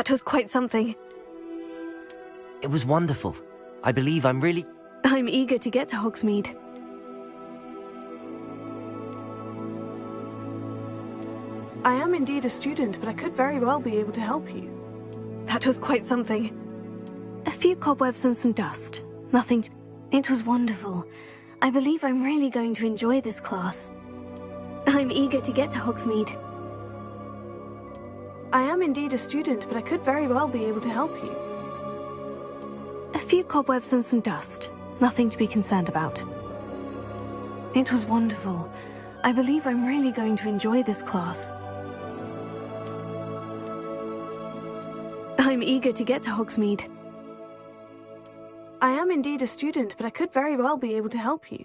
That was quite something. It was wonderful. I believe I'm eager to get to Hogsmeade. I am indeed a student, but I could very well be able to help you. That was quite something. A few cobwebs and some dust. Nothing to... It was wonderful. I believe I'm really going to enjoy this class. I'm eager to get to Hogsmeade. I am indeed a student, but I could very well be able to help you. A few cobwebs and some dust. Nothing to be concerned about. It was wonderful. I believe I'm really going to enjoy this class. I'm eager to get to Hogsmeade. I am indeed a student, but I could very well be able to help you.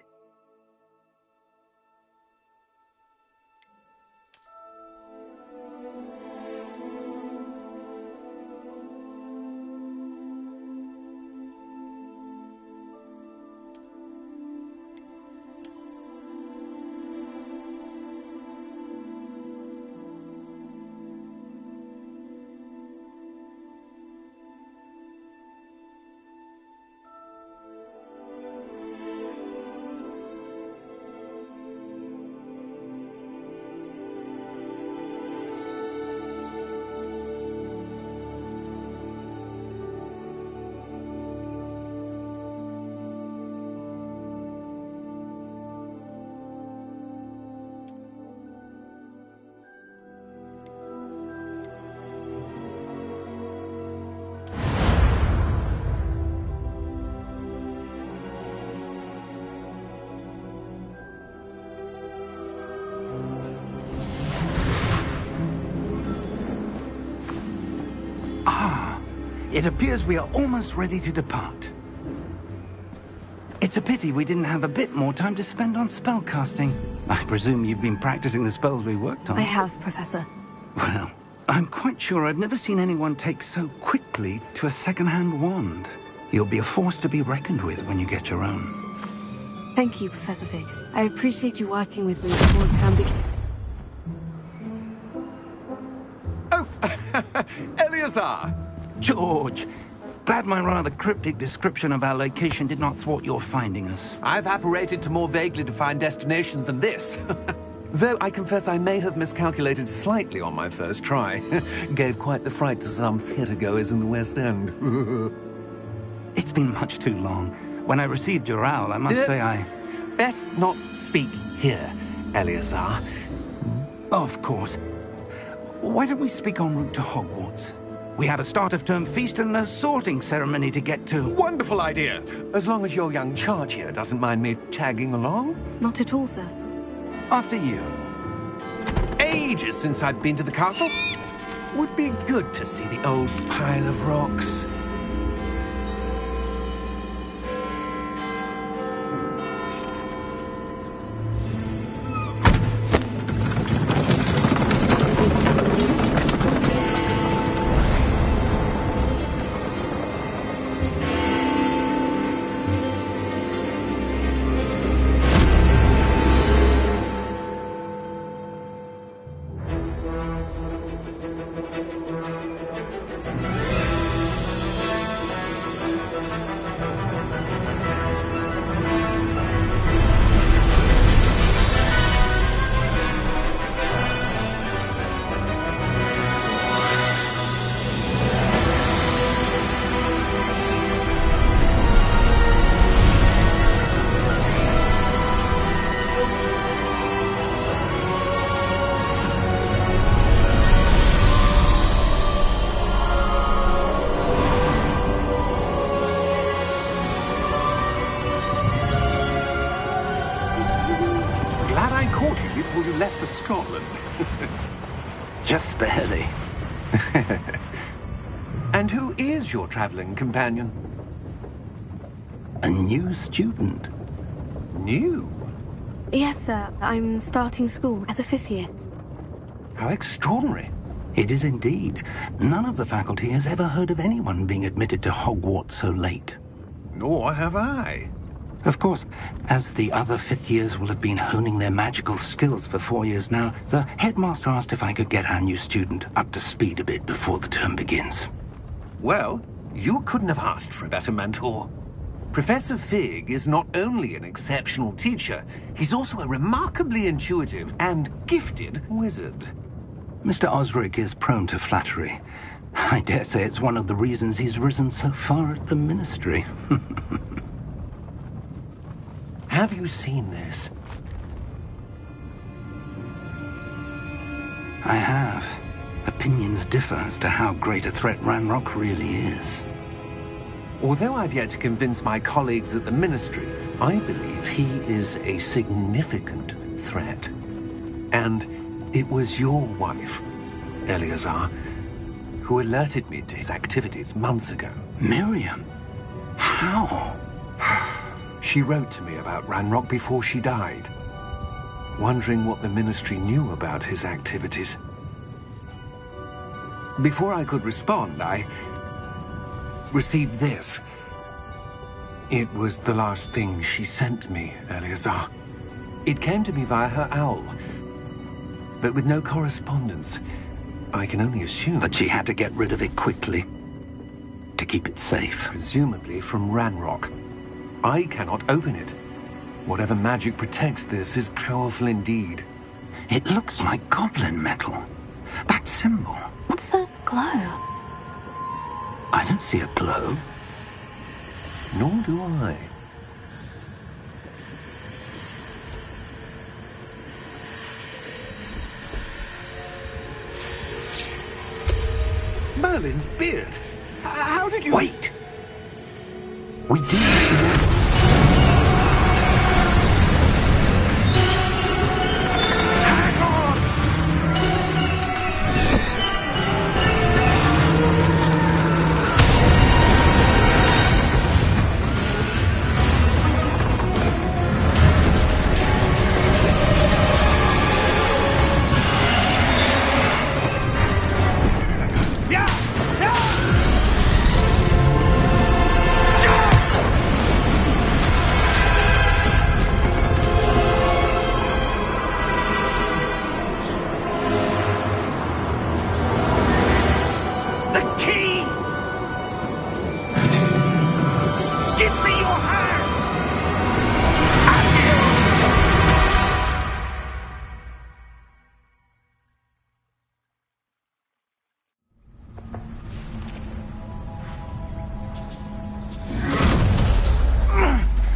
It appears we are almost ready to depart. It's a pity we didn't have a bit more time to spend on spellcasting. I presume you've been practicing the spells we worked on. I have, Professor. Well, I'm quite sure I've never seen anyone take so quickly to a second-hand wand. You'll be a force to be reckoned with when you get your own. Thank you, Professor Fig. I appreciate you working with me before term begins. Oh, Eleazar! George, glad my rather cryptic description of our location did not thwart your finding us. I've apparated to more vaguely defined destinations than this. Though I confess I may have miscalculated slightly on my first try. Gave quite the fright to some theatre-goers in the West End. It's been much too long. When I received your owl, I must say I... Best not speak here, Eleazar. Of course. Why don't we speak en route to Hogwarts? We have a start-of-term feast and a sorting ceremony to get to. Wonderful idea! As long as your young charge here doesn't mind me tagging along. Not at all, sir. After you. Ages since I'd been to the castle. Would be good to see the old pile of rocks. Before you left for Scotland. Just barely. And who is your traveling companion? A new student. New? Yes, sir. I'm starting school as a 5th year. How extraordinary. It is indeed. None of the faculty has ever heard of anyone being admitted to Hogwarts so late. Nor have I. Of course, as the other fifth years will have been honing their magical skills for 4 years now, the headmaster asked if I could get our new student up to speed a bit before the term begins. Well, you couldn't have asked for a better mentor. Professor Fig is not only an exceptional teacher, he's also a remarkably intuitive and gifted wizard. Mr. Osric is prone to flattery. I dare say it's one of the reasons he's risen so far at the ministry. Have you seen this? I have. Opinions differ as to how great a threat Ranrock really is. Although I've yet to convince my colleagues at the Ministry, I believe he is a significant threat. And it was your wife, Eleazar, who alerted me to his activities months ago. Miriam? How? She wrote to me about Ranrock before she died, wondering what the Ministry knew about his activities. Before I could respond, I received this. It was the last thing she sent me, Eleazar. It came to me via her owl, but with no correspondence. I can only assume That she had to get rid of it quickly, to keep it safe. presumably from Ranrock. I cannot open it. Whatever magic protects this is powerful indeed. It looks like goblin metal. That symbol. What's that glow? I don't see a glow. Nor do I. Merlin's beard. How did you... Wait! We do... Hang on!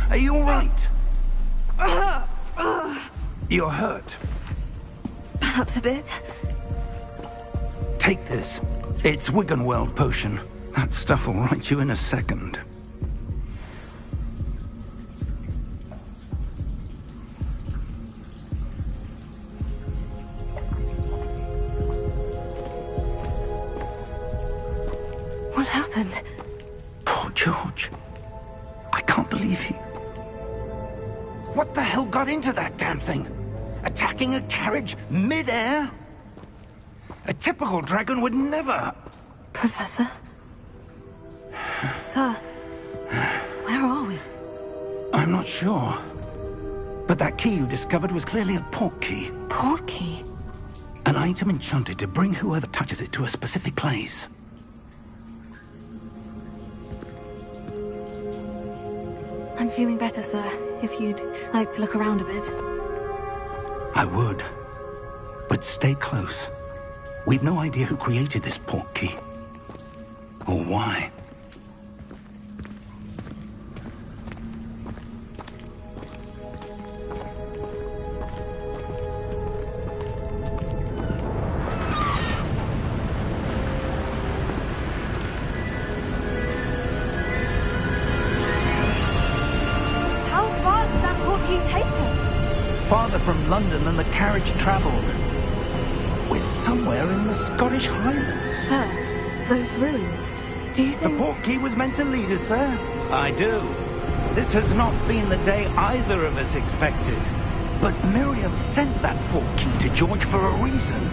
Are you all right? You're hurt. Perhaps a bit. Take this. It's Wiggenweld potion. That stuff will right you in a second. What happened? Poor George. I can't believe he... What the hell got into that damn thing? Attacking a carriage mid-air? A typical dragon would never... Professor? Sir, where are we? I'm not sure. But that key you discovered was clearly a port key. Port key? An item enchanted to bring whoever touches it to a specific place. I'm feeling better, sir. If you'd like to look around a bit. I would. But stay close. We've no idea who created this port key. Or why. How far did that port key take us? Farther from London than the carriage travelled. We're somewhere in the Scottish Highlands. Sir, those ruins. Do you The think... port key was meant to lead us there? I do. This has not been the day either of us expected. But Miriam sent that port key to George for a reason.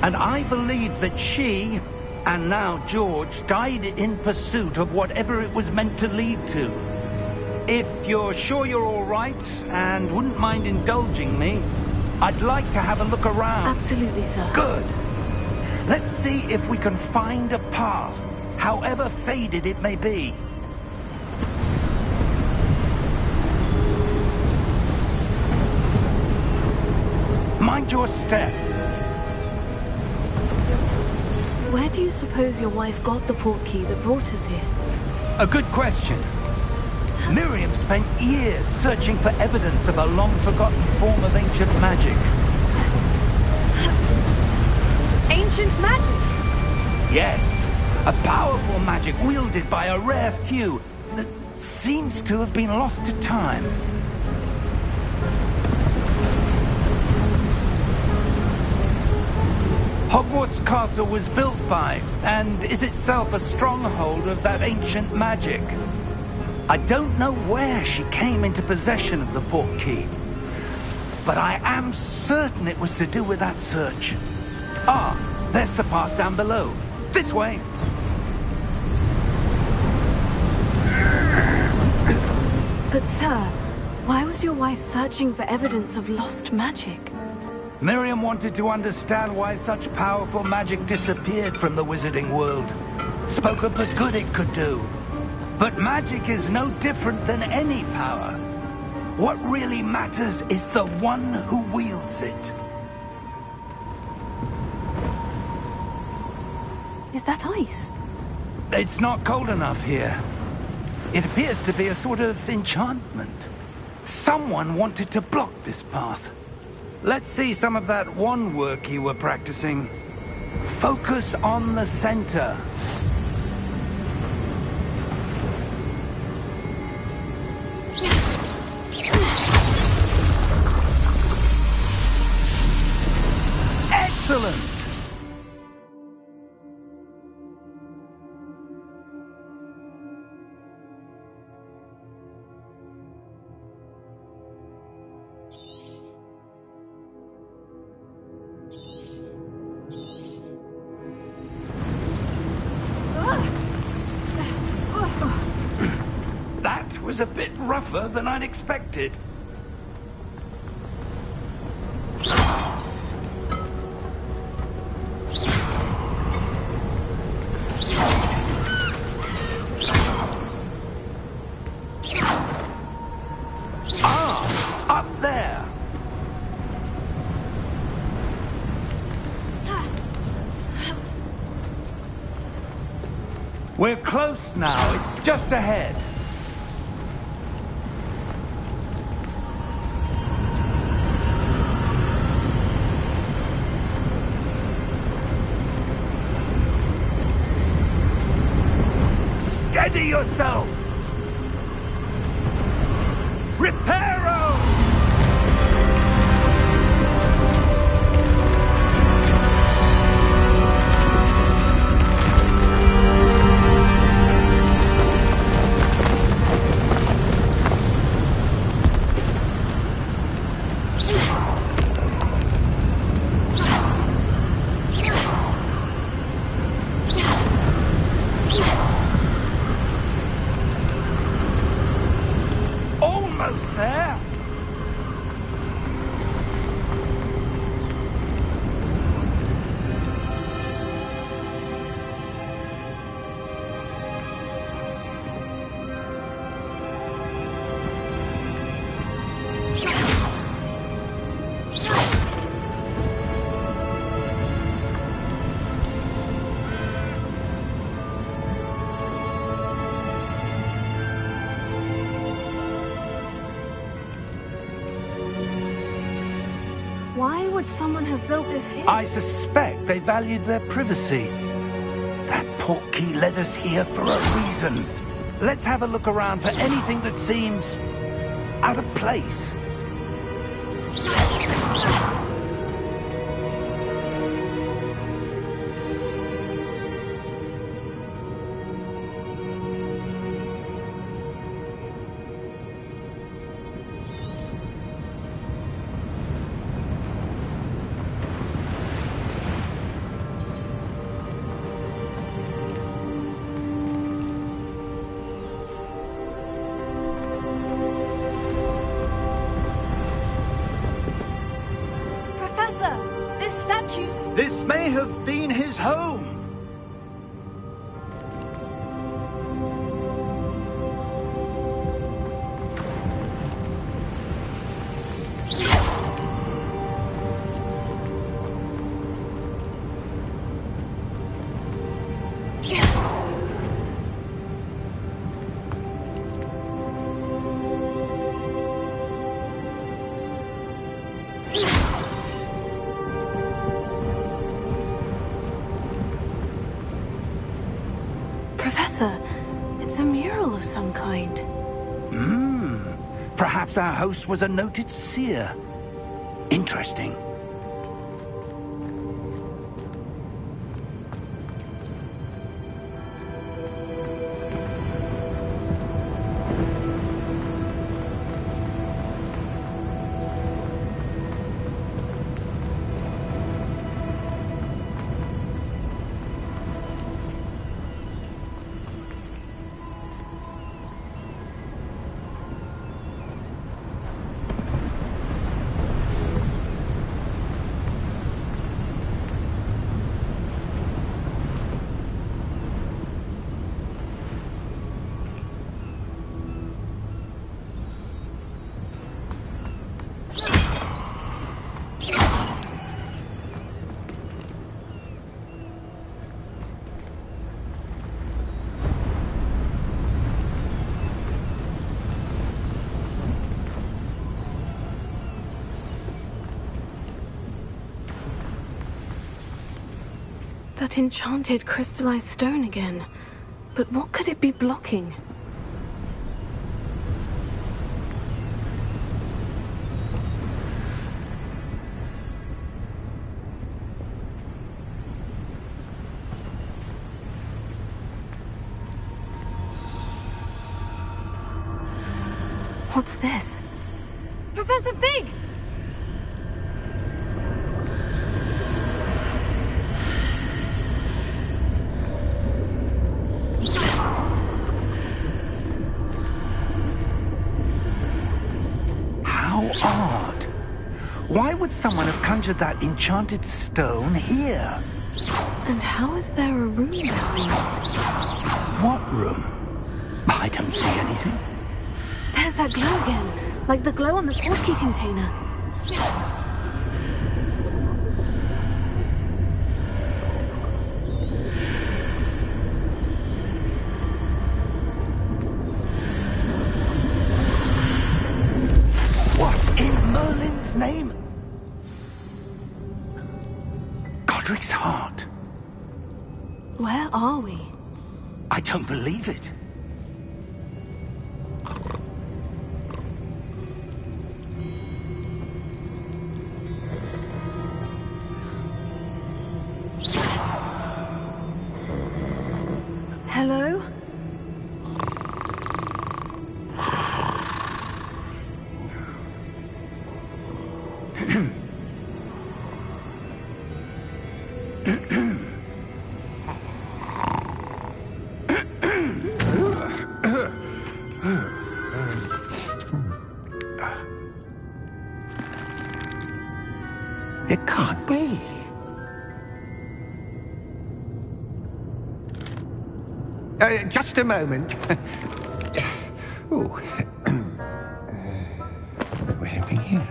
And I believe that she, and now George, died in pursuit of whatever it was meant to lead to. If you're sure you're all right and wouldn't mind indulging me, I'd like to have a look around. Absolutely, sir. Good. Let's see if we can find a path, however faded it may be. Mind your step. Where do you suppose your wife got the portkey that brought us here? A good question. Miriam spent years searching for evidence of a long-forgotten form of ancient magic. Ancient magic? Yes, a powerful magic wielded by a rare few that seems to have been lost to time. Hogwarts Castle was built by, and is itself a stronghold of that ancient magic. I don't know where she came into possession of the portkey, but I am certain it was to do with that search. Ah, there's the path down below. This way. But sir, why was your wife searching for evidence of lost magic? Miriam wanted to understand why such powerful magic disappeared from the wizarding world. Spoke of the good it could do. But magic is no different than any power. What really matters is the one who wields it. Is that ice? It's not cold enough here. It appears to be a sort of enchantment. Someone wanted to block this path. Let's see some of that wand work you were practicing. Focus on the center. Excellent! That was a bit rougher than I'd expected. Ah, up there. We're close now. It's just ahead. Steady yourself! Reparo! Almost there. Why would someone have built this here? I suspect they valued their privacy. That portkey led us here for a reason. Let's have a look around for anything that seems out of place. this statue. This may have been his home. Professor, it's a mural of some kind. Perhaps our host was a noted seer. Interesting. That enchanted crystallized stone again. But what could it be blocking? What's this? Professor Fig! Odd. Why would someone have conjured that enchanted stone here? And how is there a room behind it? What room? I don't see anything. There's that glow again, like the glow on the portkey container. Name? Godric's heart. Where are we? I don't believe it. Hello? It can't be. Just a moment. Oh. Where are we here?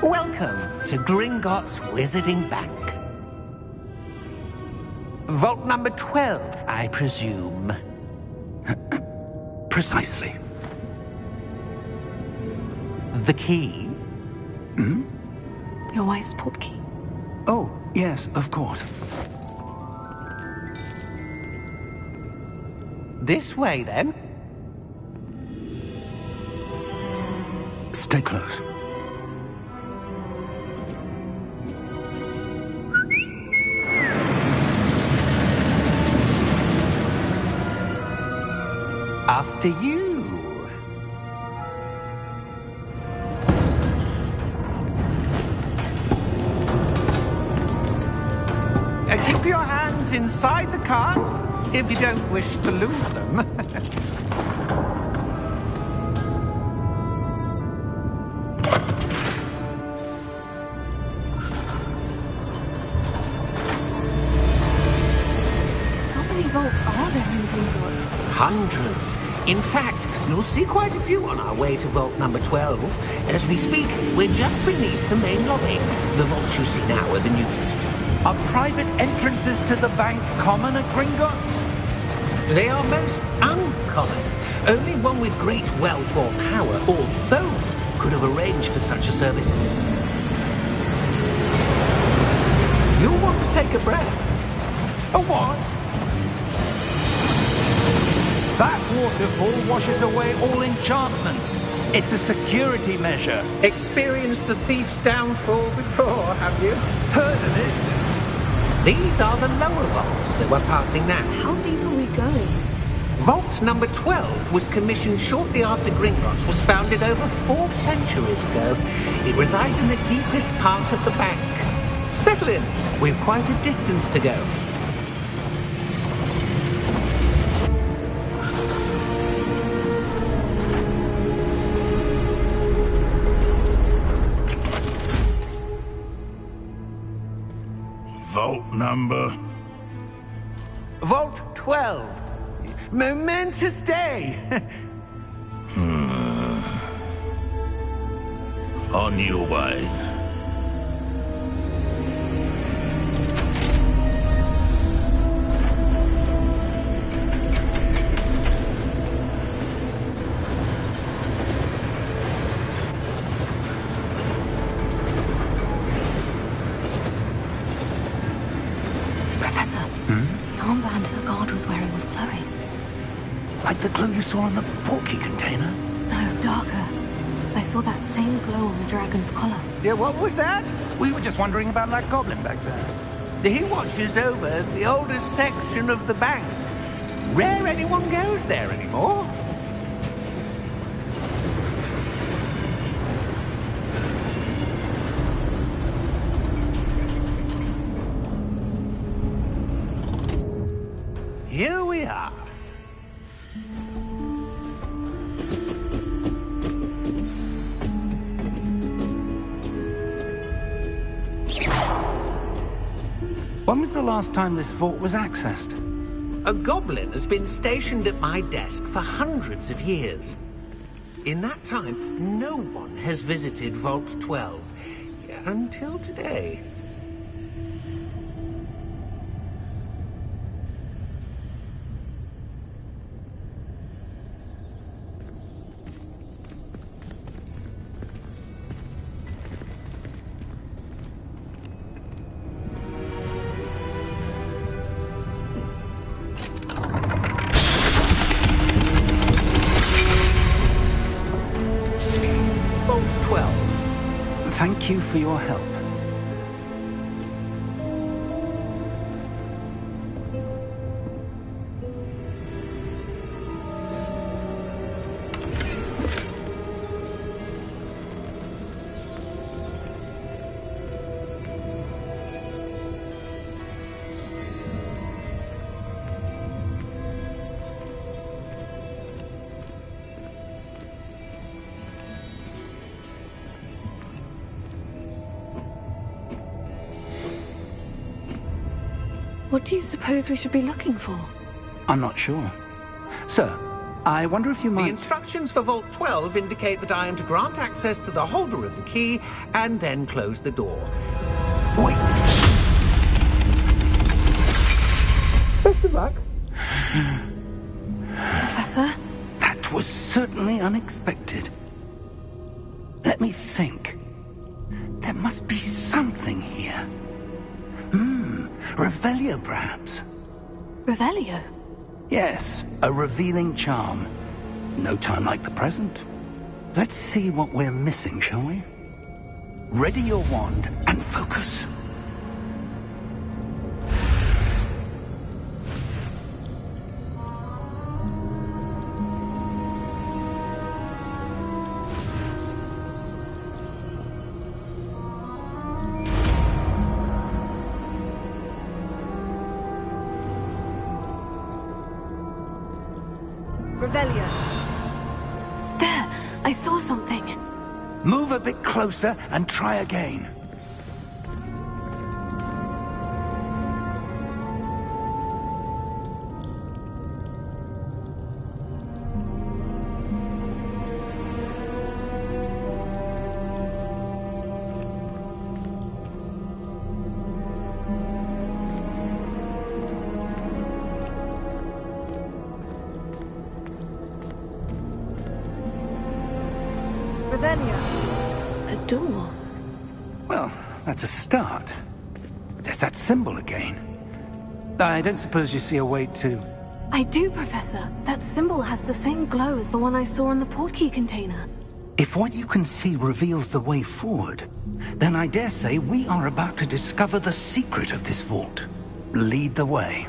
Welcome to Gringotts Wizarding Bank. Vault number 12, I presume. Precisely. The key? Your wife's portkey. Oh, yes, of course. This way, then. Stay close. After you. Keep your hands inside the cart if you don't wish to lose them. vaults are there in Gringotts? Hundreds. In fact, you'll see quite a few on our way to vault number 12. As we speak, we're just beneath the main lobby. The vaults you see now are the newest. Are private entrances to the bank common at Gringotts? They are most uncommon. Only one with great wealth or power, or both, could have arranged for such a service. You'll want to take a breath. A what? That waterfall washes away all enchantments. It's a security measure. Experienced the thief's downfall before, have you? Heard of it? These are the lower vaults that we're passing now. How deep are we going? Vault number 12 was commissioned shortly after Gringotts was founded over 4 centuries ago. It resides in the deepest part of the bank. Settle in. We've quite a distance to go. Vault number? Vault 12. Momentous day. On your way. Professor, the armband the guard was wearing was glowing. Like the glow you saw on the porky container? No, darker. I saw that same glow on the dragon's collar. Yeah, what was that? We were just wondering about that goblin back there. He watches over the oldest section of the bank. Rare anyone goes there anymore. Here we are. When was the last time this vault was accessed? A goblin has been stationed at my desk for hundreds of years. In that time, no one has visited Vault 12 until today. Vault 12. Thank you for your help. What do you suppose we should be looking for? I'm not sure. Sir, I wonder if you The might... instructions for Vault 12 indicate that I am to grant access to the holder of the key and then close the door. Wait! Best of luck. Professor? That was certainly unexpected. Let me think. There must be something here. Revelio, perhaps? Revelio? Yes, a revealing charm. No time like the present. Let's see what we're missing, shall we? Ready your wand and focus. Revelio. There! I saw something. Move a bit closer and try again. Revelio. A door. Well, that's a start. There's that symbol again. I don't suppose you see a way to... I do, Professor. That symbol has the same glow as the one I saw in the portkey container. If what you can see reveals the way forward, then I dare say we are about to discover the secret of this vault. Lead the way.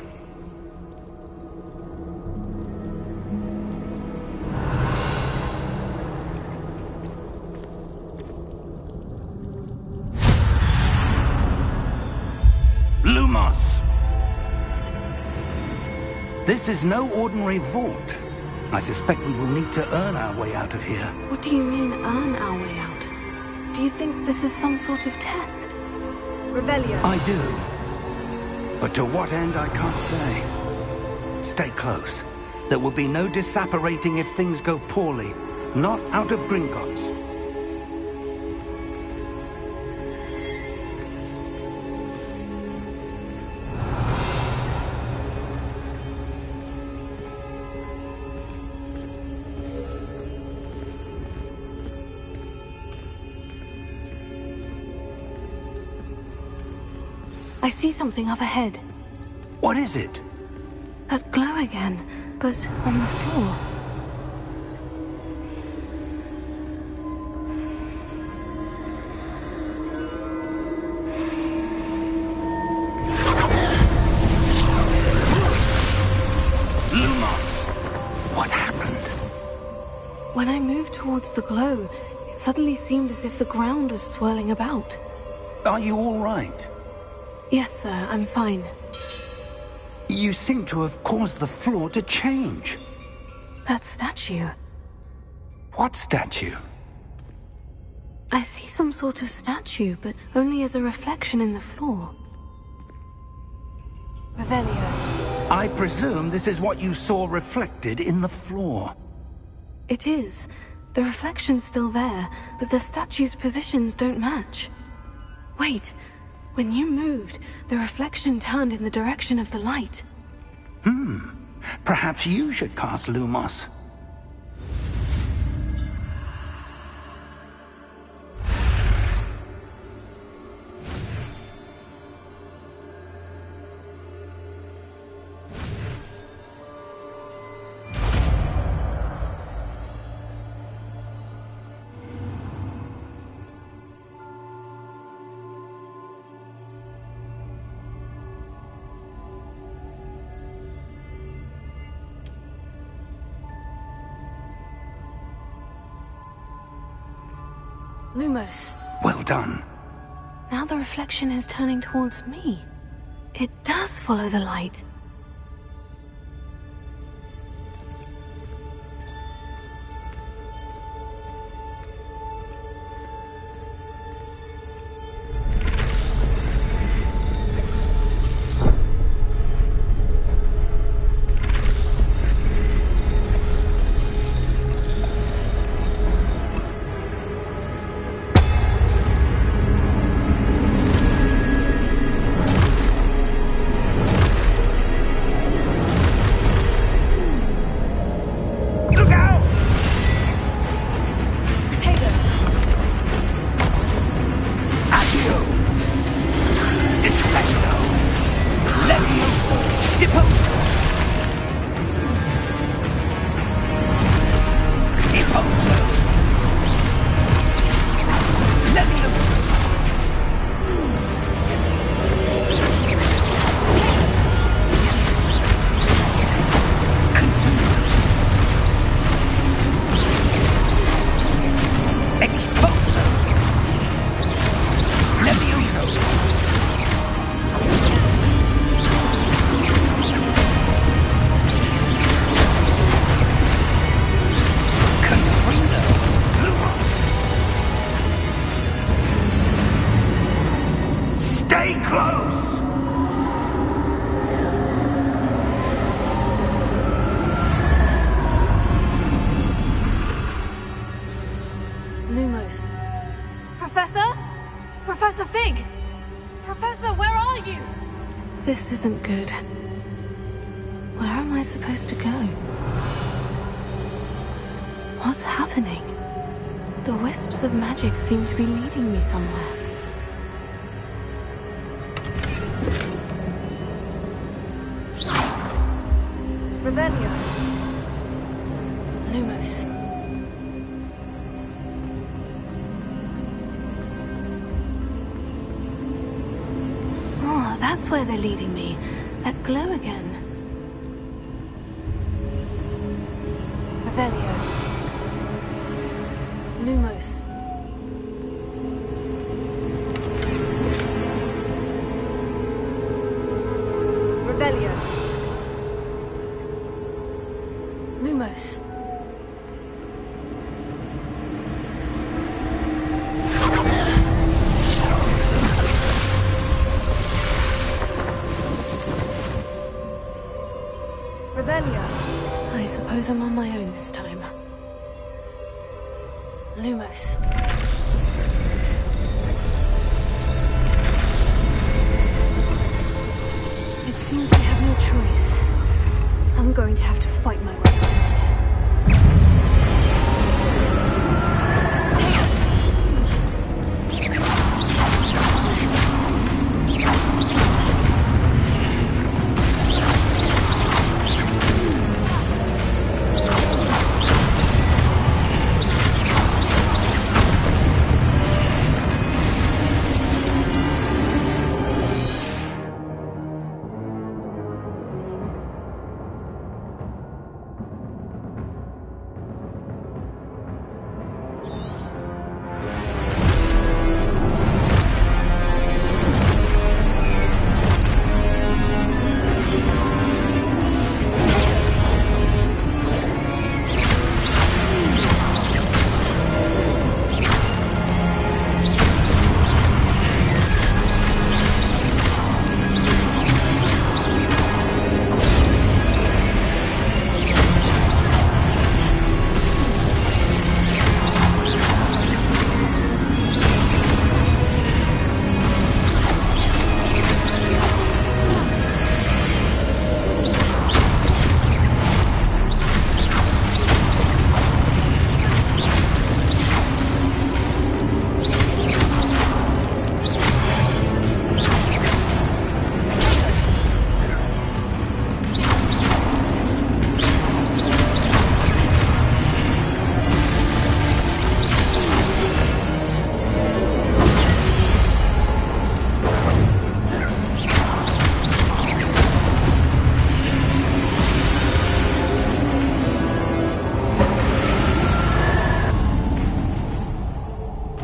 Lumos! This is no ordinary vault. I suspect we will need to earn our way out of here. What do you mean, earn our way out? Do you think this is some sort of test? Revelio. I do. But to what end, I can't say. Stay close. There will be no disapparating if things go poorly. Not out of Gringotts. I see something up ahead. What is it? That glow again, but on the floor. Lumos! What happened? When I moved towards the glow, it suddenly seemed as if the ground was swirling about. Are you all right? Yes, sir, I'm fine. You seem to have caused the floor to change. That statue. What statue? I see some sort of statue, but only as a reflection in the floor. Revelio. I presume this is what you saw reflected in the floor. It is. The reflection's still there, but the statue's positions don't match. Wait. When you moved, the reflection turned in the direction of the light. Perhaps you should cast Lumos. Lumos. Well done. Now the reflection is turning towards me. It does follow the light. Professor Fig! Professor, where are you? This isn't good. Where am I supposed to go? What's happening? The wisps of magic seem to be leading me somewhere. Revelio. Lumos. Oh, that's where they're leading me. That glow again. Revelio. Lumos. Revelio. Lumos. Revelio. I suppose I'm on my own this time. Lumos. It seems I have no choice. I'm going to have to fight my way out of here.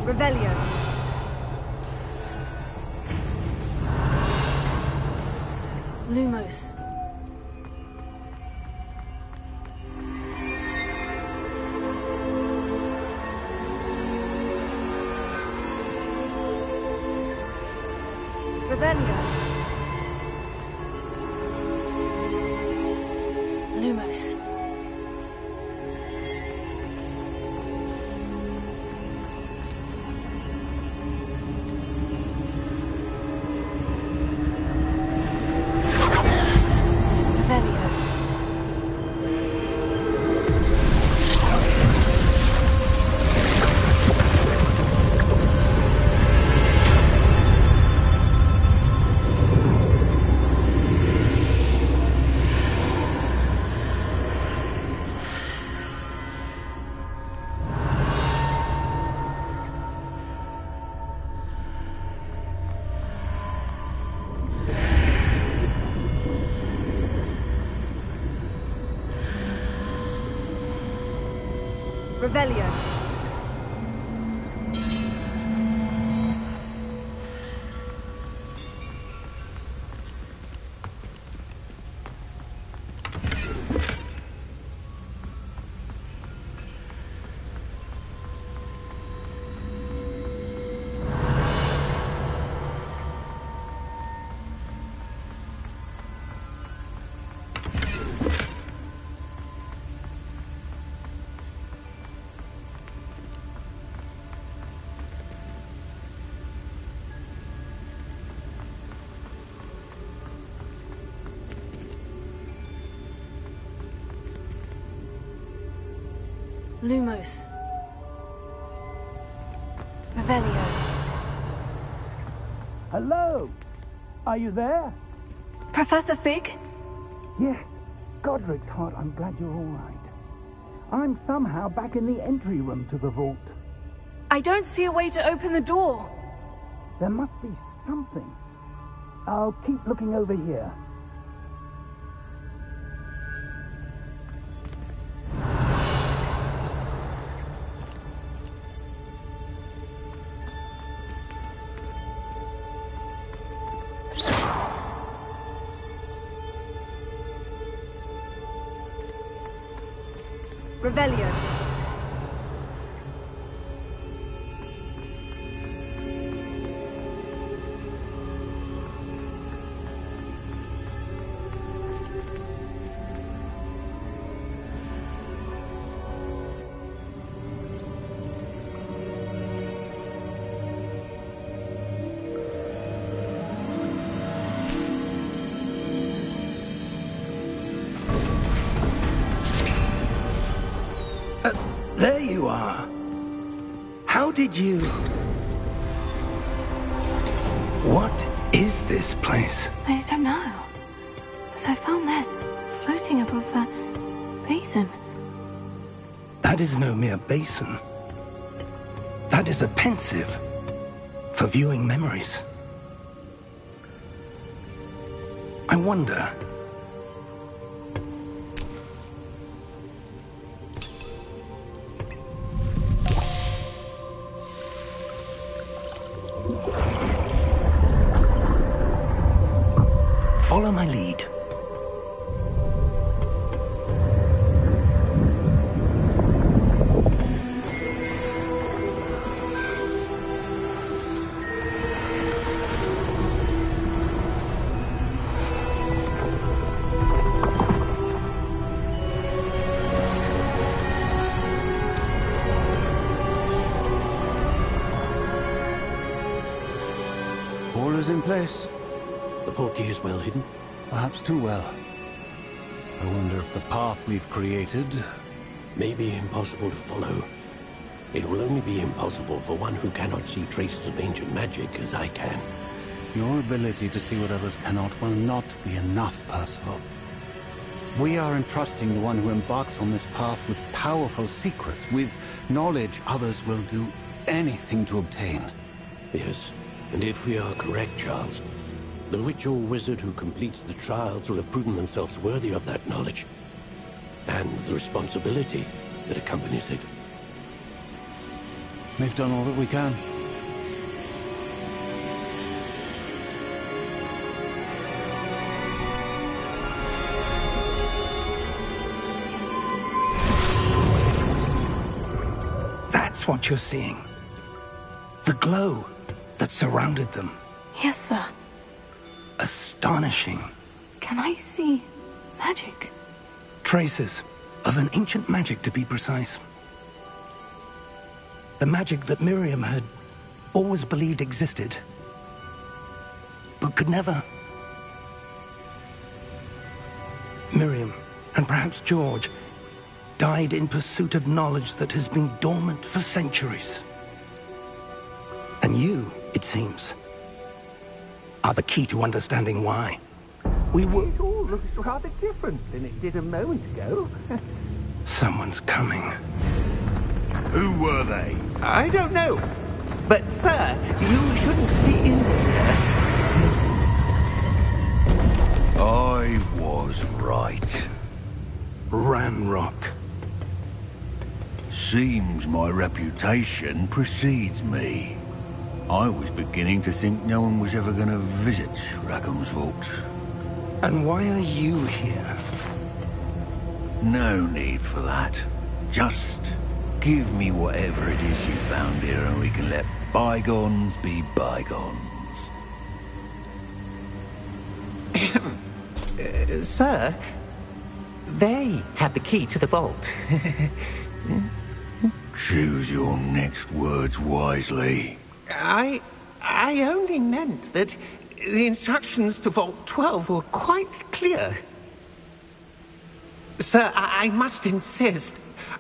Revelio. Lumos. Revelio. Lumos. Revelio. Lumos. Revelio. Hello? Are you there? Professor Fig? Yeah. Godric's heart, I'm glad you're all right. I'm somehow back in the entry room to the vault. I don't see a way to open the door. There must be something. I'll keep looking over here. Revelio. There you are. How did you... What is this place? I don't know. But I found this floating above that basin. That is no mere basin. That is a pensive for viewing memories. I wonder... Follow my lead. All is in place. The portkey is well hidden. Perhaps too well. I wonder if the path we've created... May be impossible to follow. It will only be impossible for one who cannot see traces of ancient magic as I can. Your ability to see what others cannot will not be enough, Percival. We are entrusting the one who embarks on this path with powerful secrets, with knowledge others will do anything to obtain. Yes, and if we are correct, Charles, the witch or wizard who completes the trials will have proven themselves worthy of that knowledge, and the responsibility that accompanies it. We've done all that we can. That's what you're seeing. The glow that surrounded them. Yes, sir. Astonishing. Can I see magic? Traces of an ancient magic, to be precise. The magic that Miriam had always believed existed, but could never. Miriam, and perhaps George, died in pursuit of knowledge that has been dormant for centuries. And you, it seems, are the key to understanding why. We were... It all looks rather different than it did a moment ago. Someone's coming. Who were they? I don't know. But, sir, you shouldn't be in here. I was right. Ranrock. Seems my reputation precedes me. I was beginning to think no one was ever going to visit Rackham's vault. And why are you here? No need for that. Just give me whatever it is you found here and we can let bygones be bygones. Sir, they have the key to the vault. Choose your next words wisely. I only meant that the instructions to Vault 12 were quite clear. Sir, I must insist.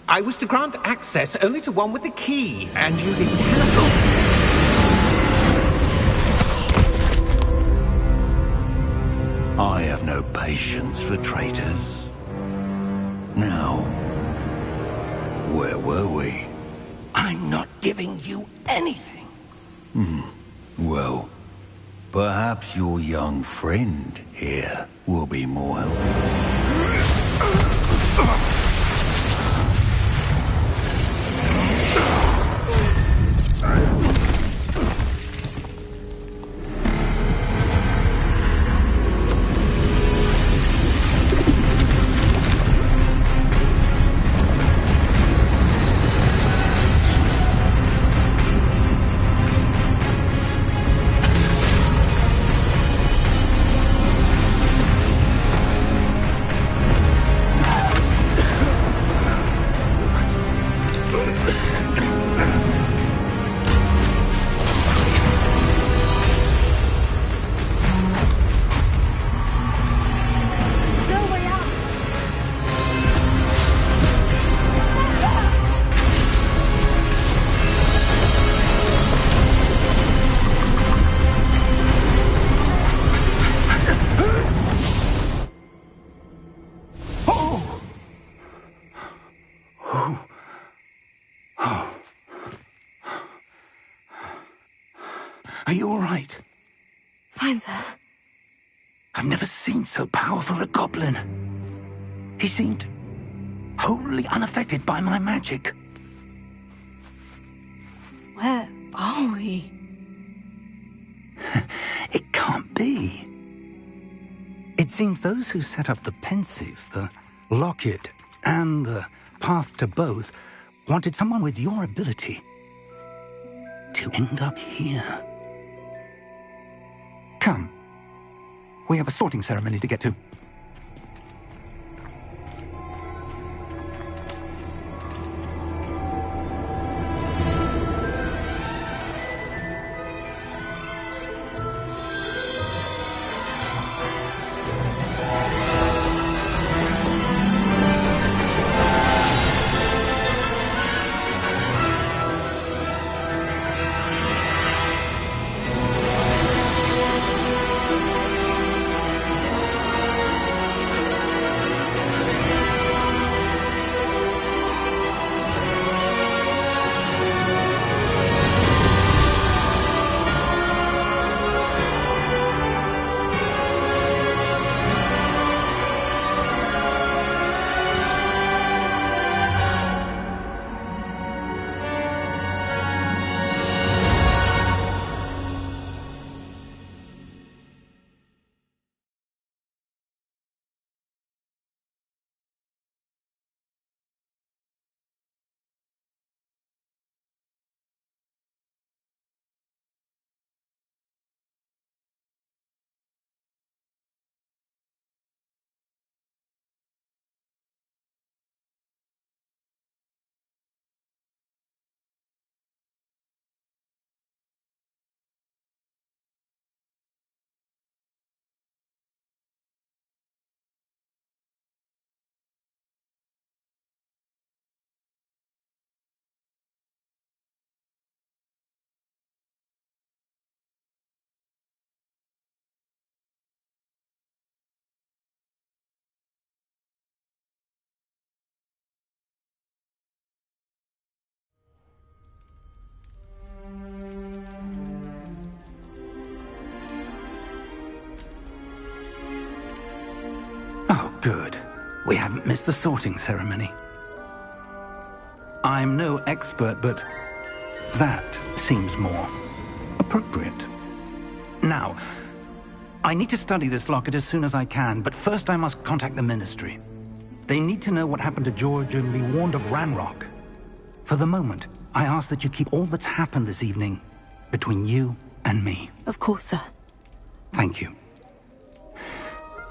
I was to grant access only to one with the key, and you didn't have... I have no patience for traitors. Now, where were we? I'm not giving you anything. Well, perhaps your young friend here will be more helpful. Are you all right? Fine, sir. I've never seen so powerful a goblin. He seemed wholly unaffected by my magic. Where are we? It can't be. It seems those who set up the pensive, the locket, and the path to both wanted someone with your ability to end up here. Come. We have a sorting ceremony to get to. Oh, good. We haven't missed the sorting ceremony. I'm no expert, but that seems more appropriate. Now, I need to study this locket as soon as I can, but first I must contact the Ministry. They need to know what happened to George and be warned of Ranrock. For the moment, I ask that you keep all that's happened this evening between you and me. Of course, sir. Thank you.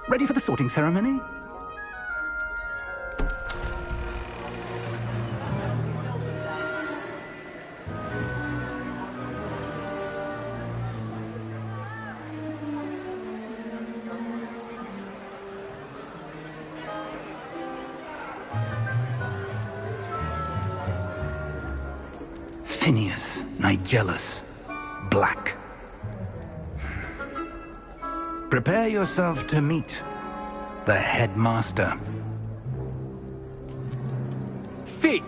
Ready for the sorting ceremony? Phineas, Nigellus, Black. Prepare yourself to meet the headmaster. Fig,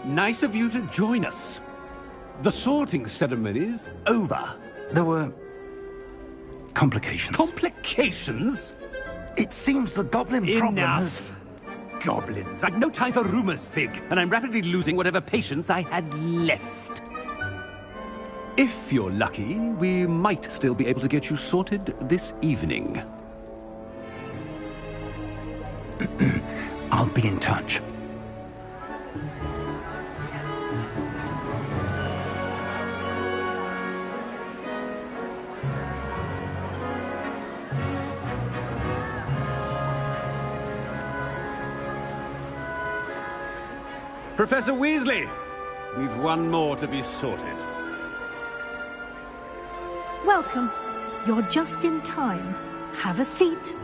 nice of you to join us. The sorting ceremony's over. There were complications. Complications? It seems the goblin problem has... Enough! Goblins. I've no time for rumors, Fig, and I'm rapidly losing whatever patience I had left. If you're lucky, we might still be able to get you sorted this evening. I'll be in touch. Professor Weasley, we've one more to be sorted. Welcome. You're just in time. Have a seat.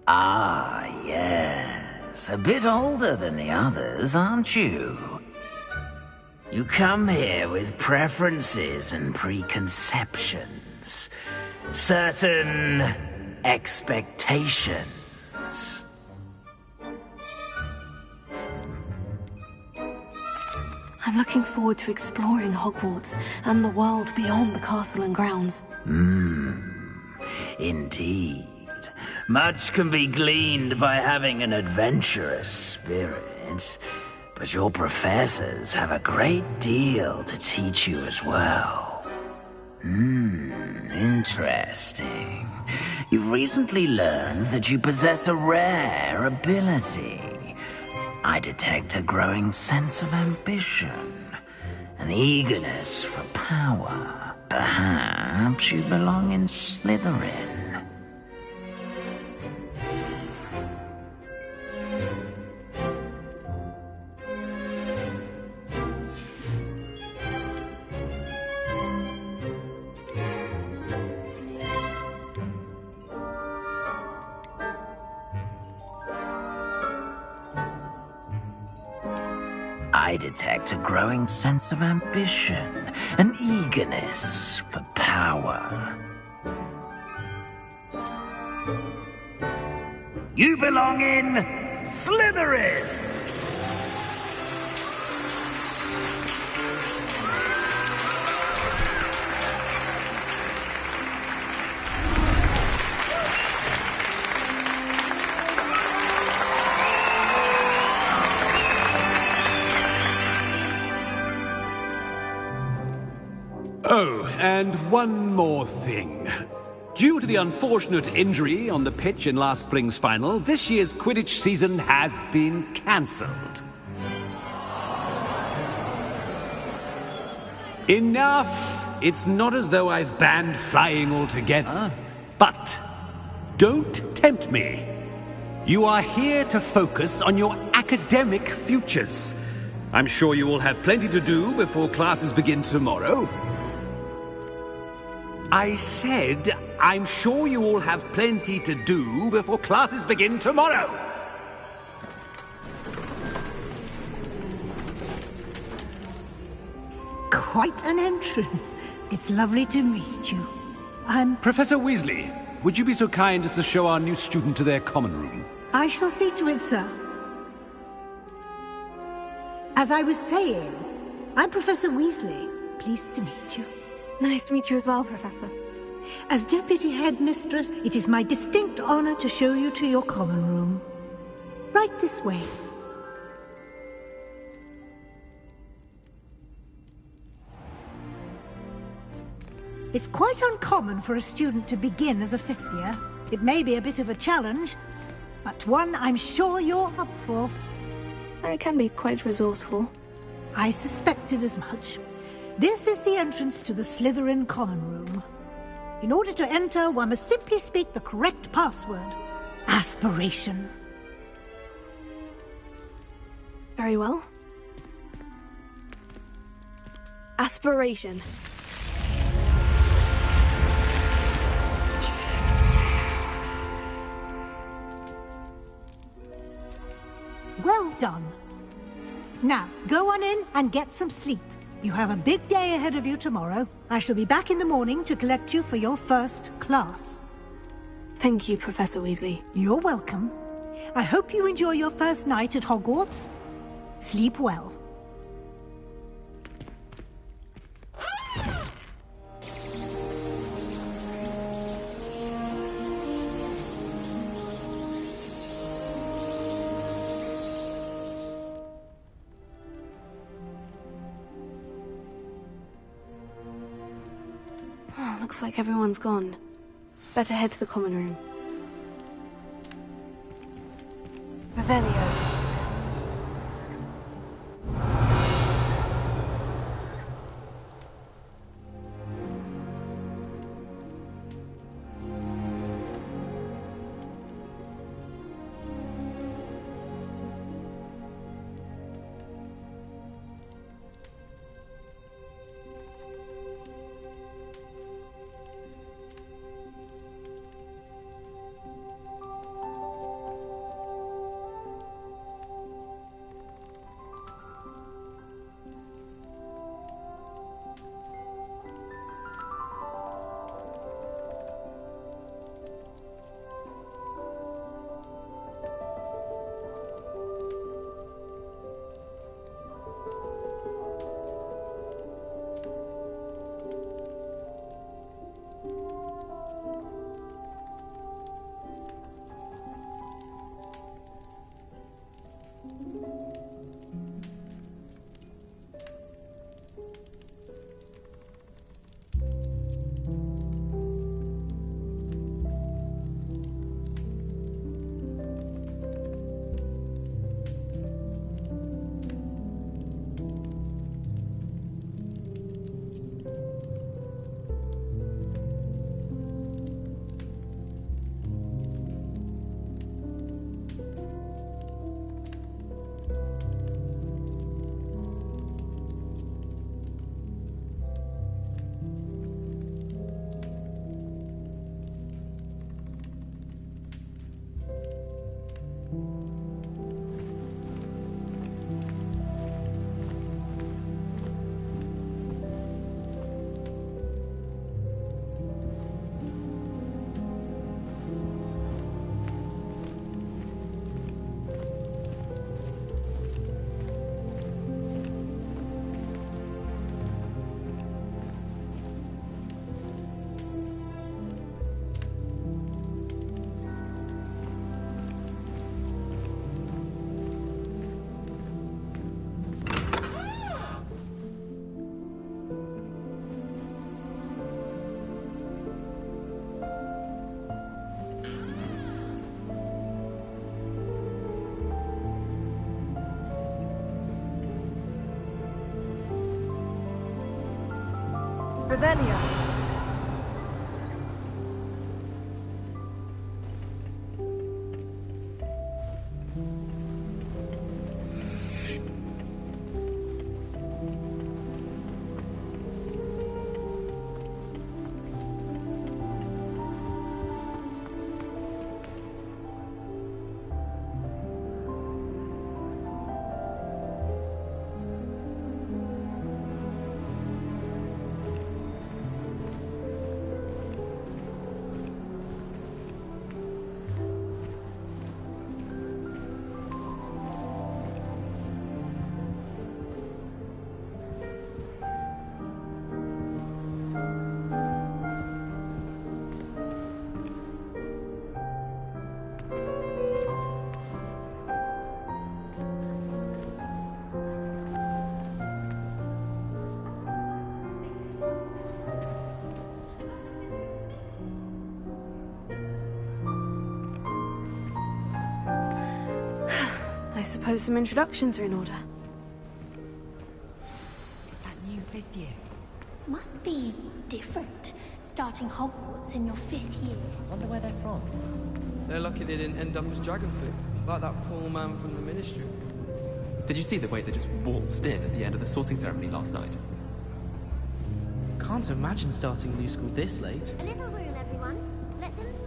Ah, yes. A bit older than the others, aren't you? You come here with preferences and preconceptions. Certain expectations. I'm looking forward to exploring Hogwarts and the world beyond the castle and grounds. Indeed. Much can be gleaned by having an adventurous spirit, but your professors have a great deal to teach you as well. Interesting. You've recently learned that you possess a rare ability. I detect a growing sense of ambition, an eagerness for power. Perhaps you belong in Slytherin. I detect a growing sense of ambition, an eagerness for power. You belong in Slytherin! Oh, and one more thing. Due to the unfortunate injury on the pitch in last spring's final, this year's Quidditch season has been cancelled. Enough! It's not as though I've banned flying altogether, but don't tempt me. You are here to focus on your academic futures. I'm sure you will have plenty to do before classes begin tomorrow. I said, I'm sure you all have plenty to do before classes begin tomorrow. Quite an entrance. It's lovely to meet you. Professor Weasley, would you be so kind as to show our new student to their common room? I shall see to it, sir. As I was saying, I'm Professor Weasley. Pleased to meet you. Nice to meet you as well, Professor. As Deputy Headmistress, it is my distinct honor to show you to your common room. Right this way. It's quite uncommon for a student to begin as a fifth year. It may be a bit of a challenge, but one I'm sure you're up for. I can be quite resourceful. I suspected as much. This is the entrance to the Slytherin common room. In order to enter, one must simply speak the correct password. Aspiration. Very well. Aspiration. Well done. Now, go on in and get some sleep. You have a big day ahead of you tomorrow. I shall be back in the morning to collect you for your first class. Thank you, Professor Weasley. You're welcome. I hope you enjoy your first night at Hogwarts. Sleep well. Looks like everyone's gone. Better head to the common room. Revelio. Revelio. I suppose some introductions are in order. That new fifth year. Must be different, starting Hogwarts in your 5th year. Wonder where they're from. They're lucky they didn't end up as Dragonflit, like that poor man from the Ministry. Did you see the way they just waltzed in at the end of the sorting ceremony last night? Can't imagine starting a new school this late. A little room, everyone. Let them through.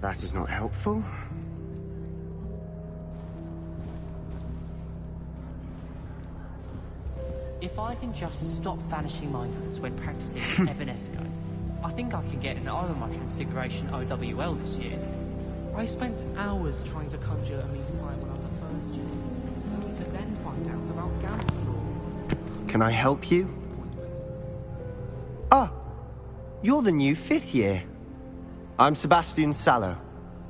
that is not helpful. If I can just stop vanishing mindfulness when practicing Evanesco, I think I can get an O in my Transfiguration OWL this year. I spent hours trying to conjure a meat pie when I was a first year, only to then find out about Gamma's law. Can I help you? Ah, you're the new 5th year. I'm Sebastian Sallow.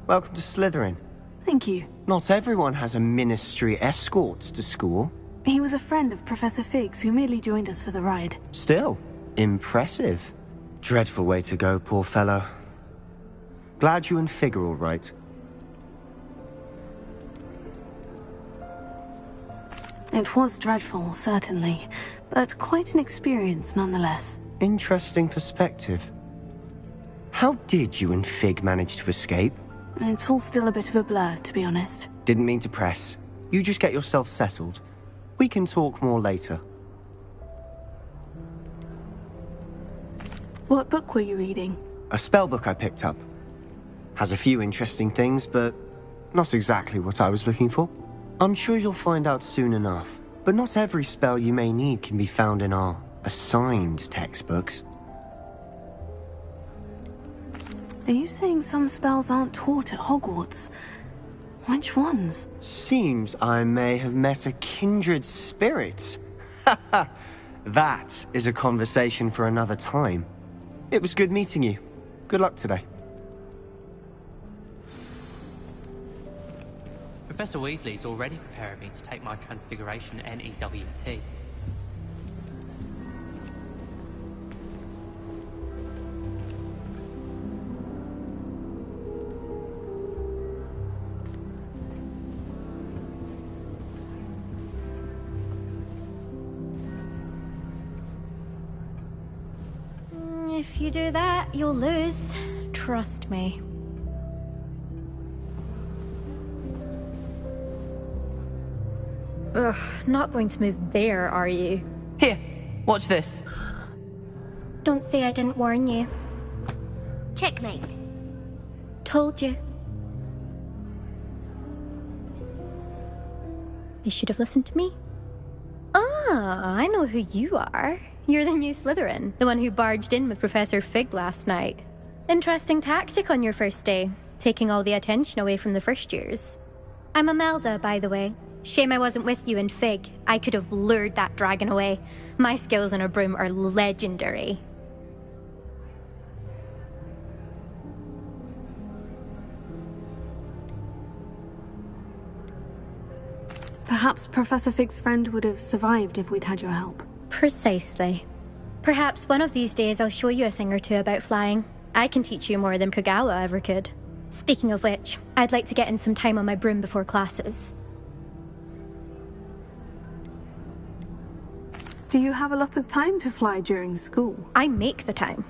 Welcome to Slytherin. Thank you. Not everyone has a ministry escort to school. He was a friend of Professor Figgs who merely joined us for the ride. Still, impressive. Dreadful way to go, poor fellow. Glad you and Fig are all right. It was dreadful, certainly, but quite an experience nonetheless. Interesting perspective. How did you and Fig manage to escape? It's all still a bit of a blur, to be honest. Didn't mean to press. You just get yourself settled. We can talk more later. What book were you reading? A spell book I picked up. Has a few interesting things, but not exactly what I was looking for. I'm sure you'll find out soon enough. But not every spell you may need can be found in our assigned textbooks. Are you saying some spells aren't taught at Hogwarts? Which ones? Seems I may have met a kindred spirit. That is a conversation for another time. It was good meeting you. Good luck today. Professor Weasley's already preparing me to take my Transfiguration NEWT. If you do that, you'll lose. Trust me. Ugh, not going to move there, are you? Here, watch this. Don't say I didn't warn you. Checkmate. Told you. You should have listened to me. Ah, I know who you are. You're the new Slytherin, the one who barged in with Professor Fig last night. Interesting tactic on your first day, taking all the attention away from the first years. I'm Imelda, by the way. Shame I wasn't with you in Fig. I could have lured that dragon away. My skills on a broom are legendary. Perhaps Professor Fig's friend would have survived if we'd had your help. Precisely. Perhaps one of these days I'll show you a thing or two about flying. I can teach you more than Kagawa ever could. Speaking of which, I'd like to get in some time on my broom before classes. Do you have a lot of time to fly during school? I make the time.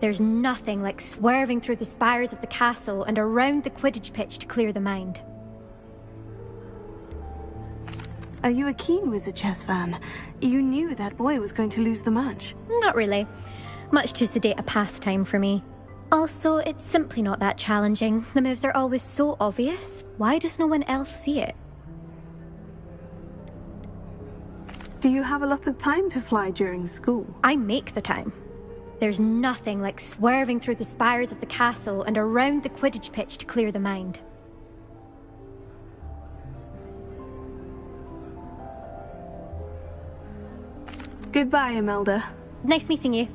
There's nothing like swerving through the spires of the castle and around the Quidditch pitch to clear the mind. Are you a keen Wizard Chess fan? You knew that boy was going to lose the match. Not really. Much too sedate a pastime for me. Also, it's simply not that challenging. The moves are always so obvious. Why does no one else see it? Do you have a lot of time to fly during school? I make the time. There's nothing like swerving through the spires of the castle and around the Quidditch pitch to clear the mind. Goodbye, Imelda. Nice meeting you.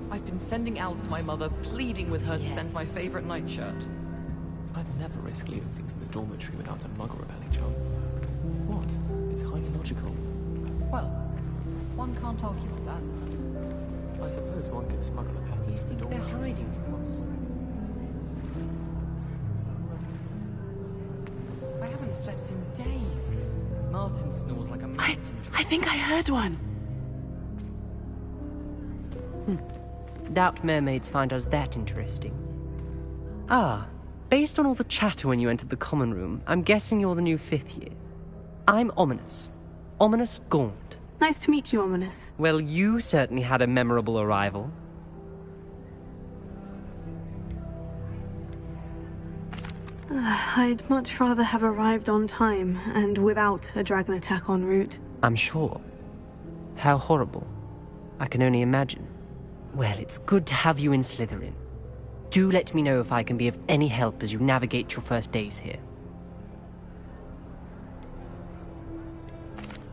I've been sending owls to my mother, pleading with her to send my favorite nightshirt. I'd never risk leaving things in the dormitory without a muggle repelling job. What? It's highly logical. Well, one can't argue with that. I suppose one could smuggle a pet Do you think they're hiding from us? I haven't slept in days. Martin snores like a mountain. I think I heard one. Doubt mermaids find us that interesting. Ah, based on all the chatter when you entered the common room, I'm guessing you're the new 5th year. I'm Ominous. Ominous Gaunt. Nice to meet you, Ominous. Well, you certainly had a memorable arrival. I'd much rather have arrived on time and without a dragon attack en route. I'm sure. How horrible. I can only imagine. Well, it's good to have you in Slytherin. Do let me know if I can be of any help as you navigate your first days here.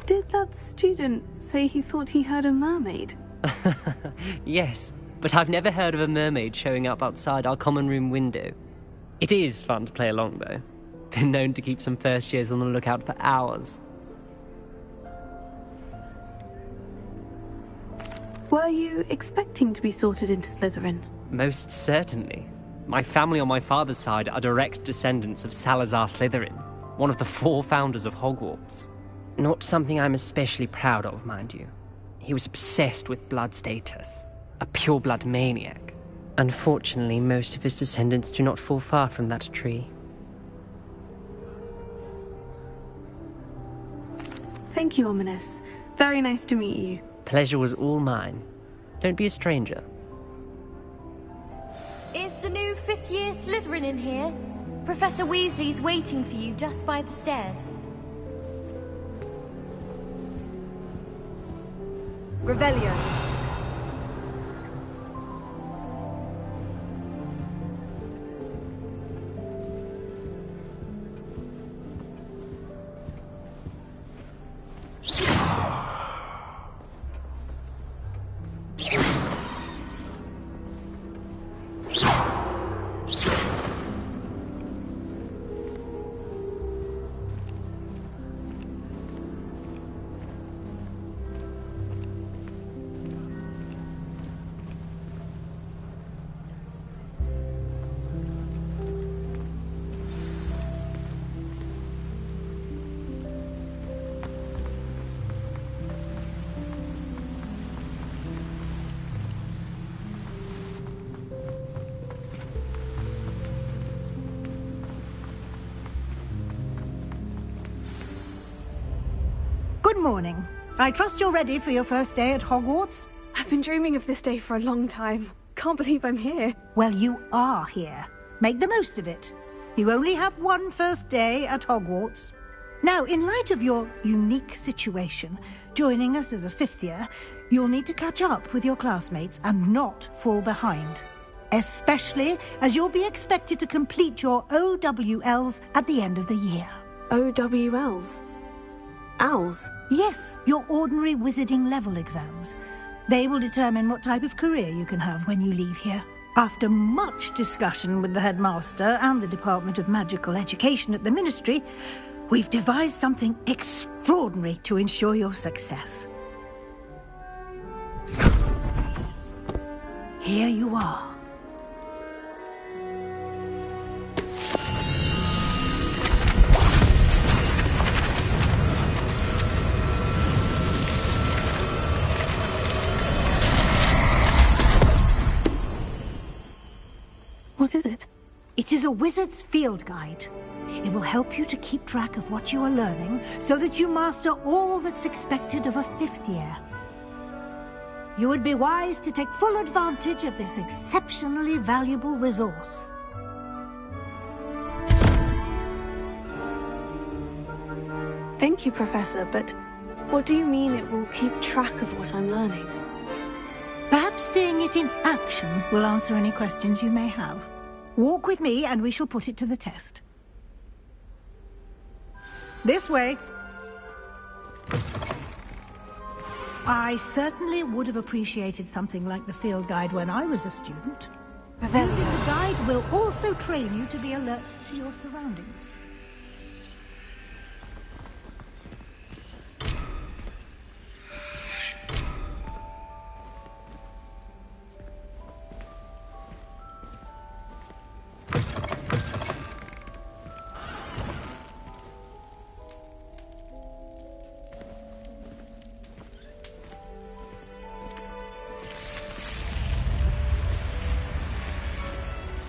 Did that student say he thought he heard a mermaid? Yes, but I've never heard of a mermaid showing up outside our common room window. It is fun to play along, though. Been known to keep some first years on the lookout for hours. Were you expecting to be sorted into Slytherin? Most certainly. My family on my father's side are direct descendants of Salazar Slytherin, one of the 4 founders of Hogwarts. Not something I'm especially proud of, mind you. He was obsessed with blood status, a pure-blood maniac. Unfortunately, most of his descendants do not fall far from that tree. Thank you, Ominous. Very nice to meet you. Pleasure was all mine. Don't be a stranger. Is the new 5th year Slytherin in here? Professor Weasley's waiting for you just by the stairs. Revelio. Good morning. I trust you're ready for your first day at Hogwarts? I've been dreaming of this day for a long time. Can't believe I'm here. Well, you are here. Make the most of it. You only have one first day at Hogwarts. Now, in light of your unique situation, joining us as a 5th year, you'll need to catch up with your classmates and not fall behind. Especially as you'll be expected to complete your OWLs at the end of the year. OWLs? Owls? Yes, your ordinary wizarding level exams. They will determine what type of career you can have when you leave here. After much discussion with the headmaster and the Department of Magical Education at the Ministry, we've devised something extraordinary to ensure your success. Here you are. What is it? It is a wizard's field guide. It will help you to keep track of what you are learning so that you master all that's expected of a 5th year. You would be wise to take full advantage of this exceptionally valuable resource. Thank you, Professor, but what do you mean it will keep track of what I'm learning? Perhaps seeing it in action will answer any questions you may have. Walk with me and we shall put it to the test. This way. I certainly would have appreciated something like the field guide when I was a student. Using the guide will also train you to be alert to your surroundings.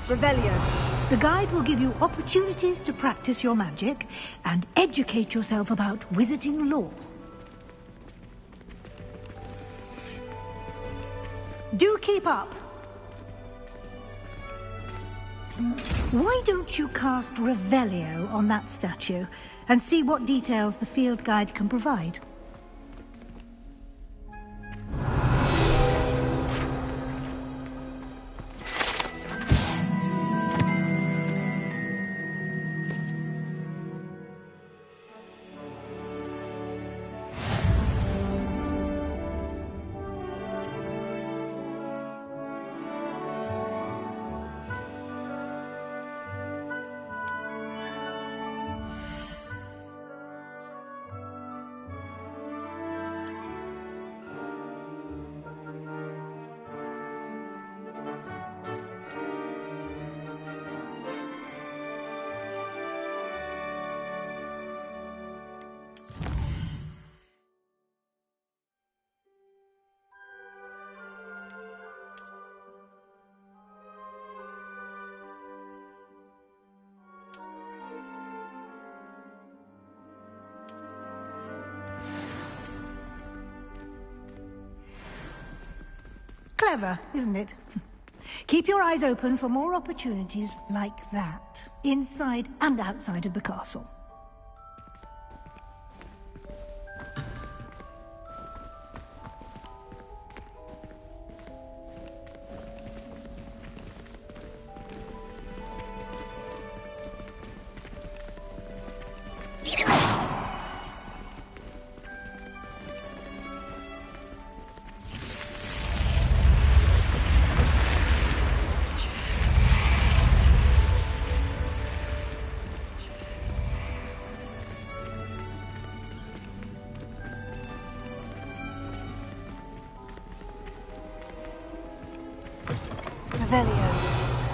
Revelio. The guide will give you opportunities to practice your magic and educate yourself about wizarding lore. Do keep up. Why don't you cast Revelio on that statue and see what details the field guide can provide? Clever, isn't it? Keep your eyes open for more opportunities like that, inside and outside of the castle.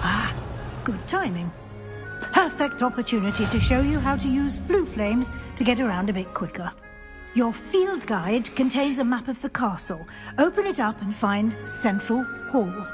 Ah, good timing. Perfect opportunity to show you how to use flue flames to get around a bit quicker. Your field guide contains a map of the castle. Open it up and find Central Hall.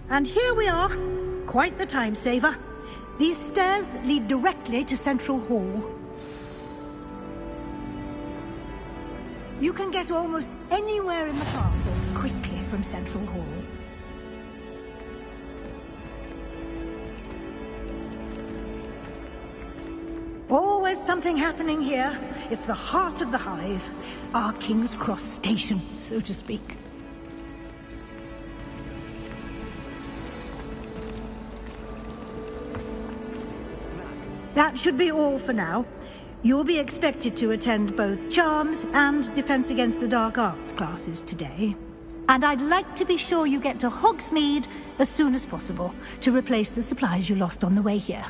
And here we are. Quite the time saver. These stairs lead directly to Central Hall. You can get almost anywhere in the castle quickly from Central Hall. Always something happening here. It's the heart of the hive. Our King's Cross station, so to speak. That should be all for now. You'll be expected to attend both Charms and Defense Against the Dark Arts classes today. And I'd like to be sure you get to Hogsmeade as soon as possible to replace the supplies you lost on the way here.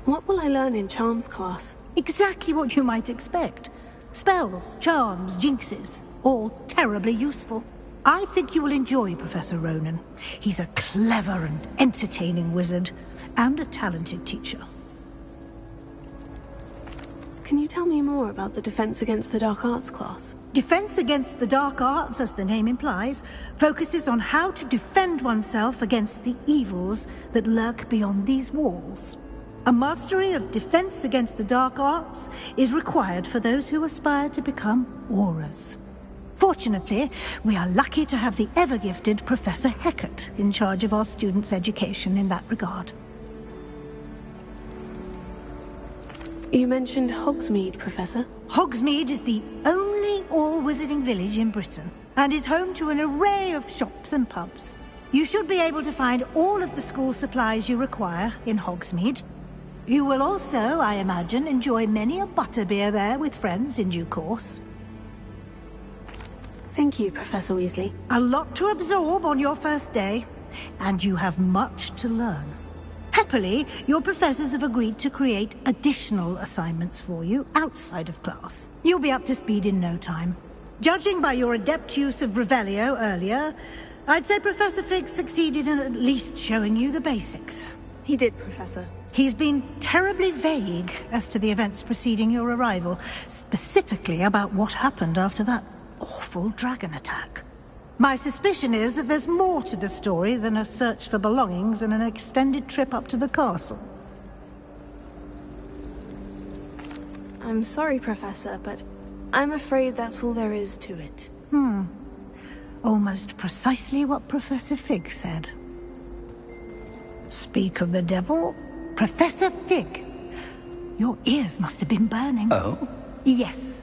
What will I learn in charms class? Exactly what you might expect. Spells, charms, jinxes, all terribly useful. I think you will enjoy Professor Ronan. He's a clever and entertaining wizard, and a talented teacher. Can you tell me more about the Defense Against the Dark Arts class? Defense Against the Dark Arts, as the name implies, focuses on how to defend oneself against the evils that lurk beyond these walls. A mastery of Defense Against the Dark Arts is required for those who aspire to become auras. Fortunately, we are lucky to have the ever-gifted Professor Heckert in charge of our students' education in that regard. You mentioned Hogsmeade, Professor. Hogsmeade is the only all-wizarding village in Britain, and is home to an array of shops and pubs. You should be able to find all of the school supplies you require in Hogsmeade. You will also, I imagine, enjoy many a butterbeer there with friends in due course. Thank you, Professor Weasley. A lot to absorb on your first day, and you have much to learn. Happily, your professors have agreed to create additional assignments for you outside of class. You'll be up to speed in no time. Judging by your adept use of Revelio earlier, I'd say Professor Fig succeeded in at least showing you the basics. He did, Professor. He's been terribly vague as to the events preceding your arrival, specifically about what happened after that awful dragon attack. My suspicion is that there's more to the story than a search for belongings and an extended trip up to the castle. I'm sorry, Professor, but I'm afraid that's all there is to it. Almost precisely what Professor Fig said. Speak of the devil, Professor Fig. Your ears must have been burning. Oh? Yes.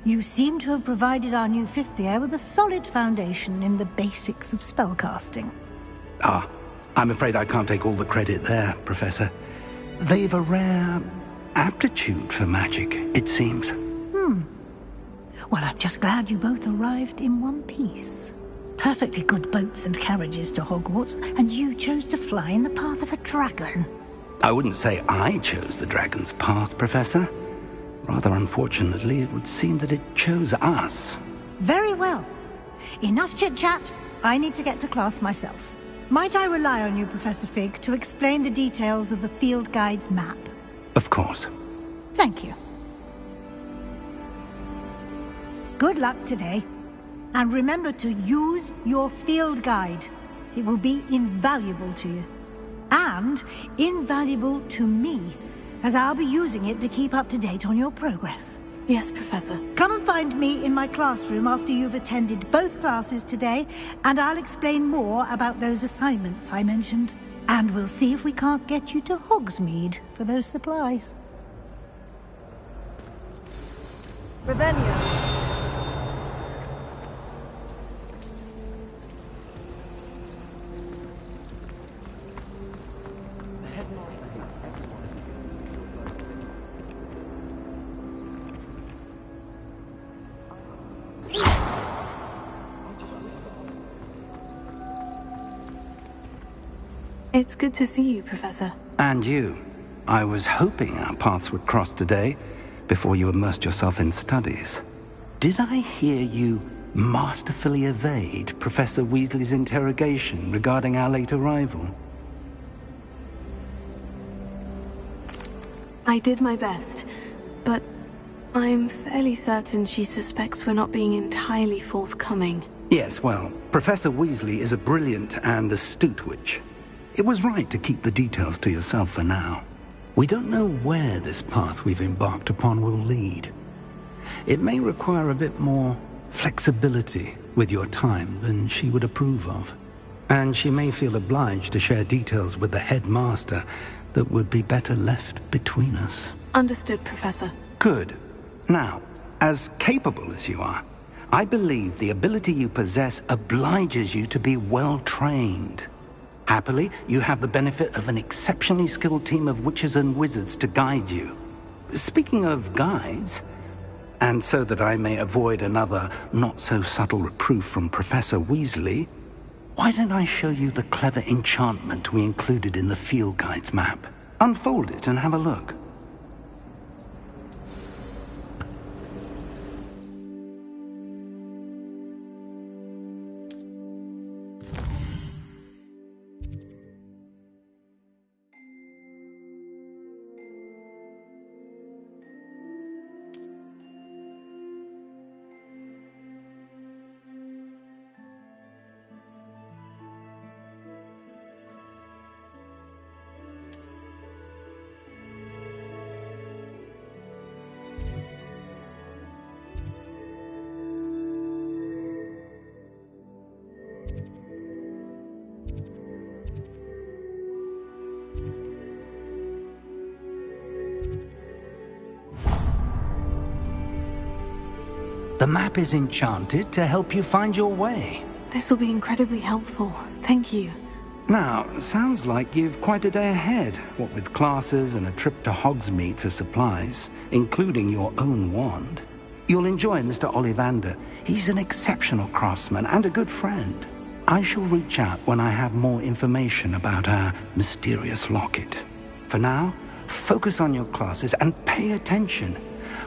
You seem to have provided our new fifth year with a solid foundation in the basics of spellcasting. Ah, I'm afraid I can't take all the credit there, Professor. They've a rare aptitude for magic, it seems. Well, I'm just glad you both arrived in one piece. Perfectly good boats and carriages to Hogwarts, and you chose to fly in the path of a dragon. I wouldn't say I chose the dragon's path, Professor. Rather unfortunately, it would seem that it chose us. Very well. Enough chit-chat. I need to get to class myself. Might I rely on you, Professor Fig, to explain the details of the field guide's map? Of course. Thank you. Good luck today. And remember to use your field guide. It will be invaluable to you. And invaluable to me, as I'll be using it to keep up to date on your progress. Yes, Professor. Come and find me in my classroom after you've attended both classes today, and I'll explain more about those assignments I mentioned. And we'll see if we can't get you to Hogsmeade for those supplies. Revelio. It's good to see you, Professor. And you. I was hoping our paths would cross today, before you immersed yourself in studies. Did I hear you masterfully evade Professor Weasley's interrogation regarding our late arrival? I did my best, but I'm fairly certain she suspects we're not being entirely forthcoming. Yes, well, Professor Weasley is a brilliant and astute witch. It was right to keep the details to yourself for now. We don't know where this path we've embarked upon will lead. It may require a bit more flexibility with your time than she would approve of. And she may feel obliged to share details with the headmaster that would be better left between us. Understood, Professor. Good. Now, as capable as you are, I believe the ability you possess obliges you to be well trained. Happily, you have the benefit of an exceptionally skilled team of witches and wizards to guide you. Speaking of guides, and so that I may avoid another not-so-subtle reproof from Professor Weasley, why don't I show you the clever enchantment we included in the field guide's map? Unfold it and have a look. The map is enchanted to help you find your way. This will be incredibly helpful. Thank you. Now, sounds like you've quite a day ahead, what with classes and a trip to Hogsmeade for supplies, including your own wand. You'll enjoy Mr. Ollivander. He's an exceptional craftsman and a good friend. I shall reach out when I have more information about our mysterious locket. For now, focus on your classes and pay attention.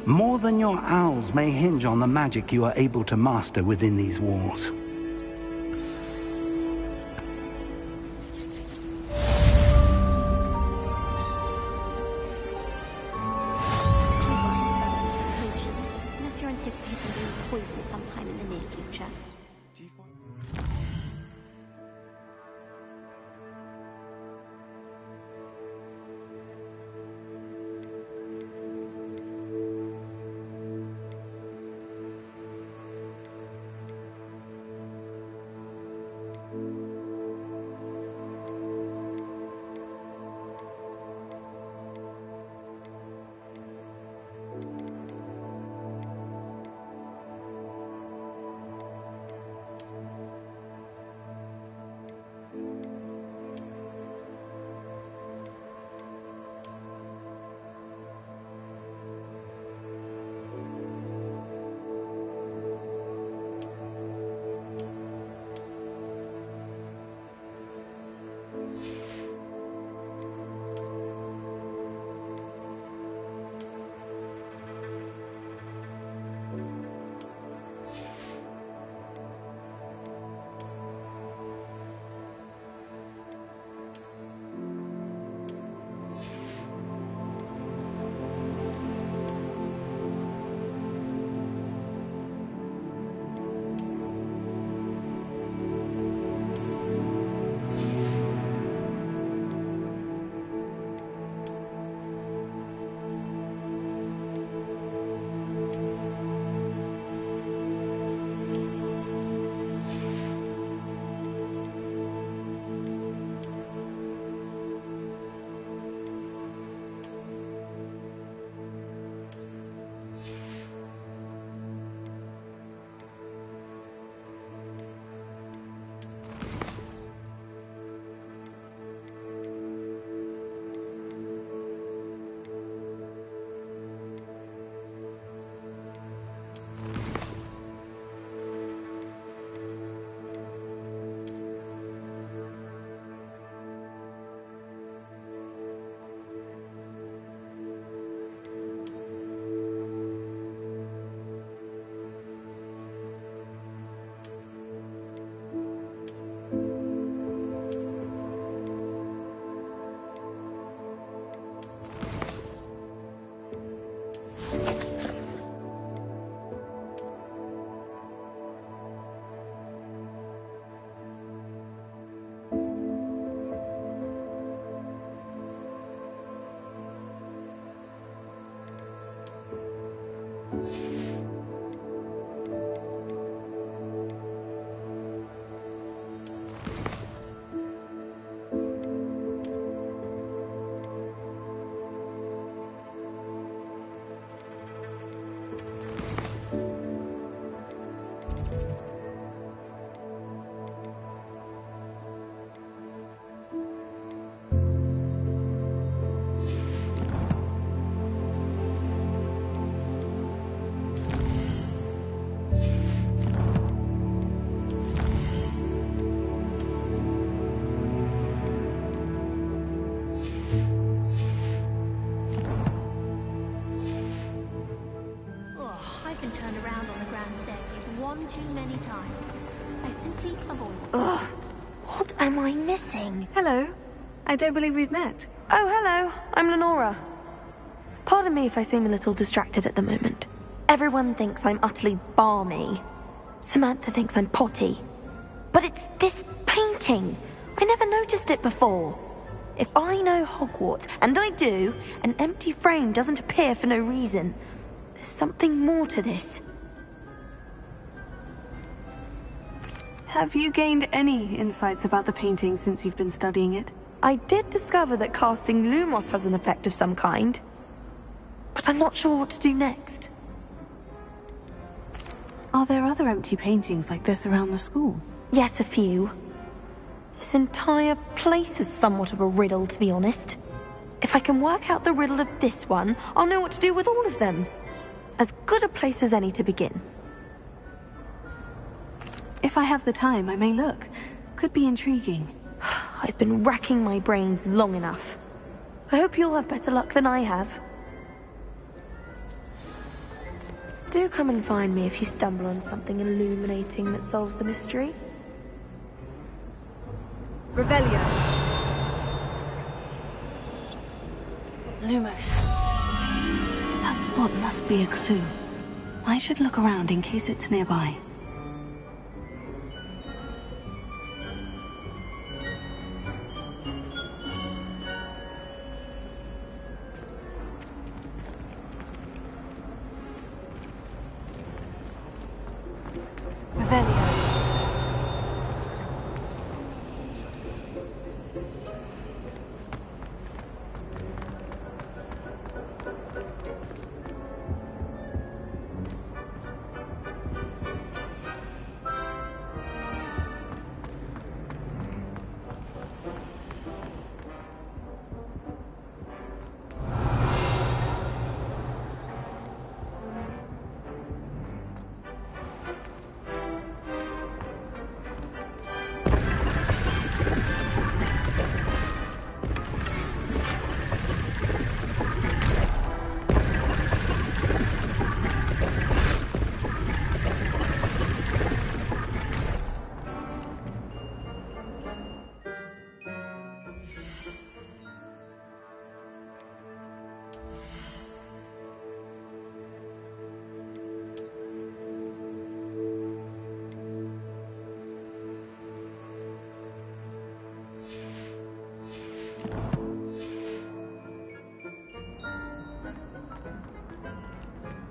More than your owls may hinge on the magic you are able to master within these walls. Unless you're anticipating being poisoned sometime in the near future. one too many times. I simply avoid it. Ugh. What am I missing? Hello. I don't believe we've met. Oh, hello. I'm Lenora. Pardon me if I seem a little distracted at the moment. Everyone thinks I'm utterly balmy. Samantha thinks I'm potty. But it's this painting. I never noticed it before. If I know Hogwarts, and I do, an empty frame doesn't appear for no reason. There's something more to this. Have you gained any insights about the painting since you've been studying it? I did discover that casting Lumos has an effect of some kind. But I'm not sure what to do next. Are there other empty paintings like this around the school? Yes, a few. This entire place is somewhat of a riddle, to be honest. If I can work out the riddle of this one, I'll know what to do with all of them. As good a place as any to begin. If I have the time, I may look. Could be intriguing. I've been racking my brains long enough. I hope you'll have better luck than I have. Do come and find me if you stumble on something illuminating that solves the mystery. Revelio. Lumos. That spot must be a clue. I should look around in case it's nearby.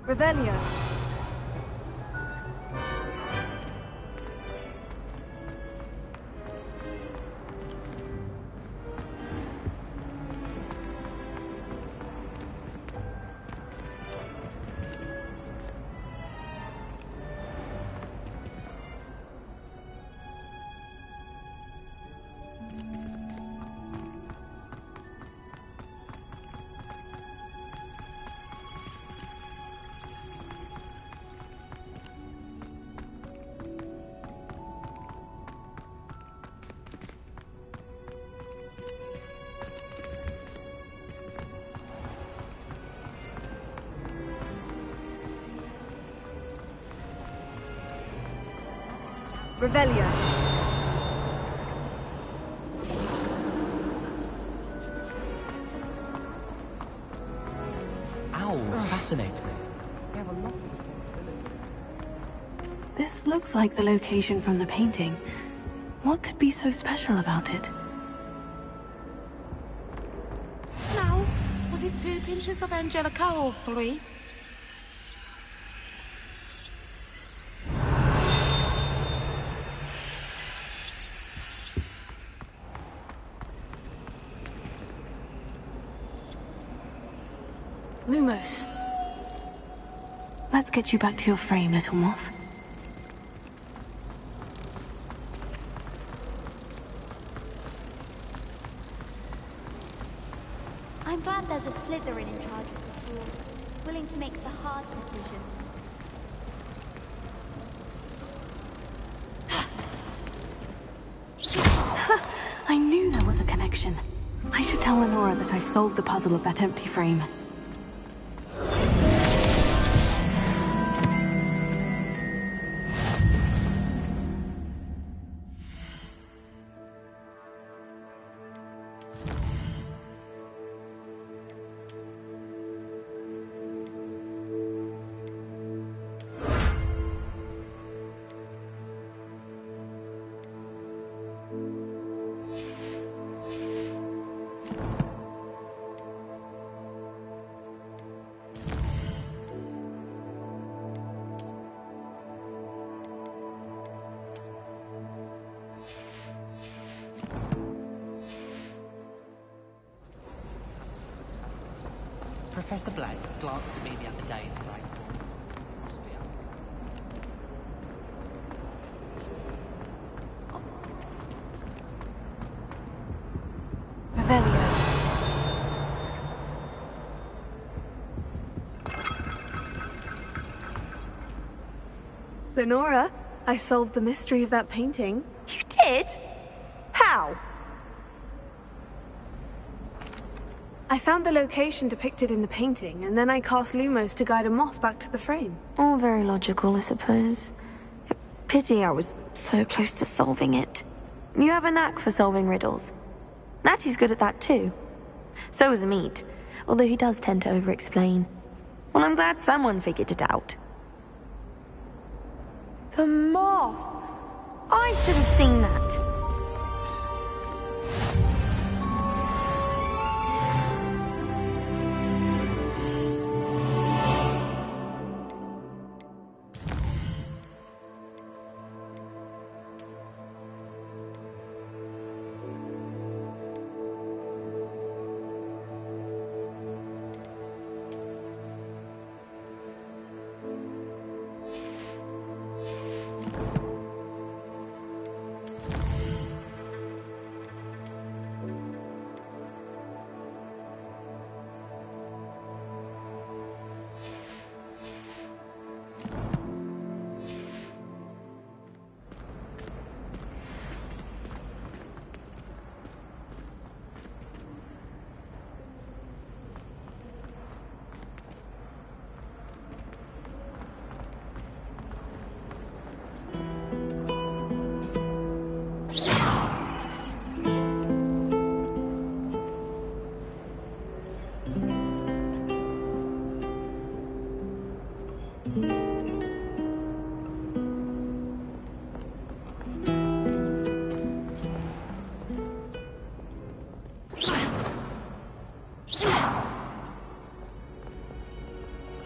Revelio. Revelio. Owls fascinate me. This looks like the location from the painting. What could be so special about it? Now, was it 2 pinches of Angelica or 3? Lumos. Let's get you back to your frame, little moth. I'm glad there's a Slytherin in charge of the school, willing to make the hard decisions. I knew there was a connection. I should tell Lenora that I've solved the puzzle of that empty frame. Professor Black glanced at me the other day and I thought, must be up. Revelio. Lenora, I solved the mystery of that painting. You did? How? I found the location depicted in the painting, and then I cast Lumos to guide a moth back to the frame. All very logical, I suppose. Pity I was so close to solving it. You have a knack for solving riddles. Natty's good at that too. So is Amit, although he does tend to over-explain. Well, I'm glad someone figured it out. The moth! I should have seen that.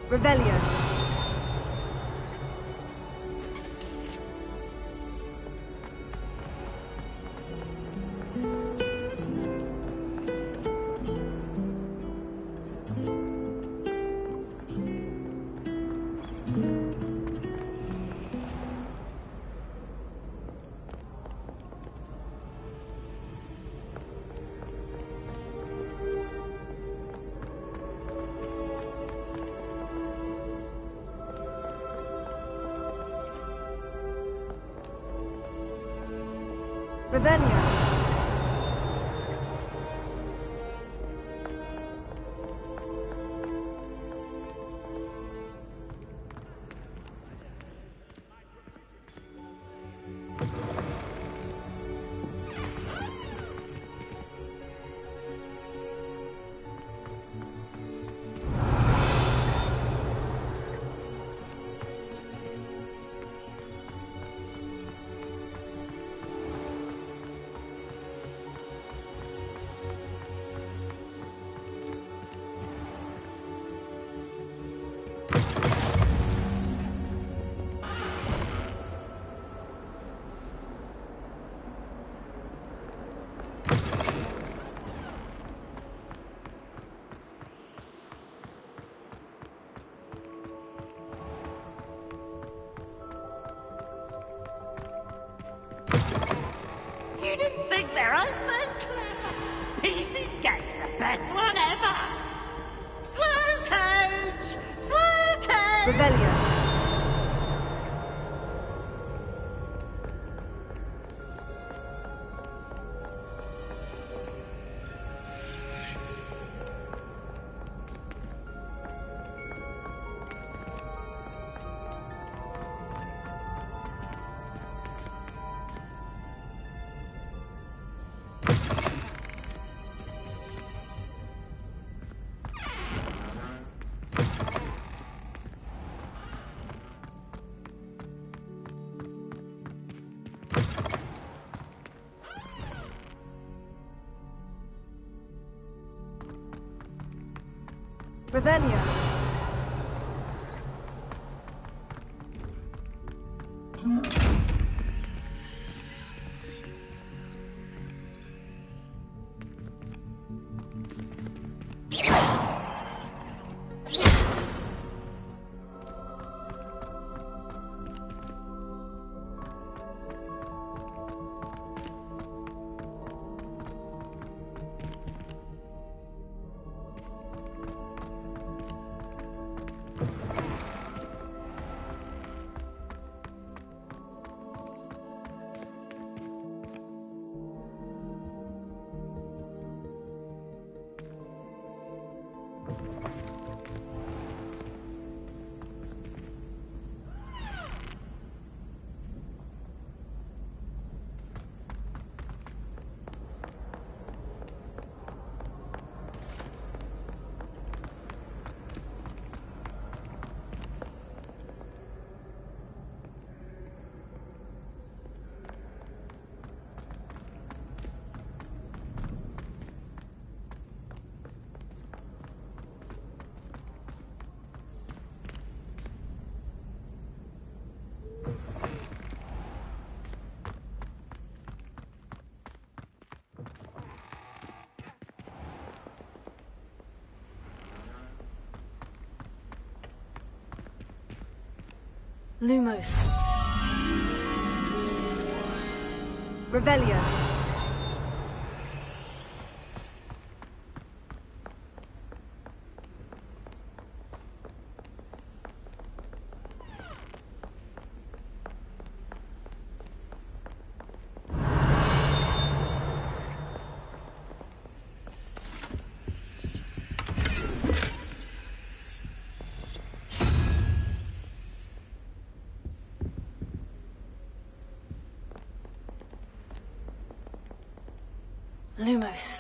Revelio. Revelio. Students think they're all so clever. Peeves escape, the best one ever. Slow coach! Slow coach! Revelio. Revelio. Lumos. Revelio. Lumos.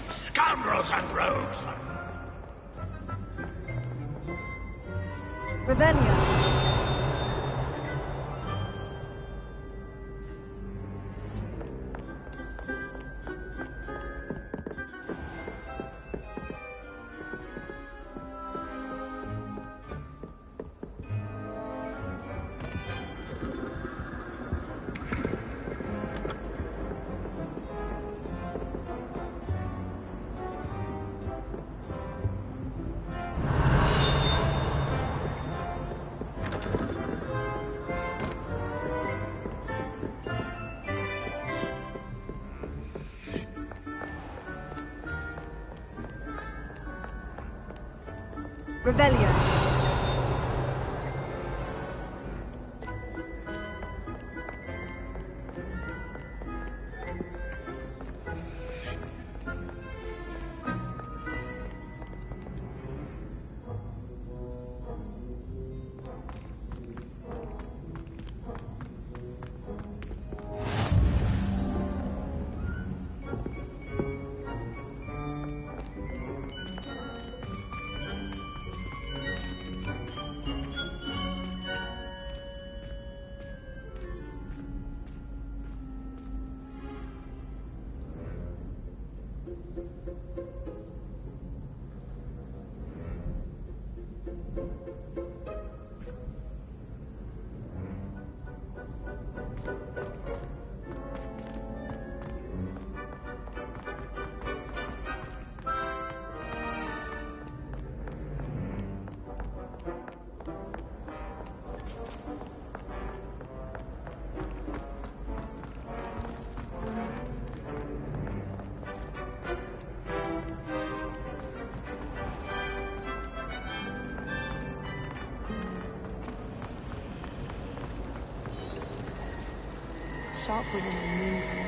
Scoundrels and rogues! Revelio. Revelio. Bark was in the mood.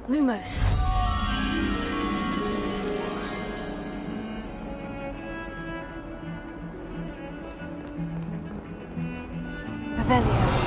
Lumos. Revelio.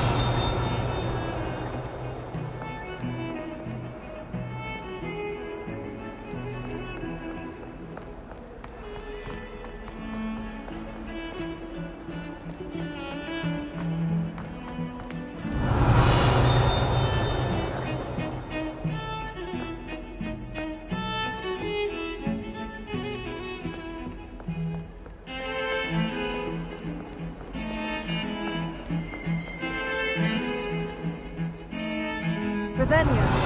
Revelio.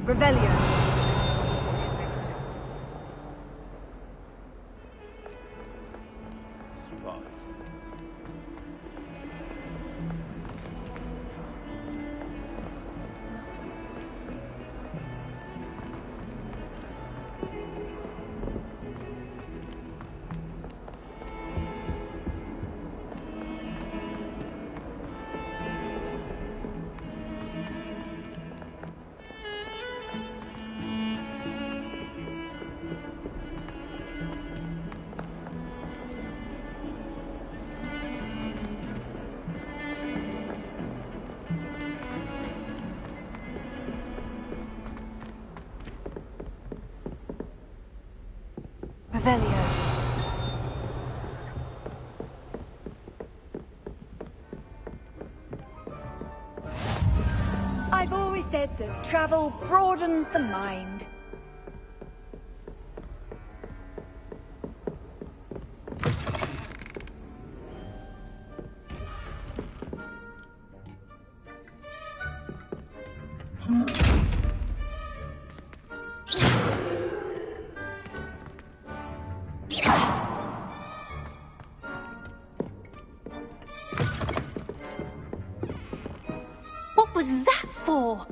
Revelio. Revelio. I've always said that travel broadens the mind. What was that for?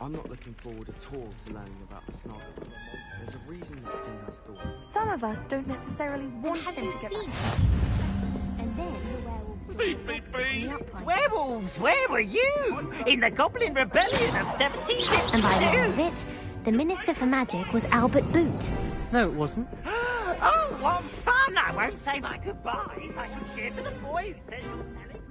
I'm not looking forward at all to learning about the snog. There's a reason that thing has thorns. Some of us don't necessarily want them to get back. And then the werewolves... Beep, beep, beep. Werewolves, where were you? In the Goblin Rebellion of 1752? And by the end of it, the Minister for Magic was Albert Boot. No, it wasn't. Oh, what fun! I won't say my goodbyes. I shall cheer for the boy who says you'll tell it.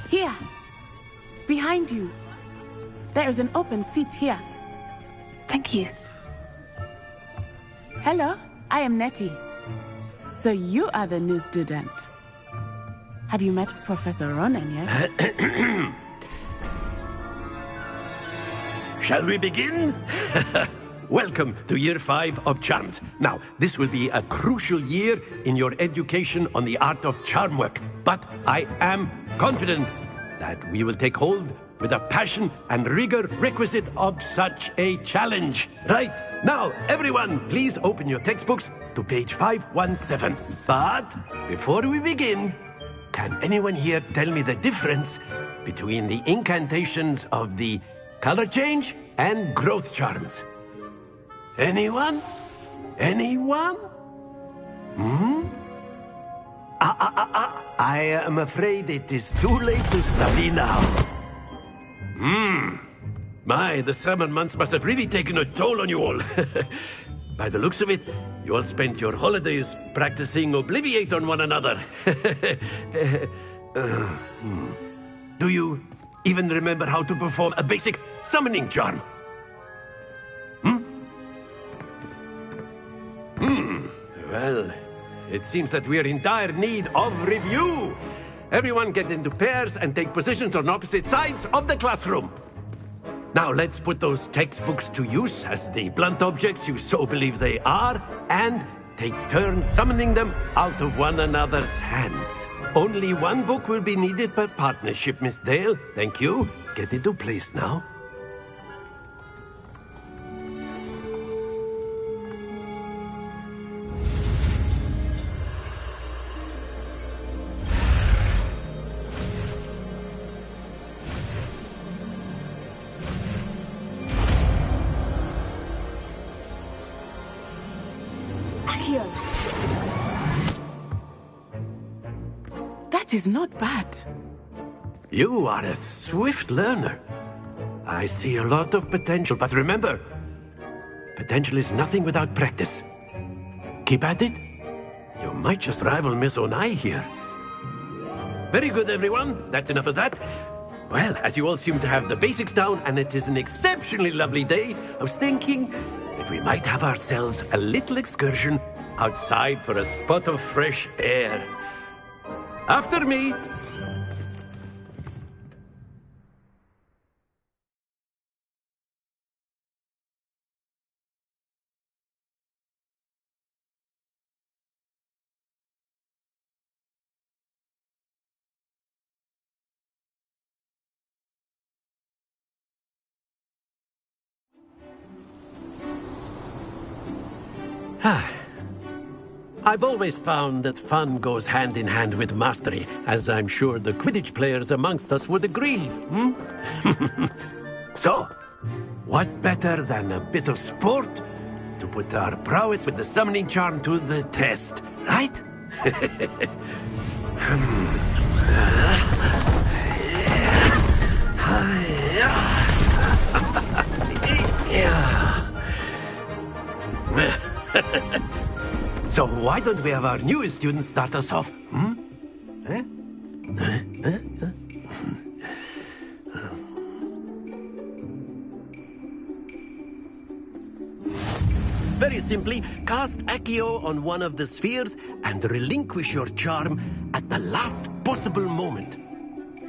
Here! Behind you. There is an open seat here. Thank you. Hello, I am Nettie. So you are the new student. Have you met Professor Ronan yet? Shall we begin? Welcome to Year 5 of Charms. Now, this will be a crucial year in your education on the art of charm work. But I am confident that we will take hold with the passion and rigor requisite of such a challenge. Right, now, everyone, please open your textbooks to page 517. But before we begin, can anyone here tell me the difference between the incantations of the color change and growth charms? Anyone? Anyone? I am afraid it is too late to study now. My, the summer months must have really taken a toll on you all. By the looks of it, you all spent your holidays practicing Obliviate on one another. Do you even remember how to perform a basic summoning charm? Well, it seems that we are in dire need of review. Everyone get into pairs and take positions on opposite sides of the classroom. Now let's put those textbooks to use as the blunt objects you so believe they are, and take turns summoning them out of one another's hands. Only one book will be needed per partnership, Miss Dale. Thank you. Get into place now. That is not bad. You are a swift learner. I see a lot of potential, but remember, potential is nothing without practice. Keep at it. You might just rival Miss Onai here. Very good, everyone. That's enough of that. Well, as you all seem to have the basics down, and it is an exceptionally lovely day, I was thinking that we might have ourselves a little excursion outside for a spot of fresh air. After me! I've always found that fun goes hand in hand with mastery, as I'm sure the Quidditch players amongst us would agree. So, what better than a bit of sport to put our prowess with the summoning charm to the test, right? So why don't we have our newest student start us off? Very simply, cast Accio on one of the spheres and relinquish your charm at the last possible moment.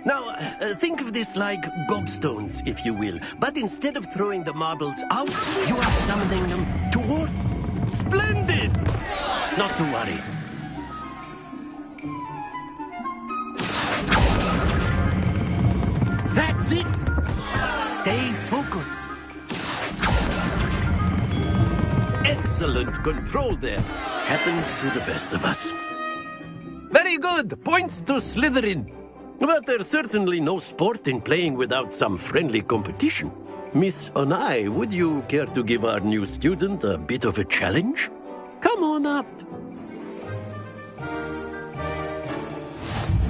Now, think of this like gobstones, if you will. But instead of throwing the marbles out, you are summoning them toward... Splendid! Not to worry. That's it! Stay focused. Excellent control there. Happens to the best of us. Very good. Points to Slytherin. But there's certainly no sport in playing without some friendly competition. Miss Onai, would you care to give our new student a bit of a challenge? Come on up.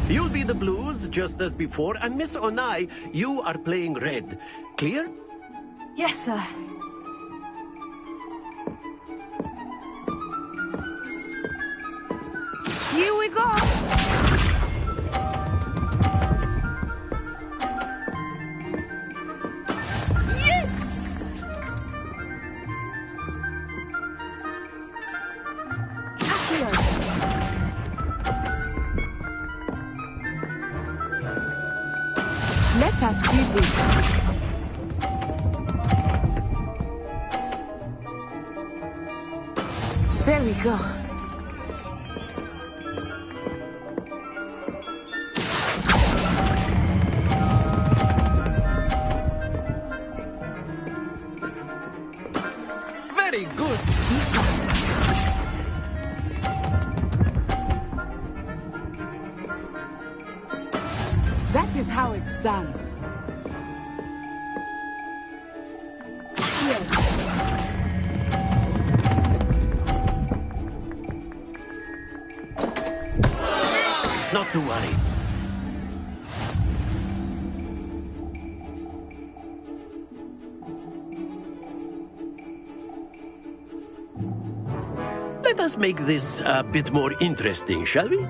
You'll be the blues, just as before, and Miss Onai, you are playing red. Clear? Yes, sir. Here we go! Let us see this. There we go. Very good. That is how it's done. Here. Not to worry. Let us make this a bit more interesting, shall we?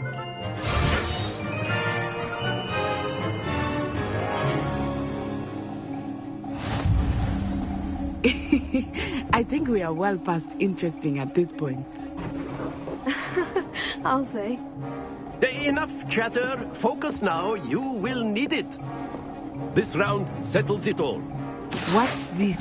I think we are well past interesting at this point. I'll say. Enough chatter. Focus now. You will need it. This round settles it all. Watch this.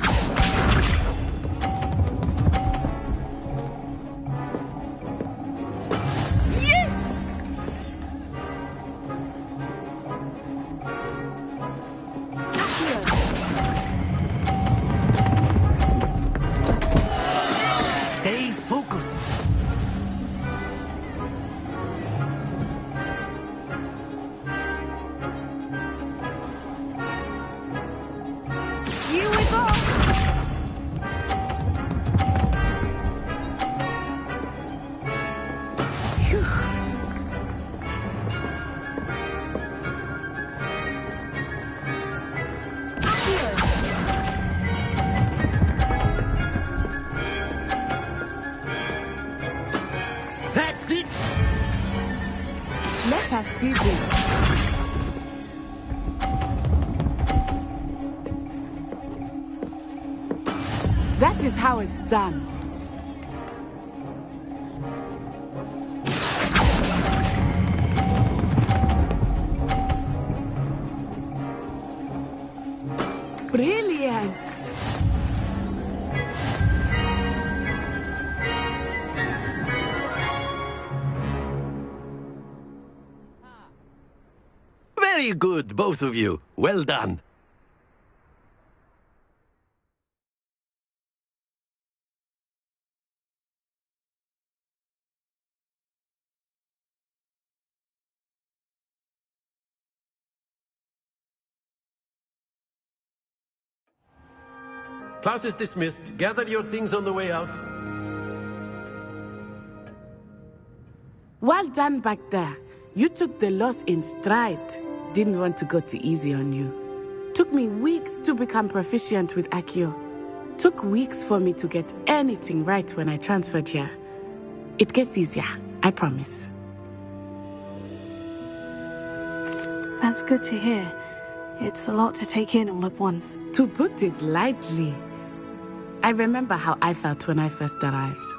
Stay focused. Here we go! That's it. Let us see this. That is how it's done. Brilliant. Very good, both of you. Well done. class is dismissed. Gather your things on the way out. Well done back there. You took the loss in stride. Didn't want to go too easy on you. Took me weeks to become proficient with Accio. Took weeks for me to get anything right when I transferred here. It gets easier, I promise. That's good to hear. It's a lot to take in all at once. To put it lightly, I remember how I felt when I first arrived.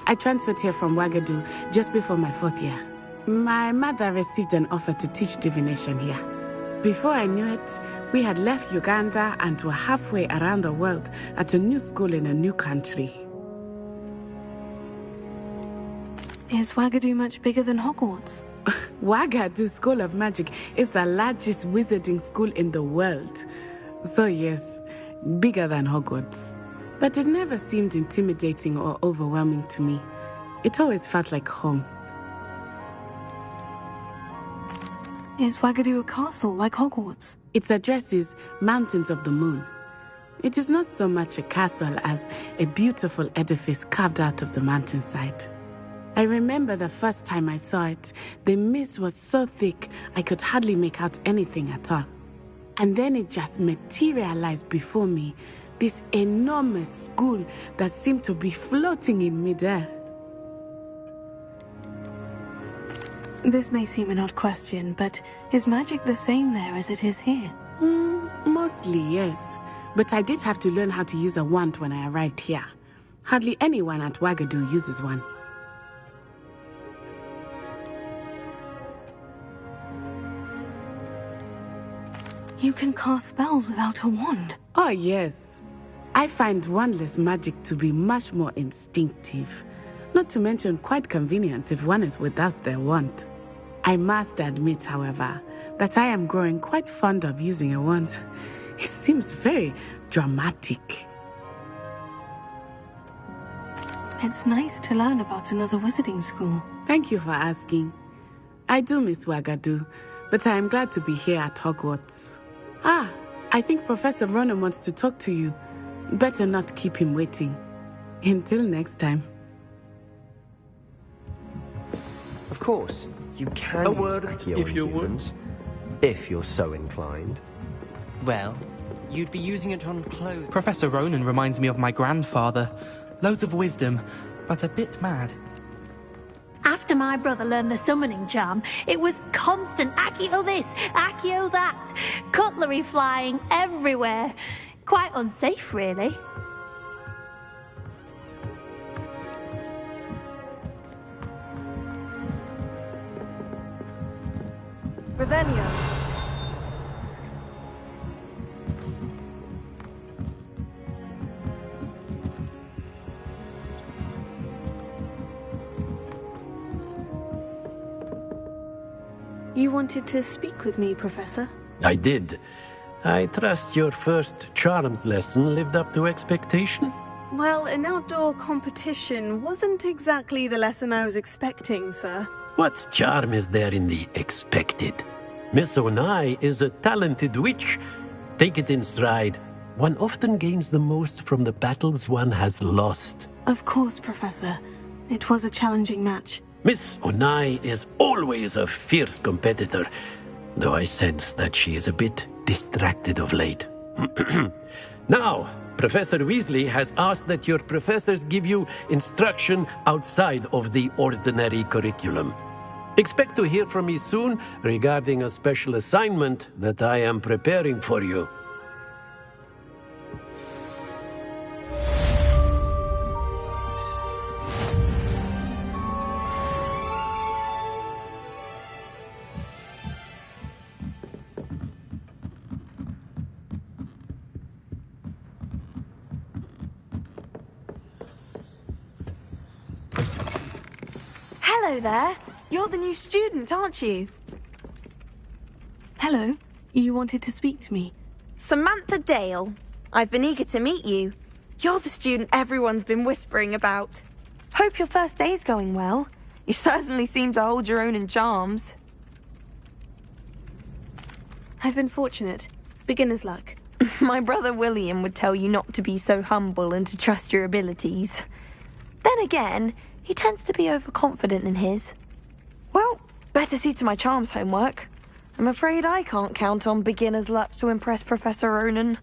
I transferred here from Ouagadougou just before my 4th year. My mother received an offer to teach divination here. Before I knew it, we had left Uganda and were halfway around the world at a new school in a new country. Is Ouagadougou much bigger than Hogwarts? Ouagadougou School of Magic is the largest wizarding school in the world. So yes, bigger than Hogwarts. But it never seemed intimidating or overwhelming to me. It always felt like home. Is Ouagadougou a castle like Hogwarts? Its address is Mountains of the Moon. It is not so much a castle as a beautiful edifice carved out of the mountainside. I remember the first time I saw it, the mist was so thick I could hardly make out anything at all. And then it just materialized before me, this enormous school that seemed to be floating in midair. This may seem an odd question, but is magic the same there as it is here? Mostly, yes. But I did have to learn how to use a wand when I arrived here. Hardly anyone at Ouagadougou uses one. You can cast spells without a wand? Oh, yes. I find wandless magic to be much more instinctive. Not to mention quite convenient if one is without their wand. I must admit, however, that I am growing quite fond of using a wand. It seems very dramatic. It's nice to learn about another wizarding school. Thank you for asking. I do miss Ouagadougou, but I am glad to be here at Hogwarts. Ah, I think Professor Ronan wants to talk to you. Better not keep him waiting. Until next time. Of course, you can use Accio in humans, if you're so inclined. Well, you'd be using it on clothes. Professor Ronan reminds me of my grandfather. Loads of wisdom, but a bit mad. After my brother learned the summoning charm, it was constant Accio this, Accio that. Cutlery flying everywhere. Quite unsafe, really. Revelio. You wanted to speak with me, Professor? I did. I trust your first charms lesson lived up to expectation? Well, an outdoor competition wasn't exactly the lesson I was expecting, sir. What charm is there in the expected? Miss Onai is a talented witch. Take it in stride. One often gains the most from the battles one has lost. Of course, Professor. It was a challenging match. Miss Onai is always a fierce competitor, though I sense that she is a bit distracted of late. Now, Professor Weasley has asked that your professors give you instruction outside of the ordinary curriculum. Expect to hear from me soon regarding a special assignment that I am preparing for you. Hello there. You're the new student, aren't you? Hello. You wanted to speak to me? Samantha Dale. I've been eager to meet you. You're the student everyone's been whispering about. Hope your first day's going well. You certainly seem to hold your own in charms. I've been fortunate. Beginner's luck. My brother William would tell you not to be so humble and to trust your abilities. Then again, he tends to be overconfident in his. Well, better see to my charms homework. I'm afraid I can't count on beginner's luck to impress Professor Ronan.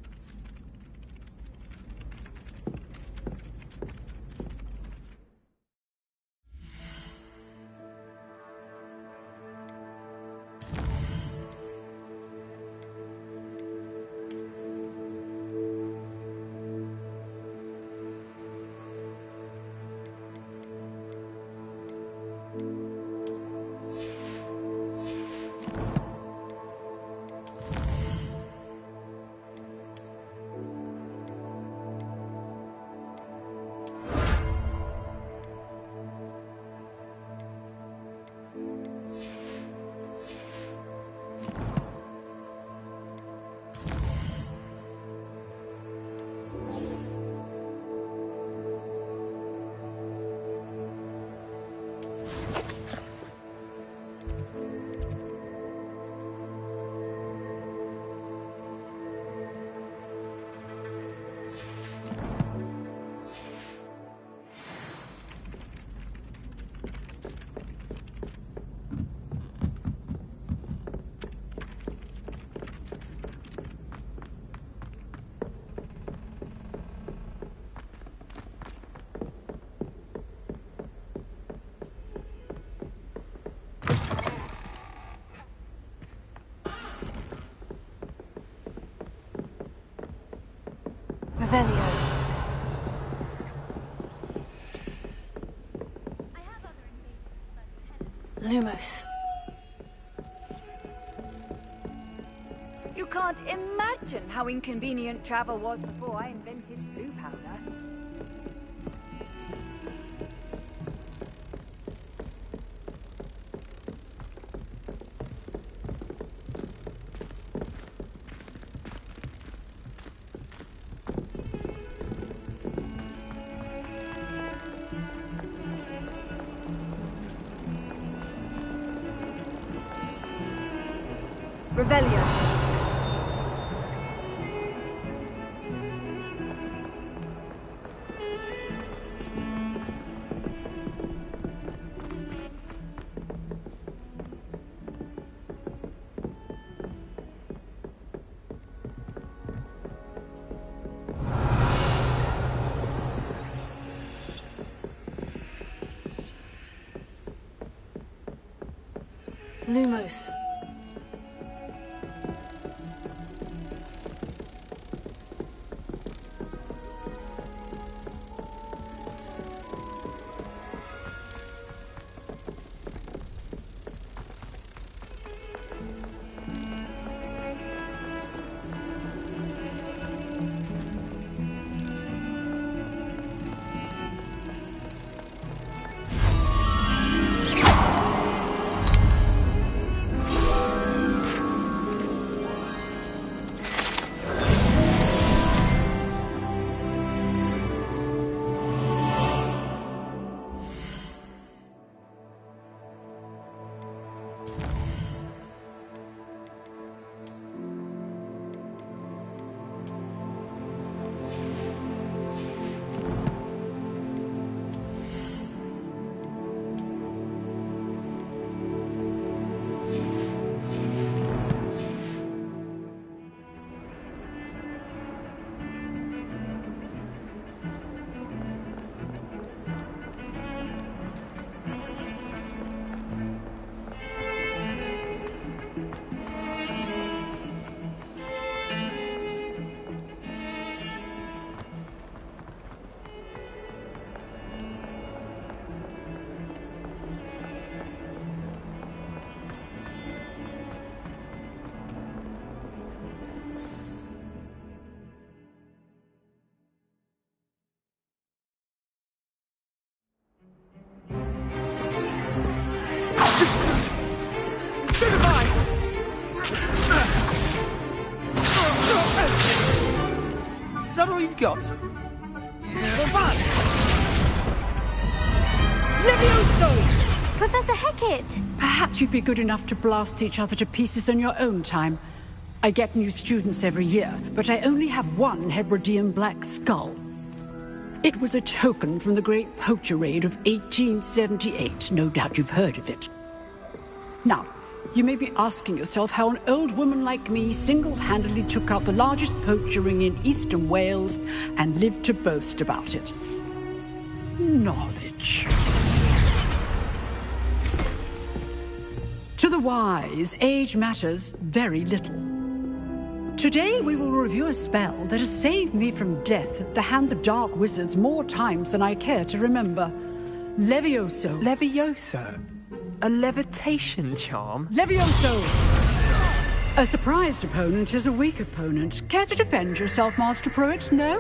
Lumos. You can't imagine how inconvenient travel was before I invented blue powder. Revelio. Lumos. Is that all you've got? Leviosol! Professor Hecat! Perhaps you'd be good enough to blast each other to pieces in your own time. I get new students every year, but I only have one Hebridean black skull. It was a token from the Great Poacher Raid of 1878. No doubt you've heard of it. Now, you may be asking yourself how an old woman like me single-handedly took out the largest poacher ring in eastern Wales and lived to boast about it. Knowledge. To the wise, age matters very little. Today we will review a spell that has saved me from death at the hands of dark wizards more times than I care to remember. Levioso. Levioso? A levitation charm? Levioso! A surprised opponent is a weak opponent. Care to defend yourself, Master Pruitt? No?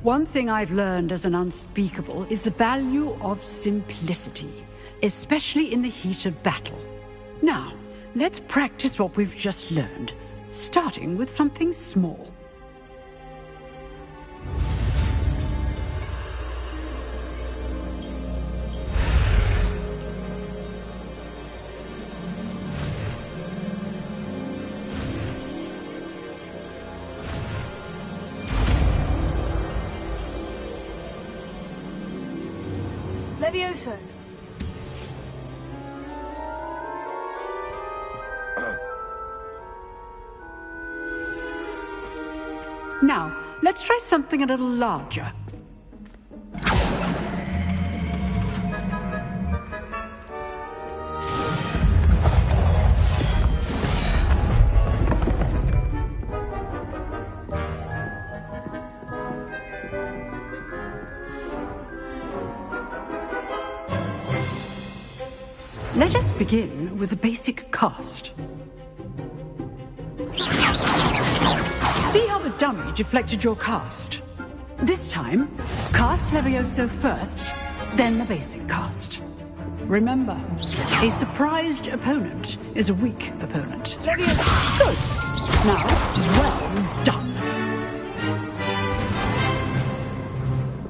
One thing I've learned as an unspeakable is the value of simplicity, especially in the heat of battle. Now, let's practice what we've just learned, starting with something small. Levioso. Now, let's try something a little larger. Let us begin with a basic cast. See how the dummy deflected your cast? This time, cast Levioso first, then the basic cast. Remember, a surprised opponent is a weak opponent. Levioso! Good! Now, well done!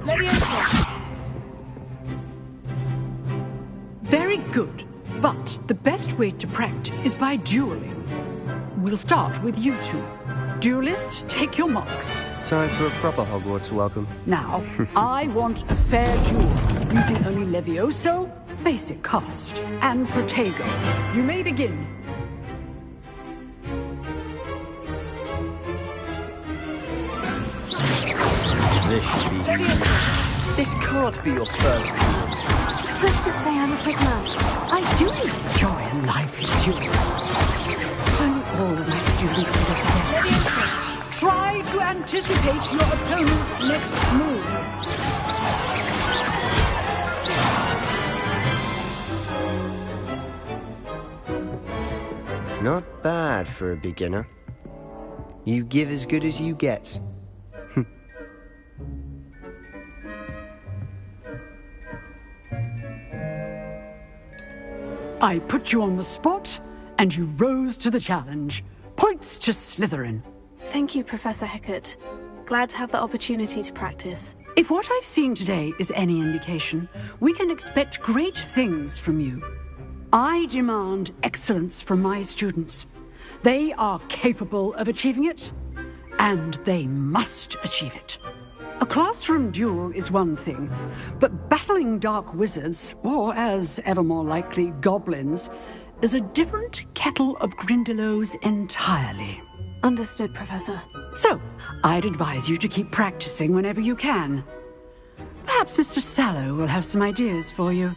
Levioso! Very good, but the best way to practice is by dueling. We'll start with you two. Duelists, take your marks. Time for a proper Hogwarts welcome. Now, I want a fair duel, using only Levioso, basic cast, and Protego. You may begin. This should be easy. This can't be your first duel. Let's just say I'm a quick man. I do enjoy a lively duel. Only all of my students do this again. Try to anticipate your opponent's next move. Not bad for a beginner. You give as good as you get. I put you on the spot, and you rose to the challenge. Points to Slytherin. Thank you, Professor Hecat. Glad to have the opportunity to practice. If what I've seen today is any indication, we can expect great things from you. I demand excellence from my students. They are capable of achieving it, and they must achieve it. A classroom duel is one thing, but battling dark wizards, or as ever more likely, goblins, is a different kettle of Grindylows entirely. Understood, Professor. So, I'd advise you to keep practicing whenever you can. Perhaps Mr. Sallow will have some ideas for you.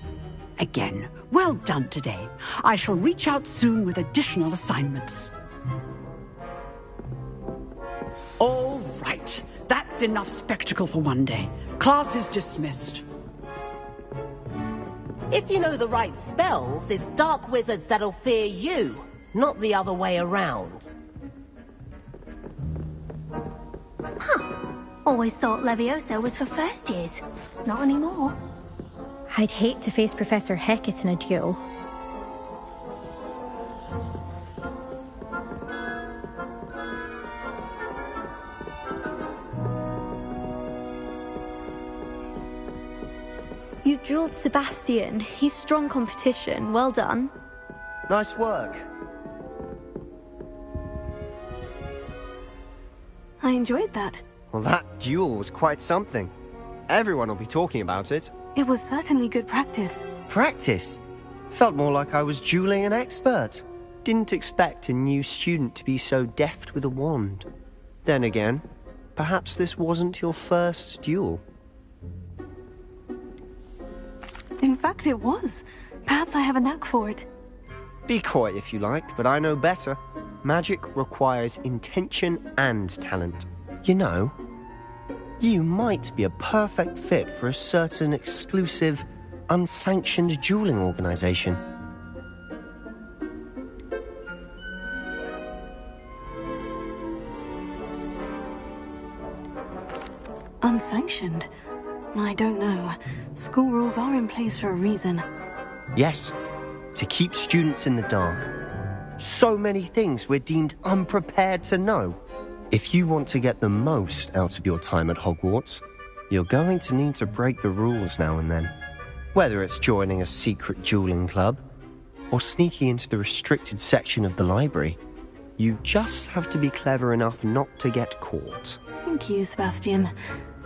Again, well done today. I shall reach out soon with additional assignments. All right. That's enough spectacle for one day. Class is dismissed. If you know the right spells, it's dark wizards that'll fear you, not the other way around. Huh. Always thought Levioso was for first years. Not anymore. I'd hate to face Professor Hecat in a duel. You dueled Sebastian. He's strong competition. Well done. Nice work. I enjoyed that. Well, that duel was quite something. Everyone will be talking about it. It was certainly good practice. Practice? Felt more like I was dueling an expert. Didn't expect a new student to be so deft with a wand. Then again, perhaps this wasn't your first duel. In fact, it was. Perhaps I have a knack for it. Be coy if you like, but I know better. Magic requires intention and talent. You know, you might be a perfect fit for a certain exclusive, unsanctioned dueling organization. Unsanctioned? I don't know. School rules are in place for a reason. Yes, to keep students in the dark. So many things we're deemed unprepared to know. If you want to get the most out of your time at Hogwarts, you're going to need to break the rules now and then. Whether it's joining a secret dueling club, or sneaking into the restricted section of the library, you just have to be clever enough not to get caught. Thank you, Sebastian.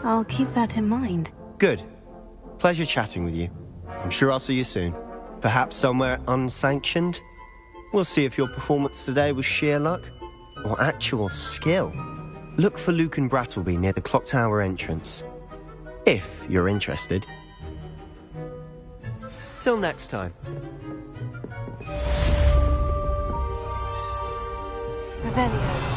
I'll keep that in mind. Good. Pleasure chatting with you. I'm sure I'll see you soon. Perhaps somewhere unsanctioned? We'll see if your performance today was sheer luck or actual skill. Look for Luke and Brattleby near the clock tower entrance, if you're interested. Till next time. Revelio.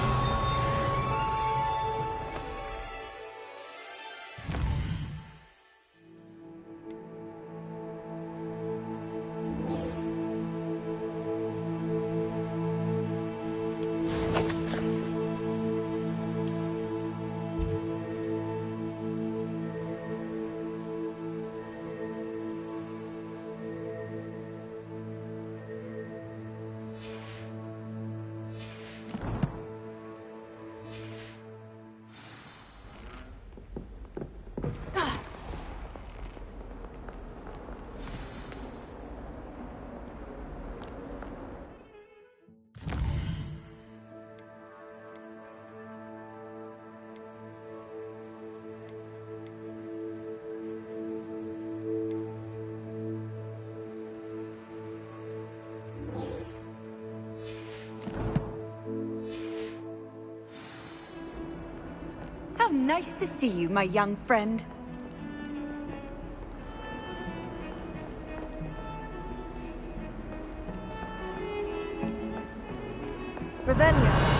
How nice to see you, my young friend. Revelio.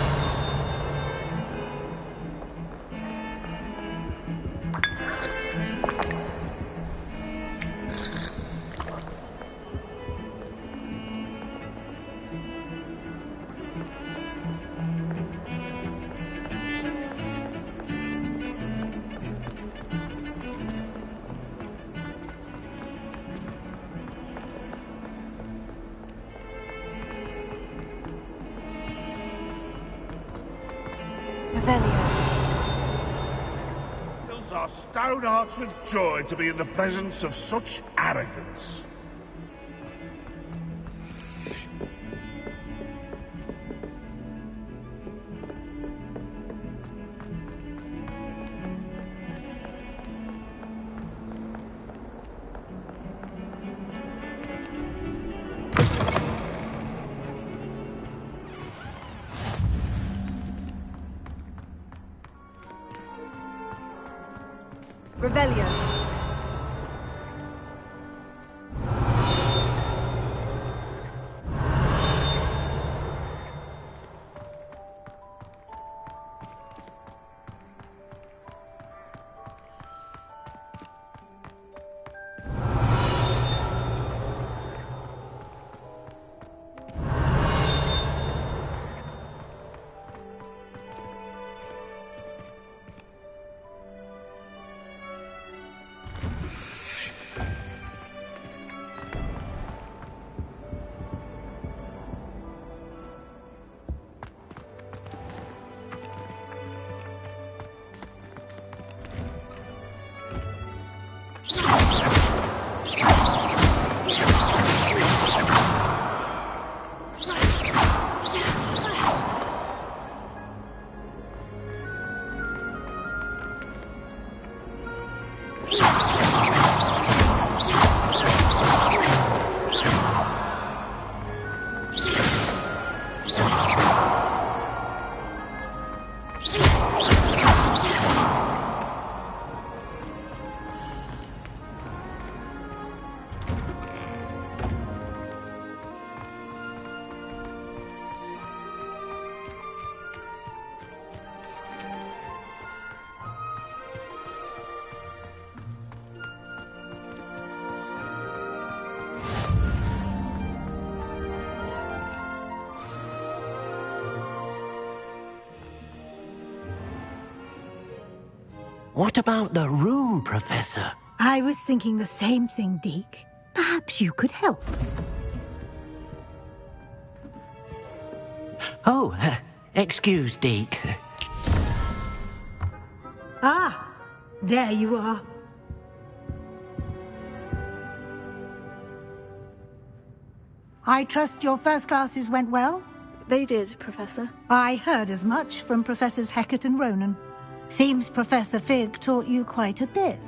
Our stout hearts with joy to be in the presence of such arrogance. Revelio. What about the room, Professor? I was thinking the same thing, Deke. Perhaps you could help. Oh, excuse, Deke. Ah, there you are. I trust your first classes went well? They did, Professor. I heard as much from Professors Hecat and Ronan. Seems Professor Fig taught you quite a bit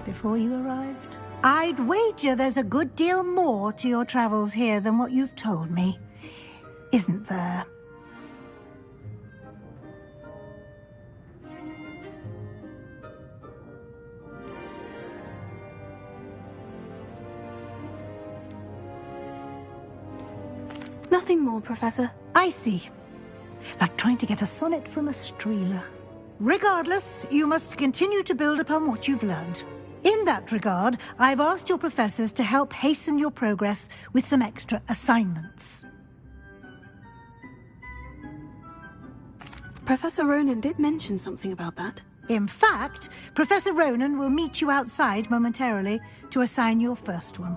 before you arrived. I'd wager there's a good deal more to your travels here than what you've told me. Isn't there? Nothing more, Professor. I see. Like trying to get a sonnet from a streeler. Regardless, you must continue to build upon what you've learned. In that regard, I've asked your professors to help hasten your progress with some extra assignments. Professor Ronan did mention something about that. In fact, Professor Ronan will meet you outside momentarily to assign your first one.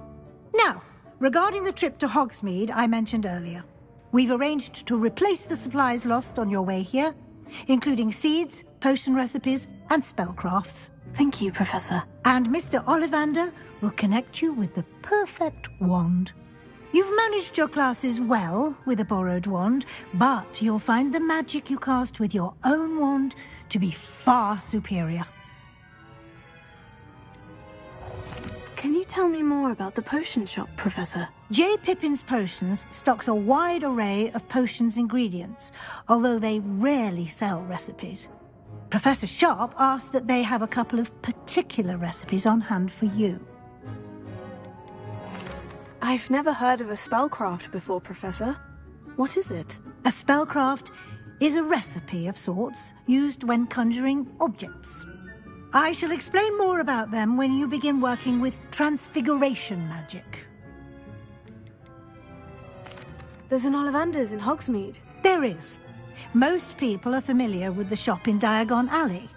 Now, regarding the trip to Hogsmeade I mentioned earlier, we've arranged to replace the supplies lost on your way here, including seeds, potion recipes, and spellcrafts. Thank you, Professor. And Mr. Ollivander will connect you with the perfect wand. You've managed your classes well with a borrowed wand, but you'll find the magic you cast with your own wand to be far superior. Can you tell me more about the potion shop, Professor? J. Pippin's Potions stocks a wide array of potions ingredients, although they rarely sell recipes. Professor Sharp asked that they have a couple of particular recipes on hand for you. I've never heard of a spellcraft before, Professor. What is it? A spellcraft is a recipe of sorts used when conjuring objects. I shall explain more about them when you begin working with transfiguration magic. There's an Ollivander's in Hogsmeade. There is. Most people are familiar with the shop in Diagon Alley.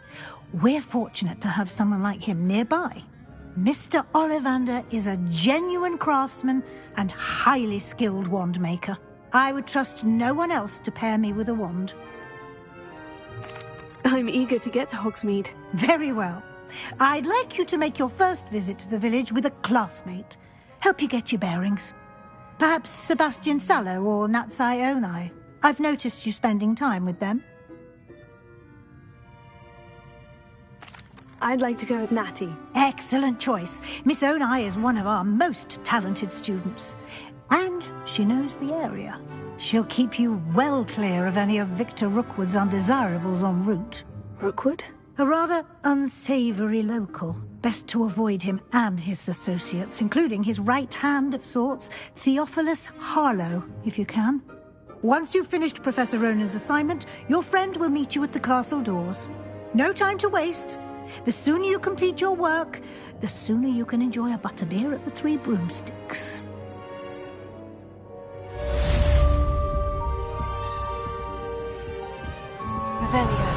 We're fortunate to have someone like him nearby. Mr. Ollivander is a genuine craftsman and highly skilled wand maker. I would trust no one else to pair me with a wand. I'm eager to get to Hogsmeade. Very well. I'd like you to make your first visit to the village with a classmate. Help you get your bearings. Perhaps Sebastian Sallow or Natsai Onai. I've noticed you spending time with them. I'd like to go with Natty. Excellent choice. Miss Onai is one of our most talented students. And she knows the area. She'll keep you well clear of any of Victor Rookwood's undesirables en route. Rookwood? A rather unsavoury local. Best to avoid him and his associates, including his right hand of sorts, Theophilus Harlow, if you can. Once you've finished Professor Ronan's assignment, your friend will meet you at the castle doors. No time to waste. The sooner you complete your work, the sooner you can enjoy a butterbeer at the Three Broomsticks. Revelio.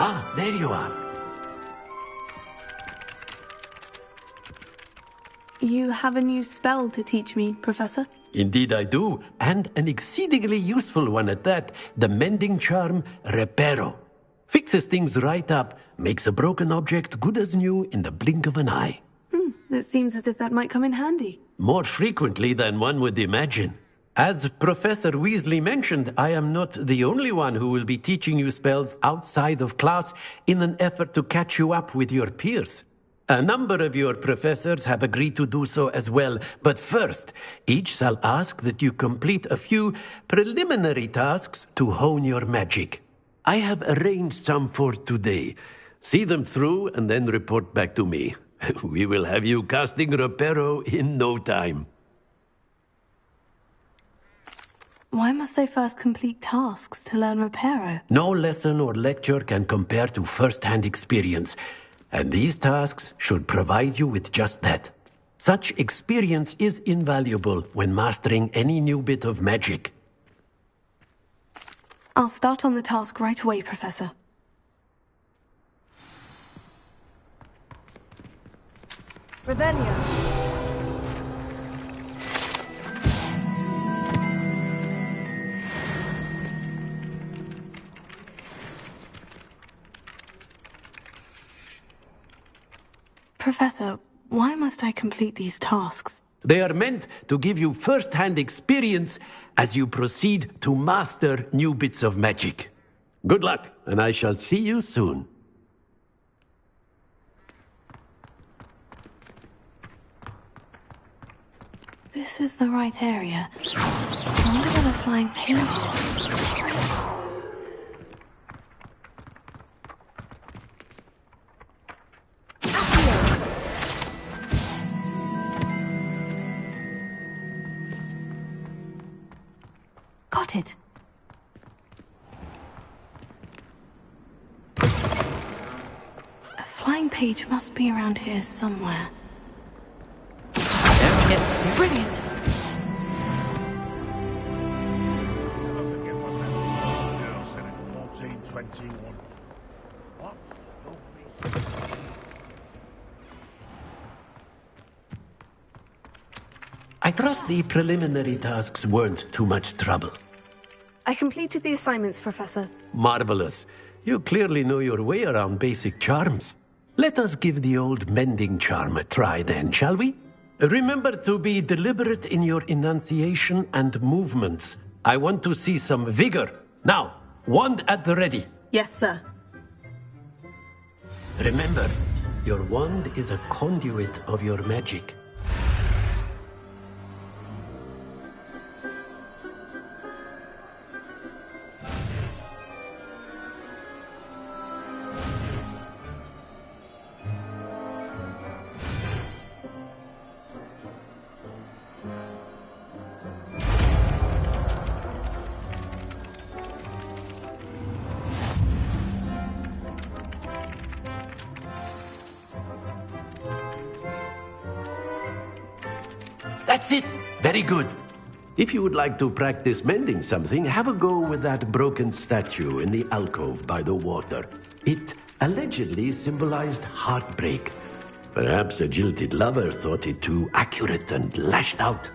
Ah, there you are. You have a new spell to teach me, Professor? Indeed I do, and an exceedingly useful one at that. The mending charm, Reparo. Fixes things right up, makes a broken object good as new in the blink of an eye. It seems as if that might come in handy. More frequently than one would imagine. As Professor Weasley mentioned, I am not the only one who will be teaching you spells outside of class in an effort to catch you up with your peers. A number of your professors have agreed to do so as well, but first, each shall ask that you complete a few preliminary tasks to hone your magic. I have arranged some for today. See them through and then report back to me. We will have you casting Reparo in no time. Why must I first complete tasks to learn Reparo? No lesson or lecture can compare to first-hand experience, and these tasks should provide you with just that. Such experience is invaluable when mastering any new bit of magic. I'll start on the task right away, Professor. Ravenia. Professor, why must I complete these tasks? They are meant to give you first-hand experience as you proceed to master new bits of magic. Good luck, and I shall see you soon. This is the right area. I wonder where the flying page is. Got it. A flying page must be around here somewhere. Brilliant! I trust the preliminary tasks weren't too much trouble. I completed the assignments, Professor. Marvelous. You clearly know your way around basic charms. Let us give the old mending charm a try then, shall we? Remember to be deliberate in your enunciation and movements. I want to see some vigor. Now, wand at the ready. Yes, sir. Remember, your wand is a conduit of your magic. That's it! Very good. If you would like to practice mending something, have a go with that broken statue in the alcove by the water. It allegedly symbolized heartbreak. Perhaps a jilted lover thought it too accurate and lashed out.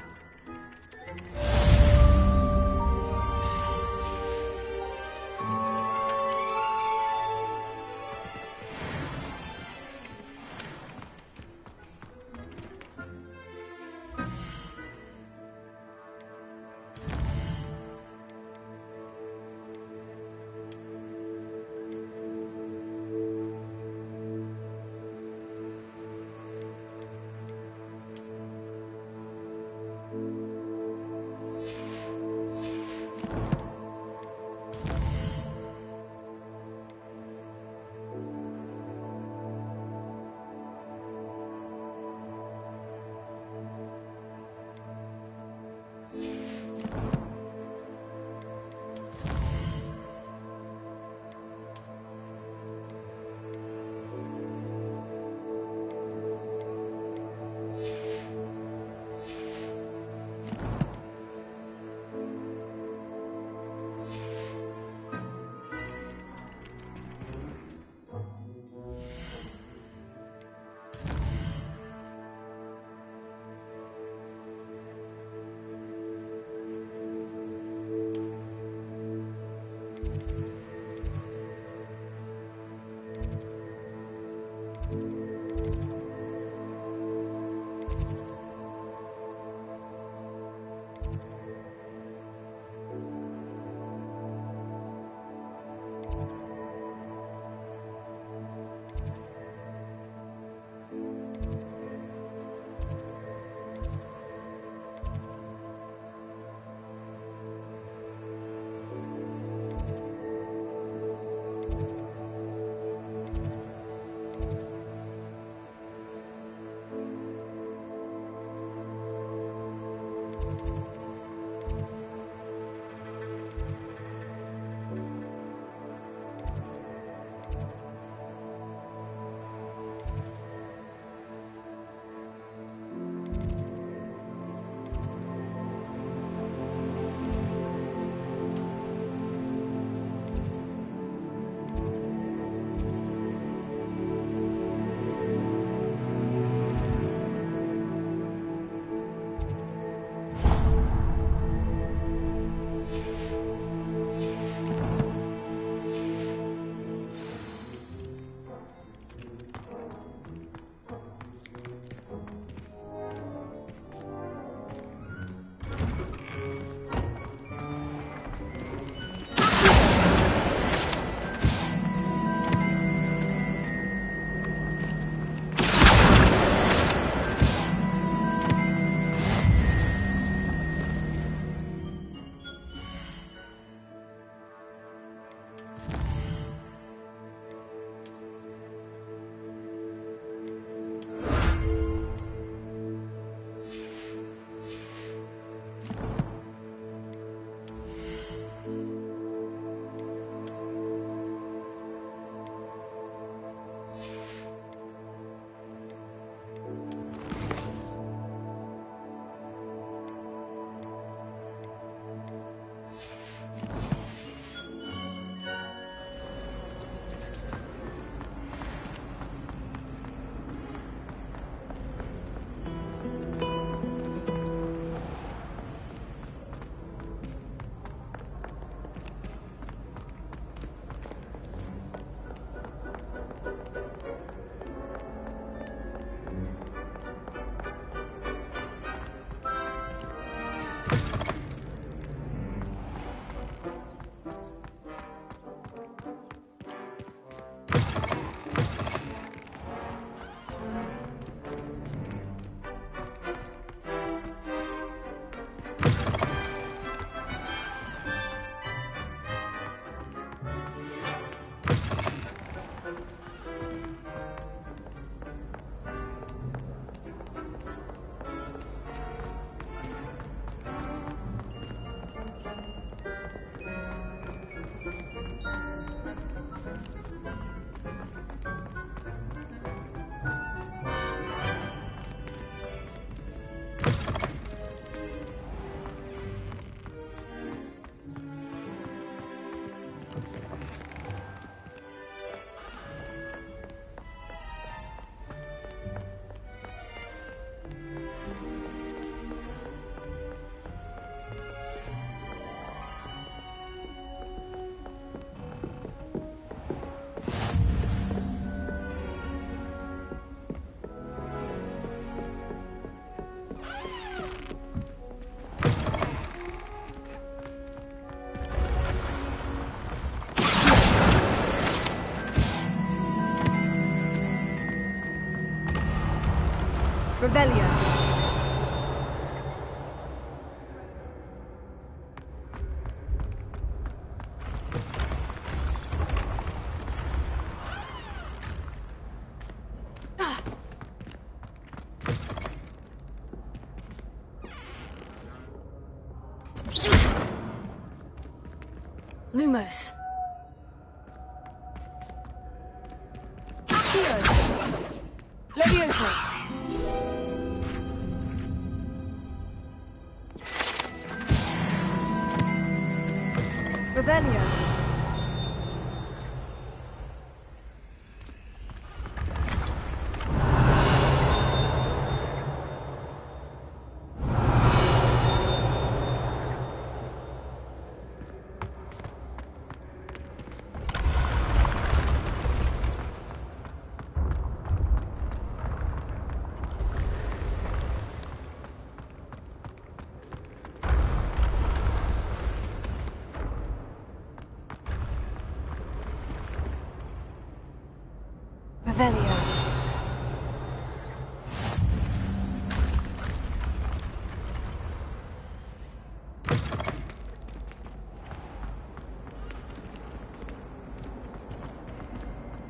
Revelio. Lumos. Accio. Levioso. Revelio. Revelio.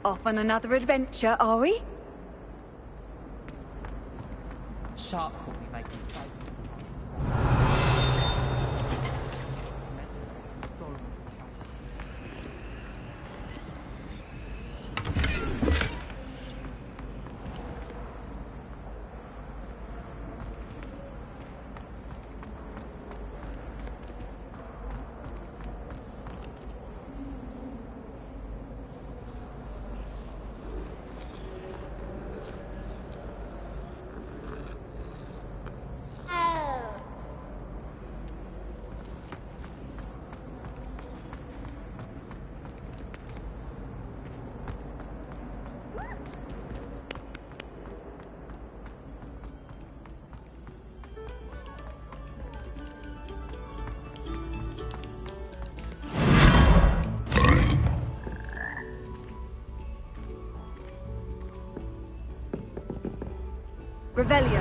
Off on another adventure, are we? Shark caught me making fake. Revelio.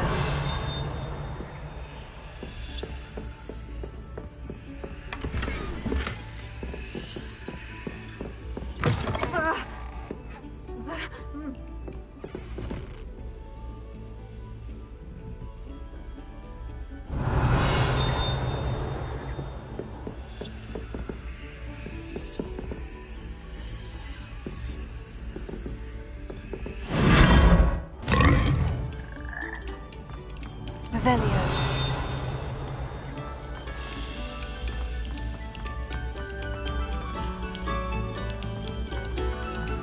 Revelio.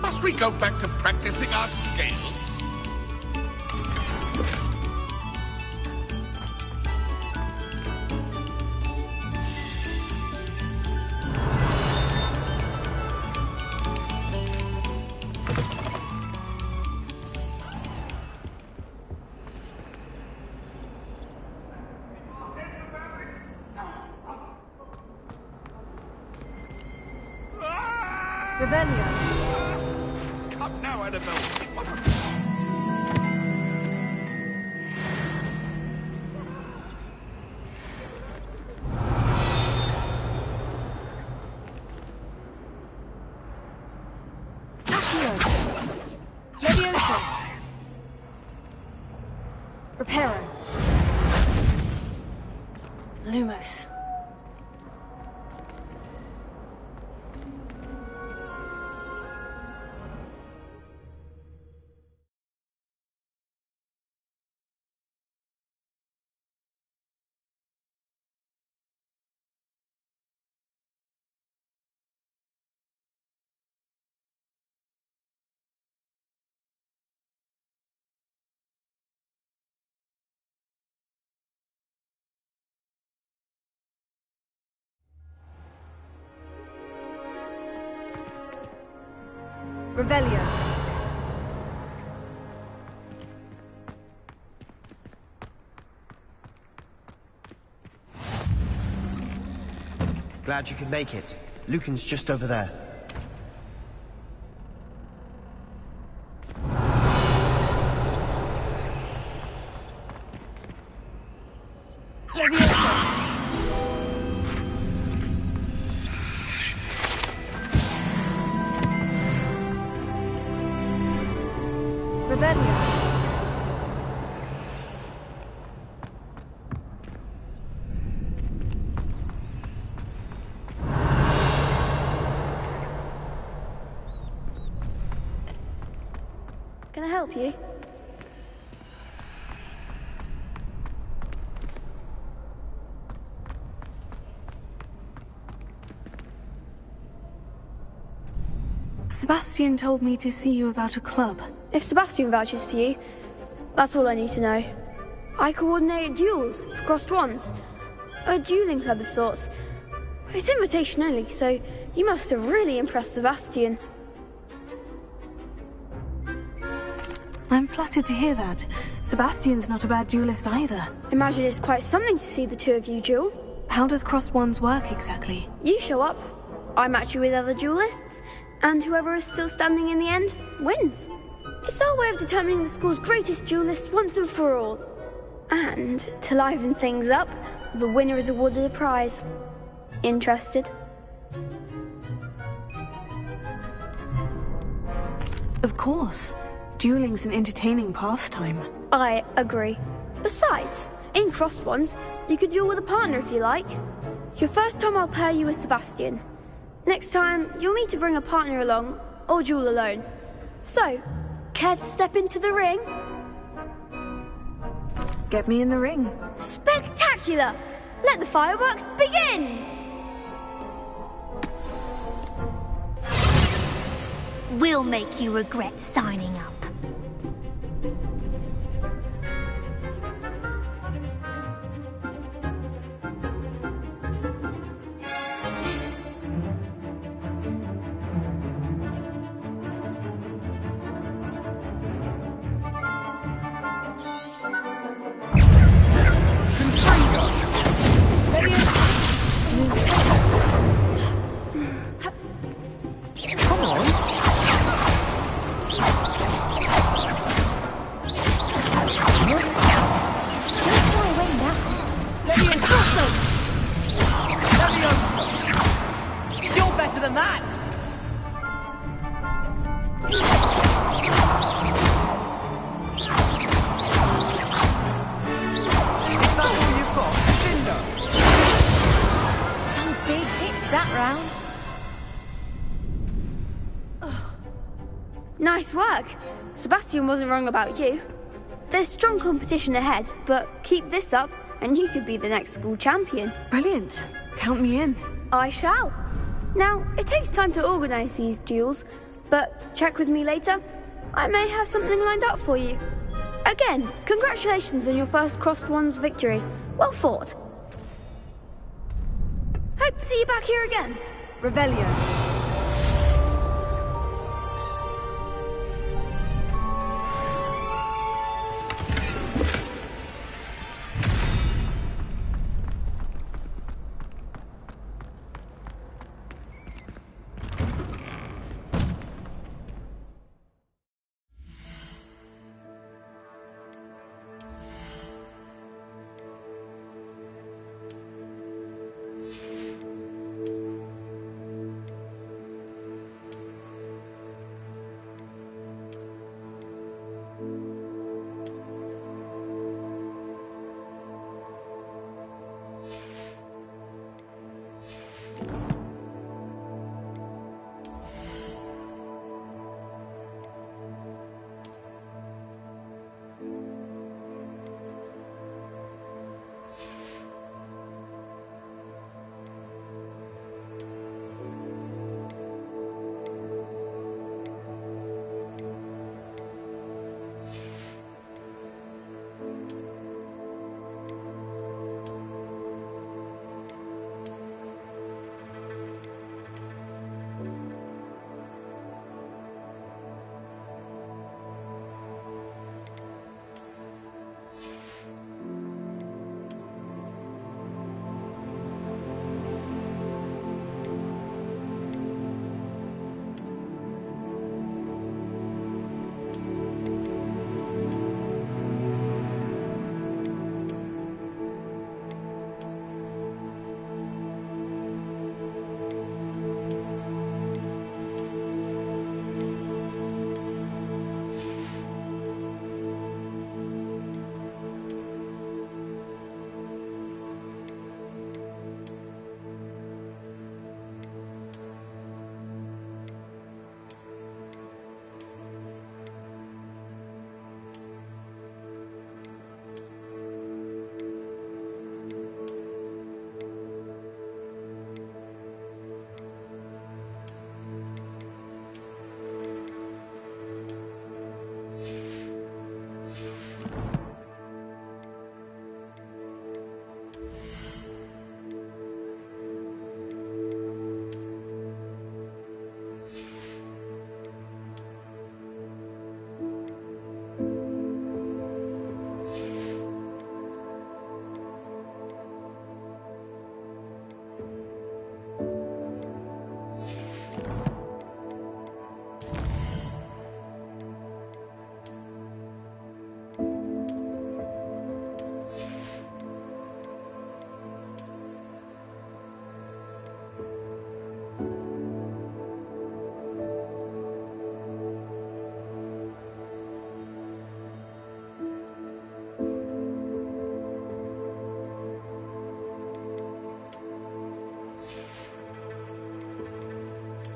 Must we go back to practicing our scales? Revelio. Come now, Annabelle. Accio. Levioso. Reparo. Lumos. Revelio. Glad you could make it. Lucan's just over there. Revelio. Can I help you? Sebastian told me to see you about a club. If Sebastian vouches for you, that's all I need to know. I coordinate duels for crossed ones. A dueling club of sorts. It's invitation only, so you must have really impressed Sebastian. I'm flattered to hear that. Sebastian's not a bad duelist either. Imagine it's quite something to see the two of you duel. How does crossed ones work exactly? You show up, I match you with other duelists, and whoever is still standing in the end wins. It's our way of determining the school's greatest duelist once and for all. And to liven things up, the winner is awarded a prize. Interested? Of course. Dueling's an entertaining pastime. I agree. Besides, in crossed ones, you could duel with a partner if you like. Your first time I'll pair you with Sebastian. Next time, you'll need to bring a partner along, or duel alone. So, care to step into the ring? Get me in the ring. Spectacular! Let the fireworks begin! We'll make you regret signing up. Nice work. Sebastian wasn't wrong about you. There's strong competition ahead, but keep this up and you could be the next school champion. Brilliant. Count me in. I shall. Now, it takes time to organise these duels, but check with me later. I may have something lined up for you. Again, congratulations on your first crossed ones victory. Well fought. Hope to see you back here again. Revelio.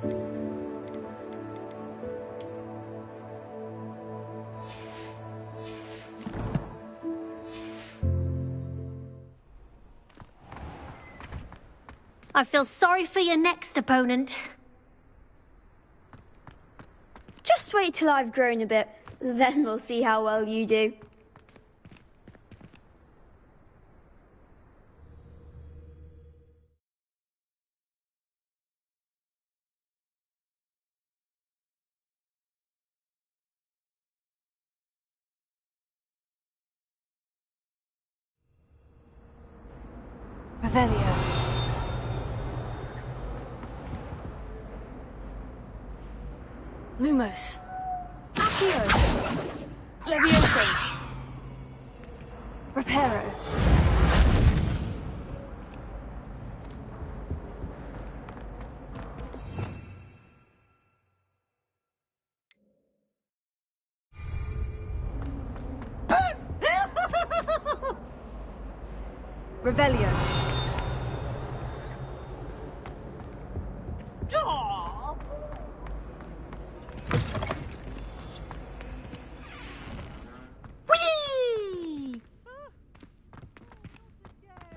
I feel sorry for your next opponent. Just wait till I've grown a bit. Then we'll see how well you do. Revelio. Lumos. Accio. Levioso. Reparo. Revelio. Whee!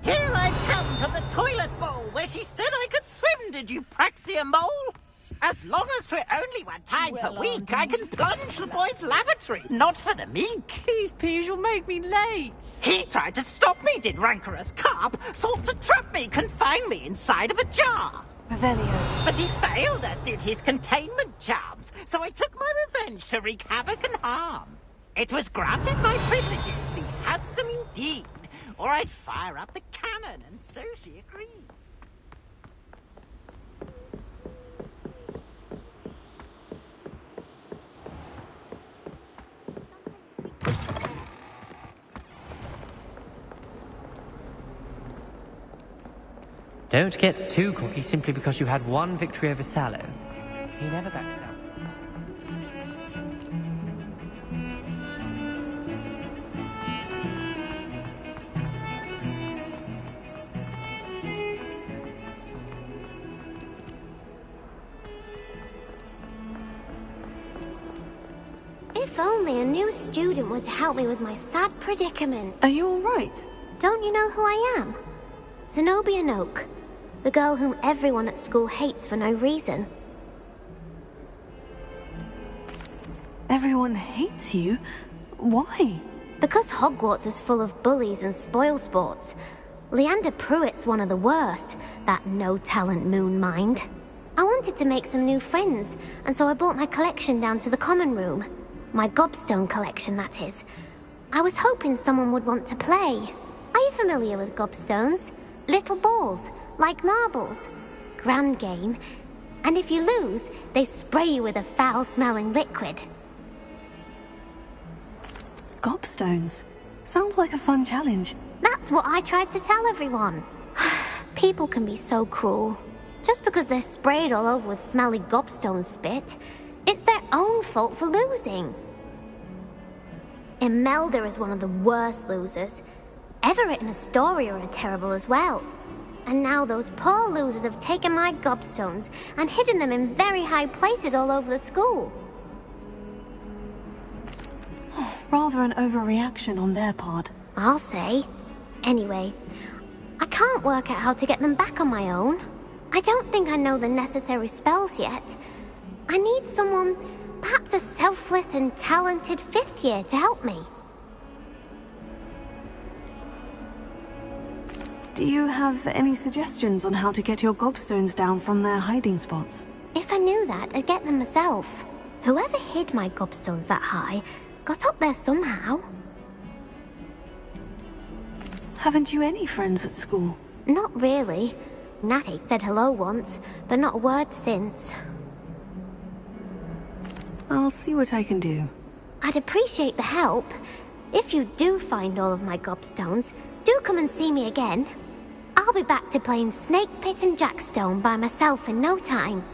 Here I come from the toilet bowl where she said I could swim, did you praxia mole? As long as for only one time per week, I can plunge the boy's lavatory, not for the meek. These peas will make me late. He tried to stop me, did rancorous carp, sought to trap me, confine me inside of a jar. Revelio. But he failed, as did his containment charms, so I took my revenge to wreak havoc and harm. It was granted my privileges, be handsome indeed, or I'd fire up the cannon, and so she agreed. Don't get too cocky simply because you had one victory over Sallow. He never backed down. If only a new student were to help me with my sad predicament. Are you all right? Don't you know who I am? Zenobia Noak, the girl whom everyone at school hates for no reason. Everyone hates you? Why? Because Hogwarts is full of bullies and spoilsports. Leander Pruitt's one of the worst, that no-talent moon mind. I wanted to make some new friends, and so I brought my collection down to the common room. My gobstone collection, that is. I was hoping someone would want to play. Are you familiar with gobstones? Little balls, like marbles. Grand game. And if you lose, they spray you with a foul-smelling liquid. Gobstones? Sounds like a fun challenge. That's what I tried to tell everyone. People can be so cruel. Just because they're sprayed all over with smelly gobstone spit, it's their own fault for losing. Imelda is one of the worst losers. Everett and Astoria are terrible as well. And now those poor losers have taken my gobstones and hidden them in very high places all over the school. Rather an overreaction on their part. I'll say. Anyway, I can't work out how to get them back on my own. I don't think I know the necessary spells yet. I need someone, perhaps a selfless and talented fifth year to help me. Do you have any suggestions on how to get your gobstones down from their hiding spots? If I knew that, I'd get them myself. Whoever hid my gobstones that high got up there somehow. Haven't you any friends at school? Not really. Natty said hello once, but not a word since. I'll see what I can do. I'd appreciate the help. If you do find all of my gobstones, do come and see me again. I'll be back to playing Snake Pit and Jackstone by myself in no time.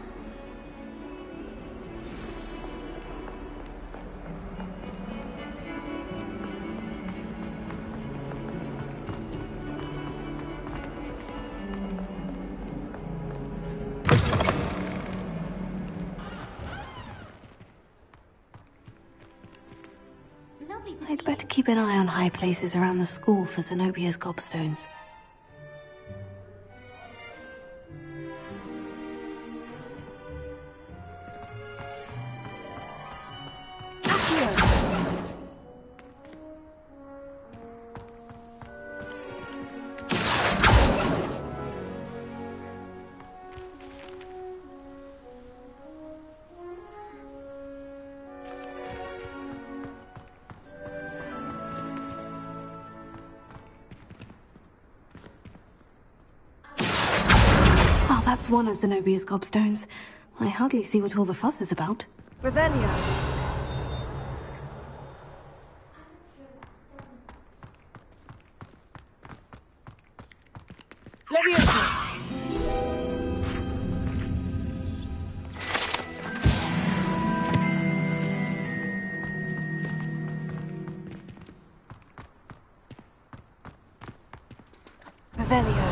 I'd better keep an eye on high places around the school for Zenobia's gobstones. That's one of Zenobia's gobstones. I hardly see what all the fuss is about. Revelio. Leviathan. Revelio.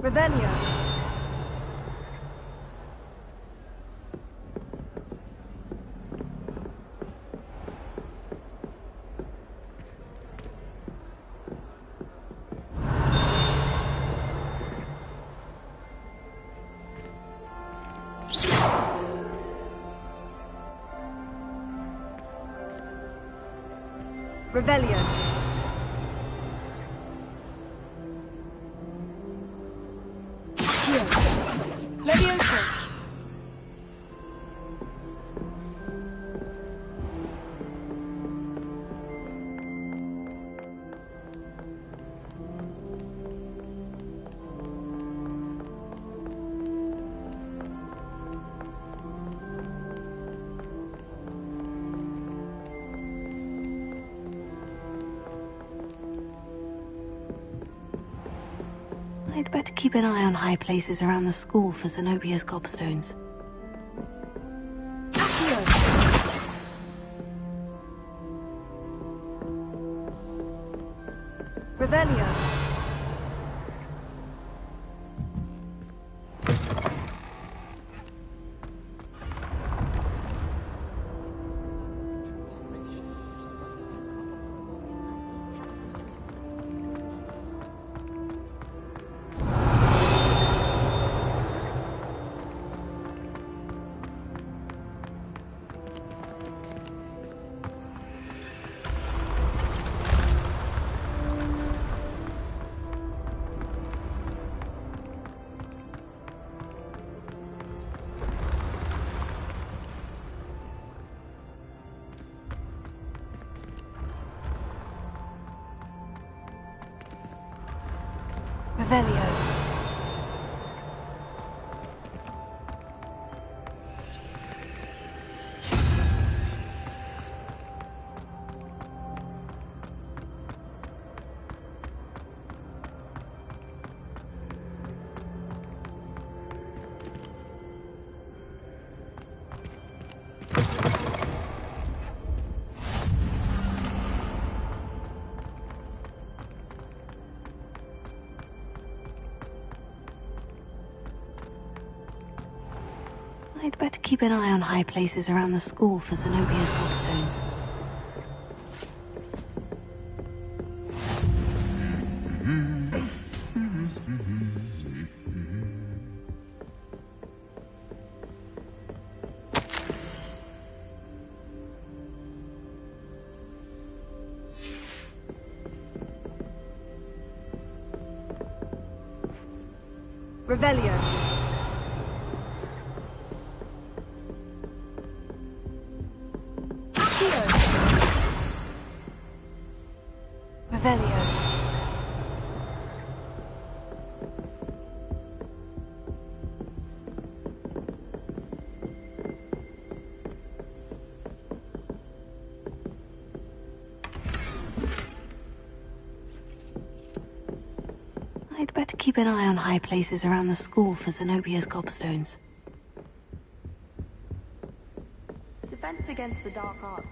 Revelio. Revelio. Levioso. I'd better keep an eye on high places around the school for Zenobia's gobstones. Revelio. Revelio. I'd better keep an eye on high places around the school for Zenobia's gobstones. Revelio. Revelio. I'd better keep an eye on high places around the school for Zenobia's gobstones. Defense against the dark arts.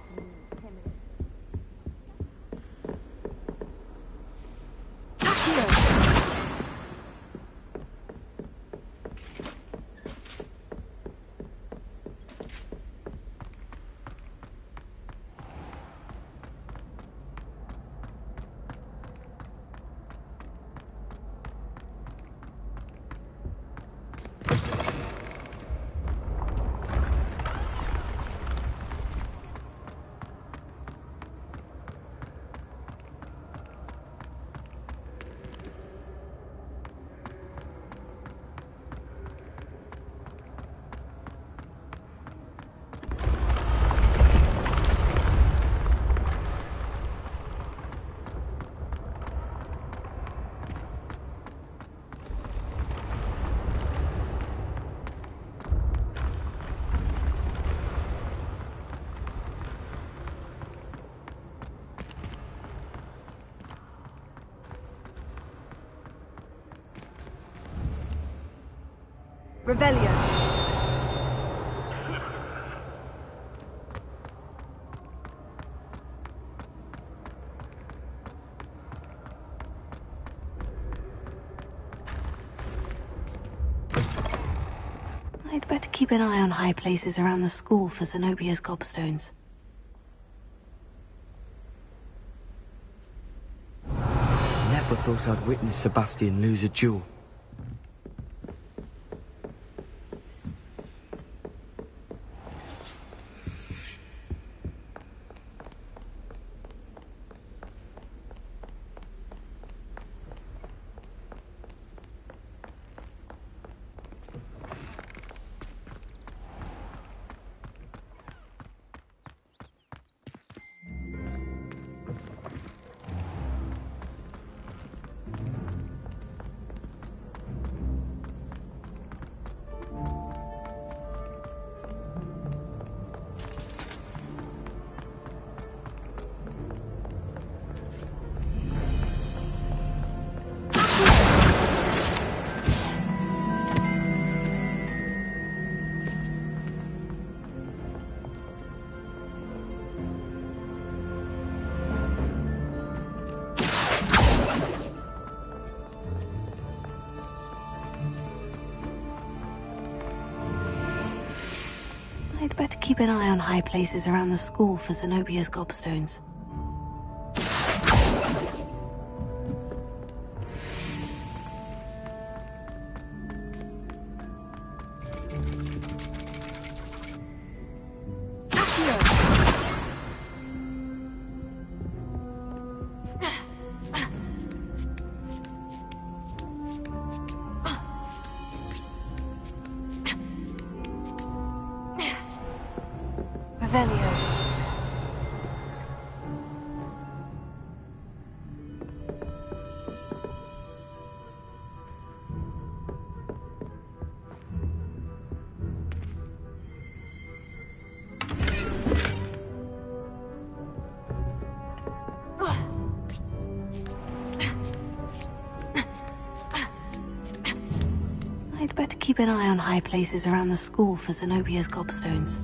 Revelio. I'd better keep an eye on high places around the school for Zenobia's gobstones. Never thought I'd witness Sebastian lose a duel. I'd better keep an eye on high places around the school for Zenobia's gobstones. I'd better keep an eye on high places around the school for Zenobia's gobstones.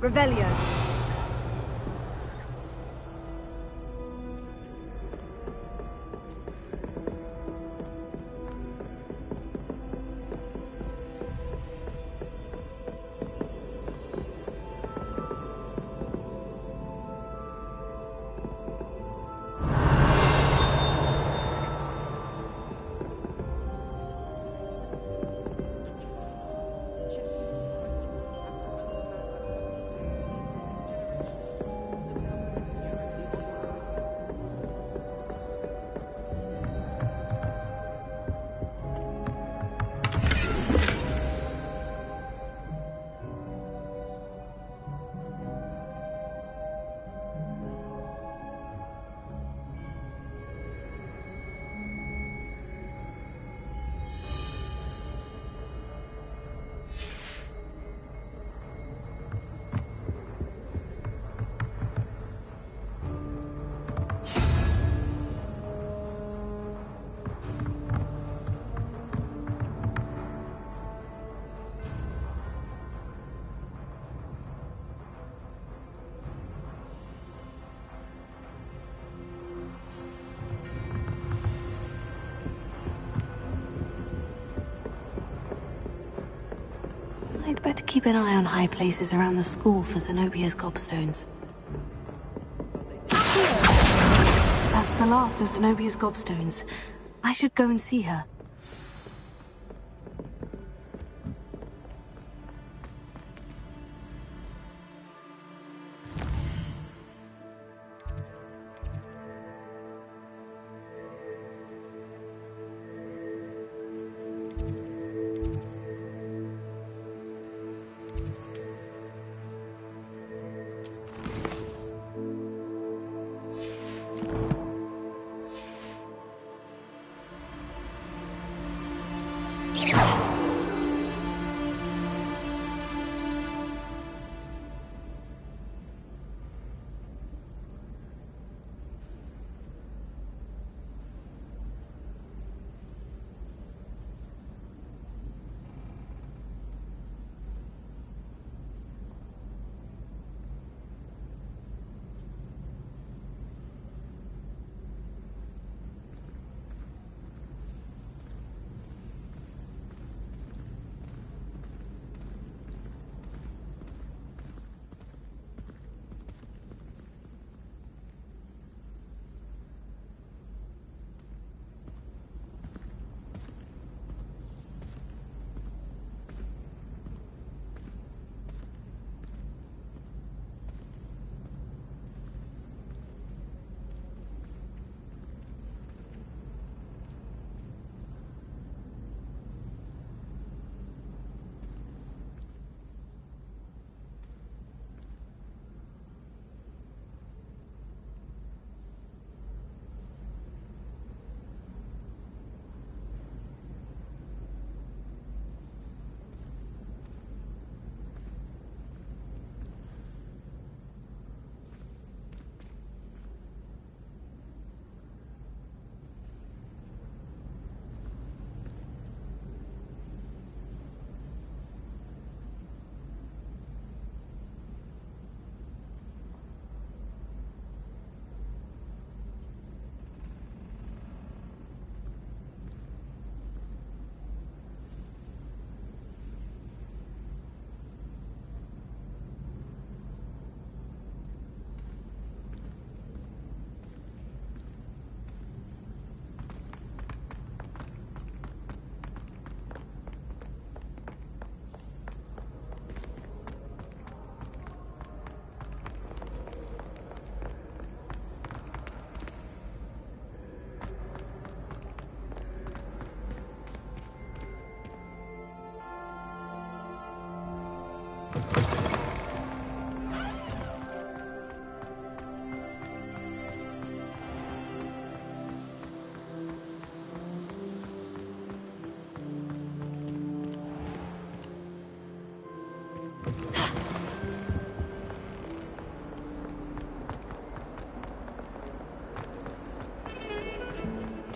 Revelio. I'd better keep an eye on high places around the school for Zenobia's gobstones. That's the last of Zenobia's gobstones. I should go and see her.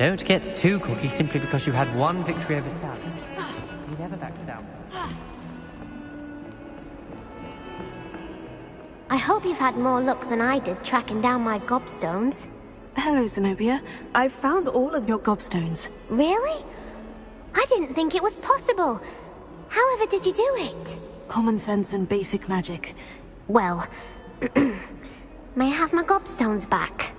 Don't get too cocky simply because you had one victory over Sal. You never backed down. I hope you've had more luck than I did tracking down my gobstones. Hello, Zenobia. I've found all of your gobstones. Really? I didn't think it was possible. However did you do it? Common sense and basic magic. Well, may I have my gobstones back?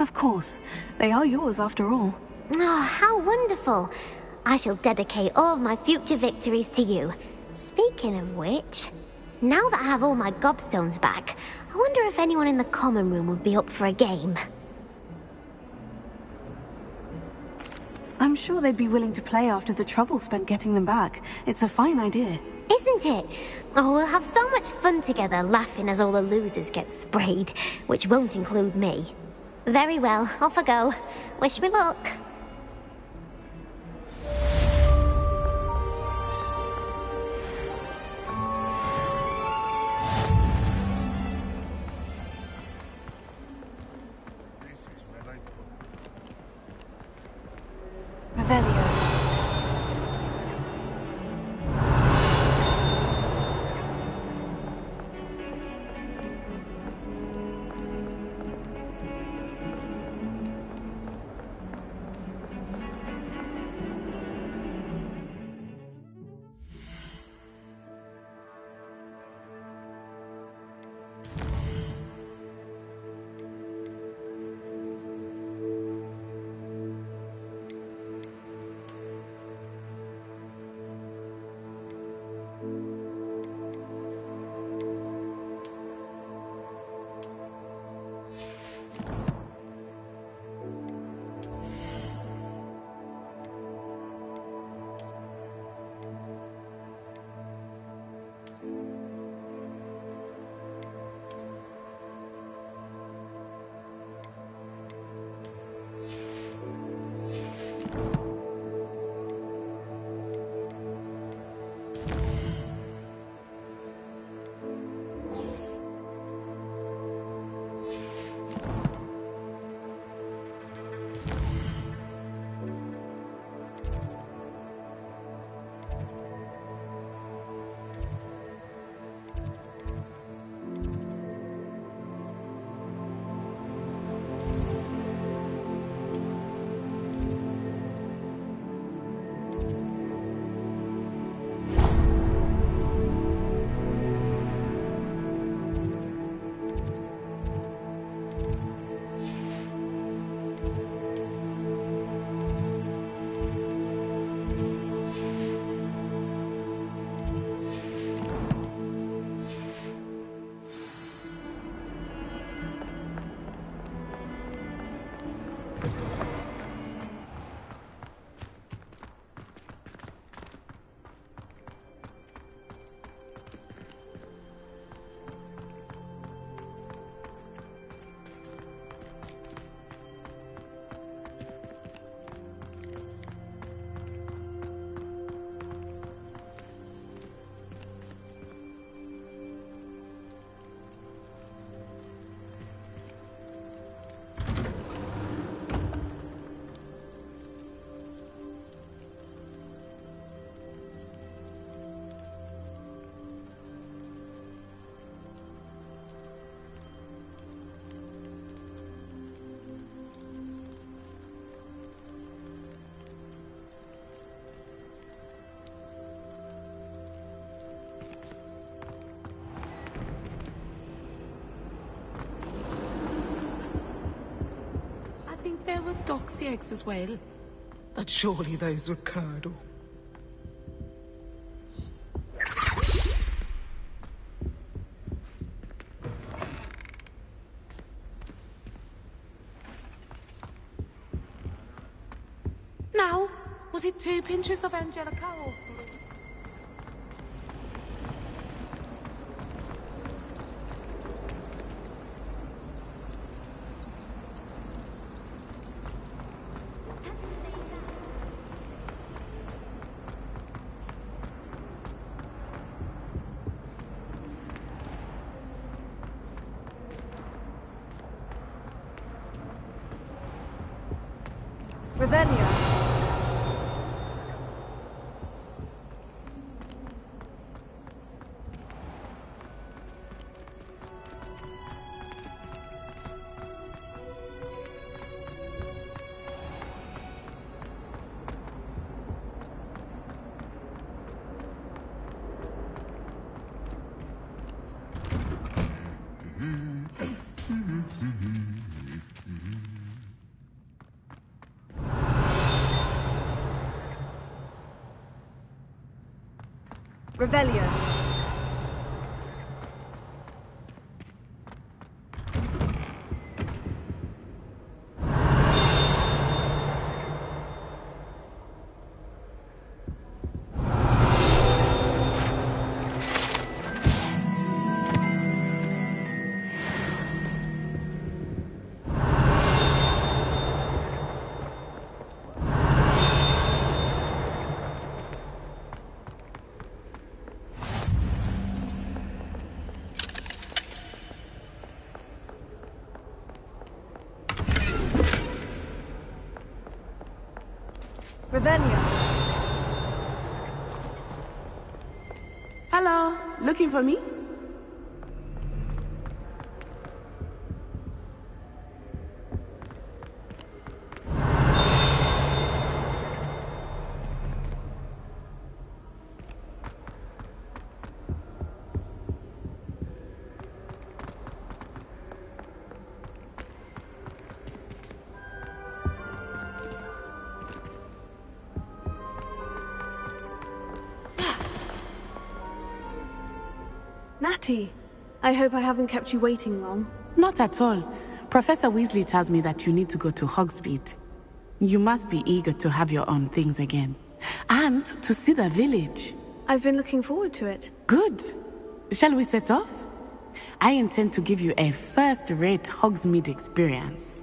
Of course. They are yours after all. Oh, how wonderful. I shall dedicate all of my future victories to you. Speaking of which, now that I have all my gobstones back, I wonder if anyone in the common room would be up for a game. I'm sure they'd be willing to play after the trouble spent getting them back. It's a fine idea. Isn't it? Oh, we'll have so much fun together, laughing as all the losers get sprayed, which won't include me. Very well, off I go. Wish me luck. There were doxy eggs as well, but surely those were curdle. Now, was it 2 pinches of Angelica or 3? Ravenia. Revelio. Hello, looking for me? Natty, I hope I haven't kept you waiting long. Not at all. Professor Weasley tells me that you need to go to Hogsmeade. You must be eager to have your own things again. And to see the village. I've been looking forward to it. Good. Shall we set off? I intend to give you a first-rate Hogsmeade experience.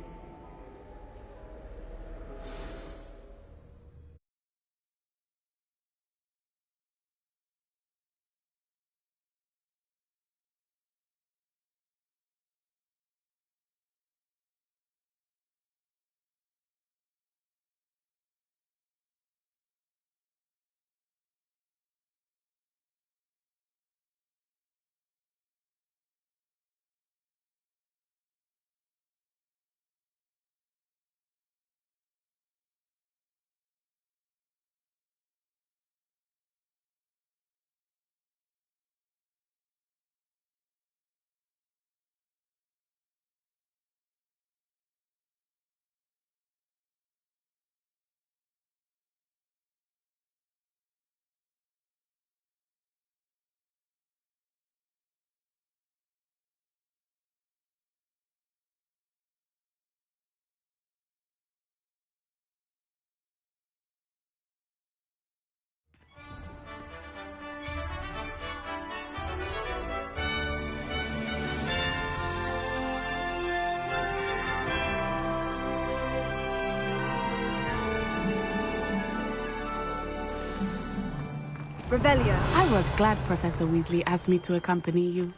Revelio. I was glad Professor Weasley asked me to accompany you.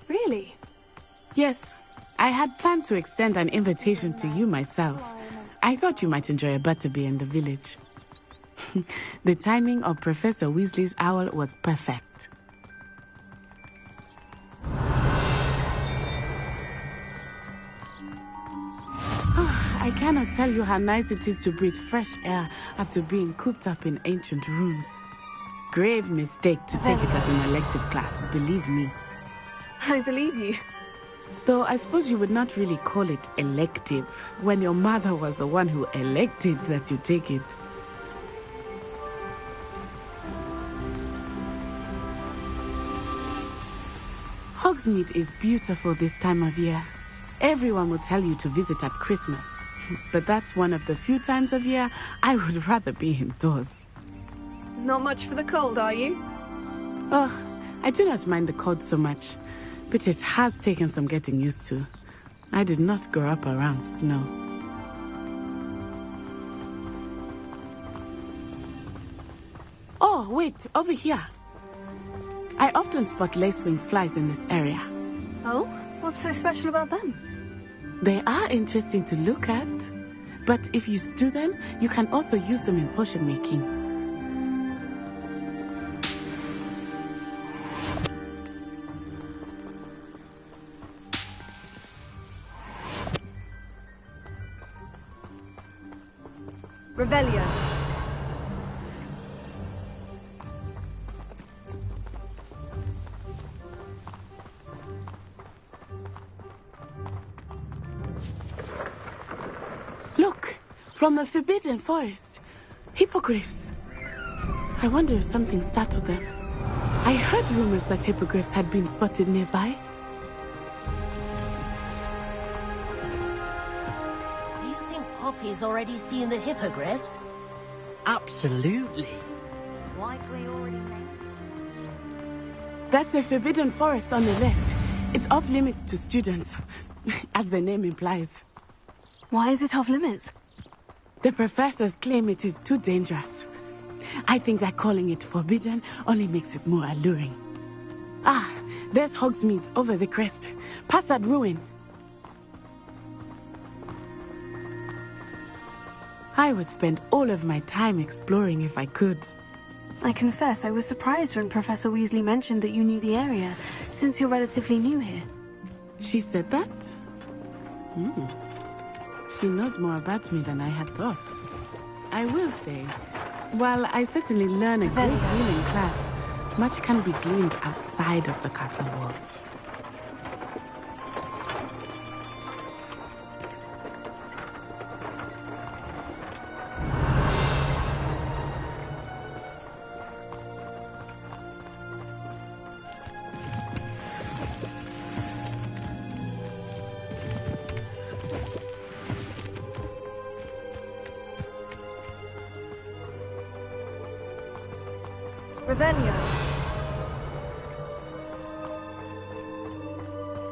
Really? Yes. I had planned to extend an invitation to you myself. I thought you might enjoy a butterbeer in the village. The timing of Professor Weasley's owl was perfect. I cannot tell you how nice it is to breathe fresh air after being cooped up in ancient rooms. Grave mistake to take it as an elective class, believe me. I believe you. Though I suppose you would not really call it elective when your mother was the one who elected that you take it. Hogsmeade is beautiful this time of year. Everyone will tell you to visit at Christmas. But that's one of the few times of year I would rather be indoors. Not much for the cold, are you? Oh, I do not mind the cold so much, but it has taken some getting used to. I did not grow up around snow. Oh, wait, over here. I often spot lacewing flies in this area. Oh? What's so special about them? They are interesting to look at, but if you stew them, you can also use them in potion making. Revelio. Look, from the Forbidden Forest. Hippogriffs. I wonder if something startled them. I heard rumors that hippogriffs had been spotted nearby. Do you think Poppy's already seen the hippogriffs? Absolutely. Likely already made. That's the Forbidden Forest on the left. It's off limits to students, as the name implies. Why is it off limits? The professors claim it is too dangerous. I think that calling it forbidden only makes it more alluring. Ah, there's Hogsmeade over the crest. Past that ruin. I would spend all of my time exploring if I could. I confess I was surprised when Professor Weasley mentioned that you knew the area, since you're relatively new here. She said that? She knows more about me than I had thought. I will say, while I certainly learn a great deal in class, much can be gleaned outside of the castle walls.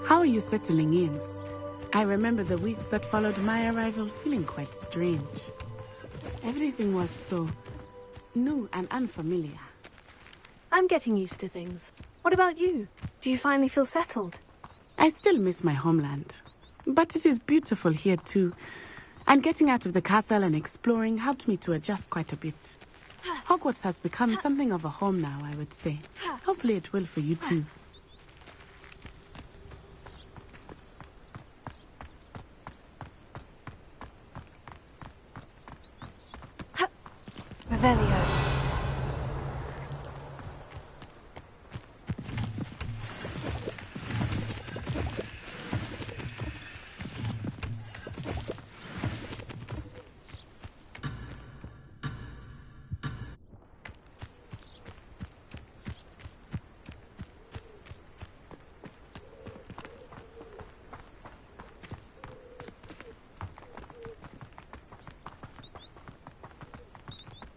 How are you settling in? I remember the weeks that followed my arrival feeling quite strange. Everything was so new and unfamiliar. I'm getting used to things. What about you? Do you finally feel settled? I still miss my homeland, but it is beautiful here too. And getting out of the castle and exploring helped me to adjust quite a bit. Hogwarts has become something of a home now, I would say. Hopefully it will for you too. Revelio.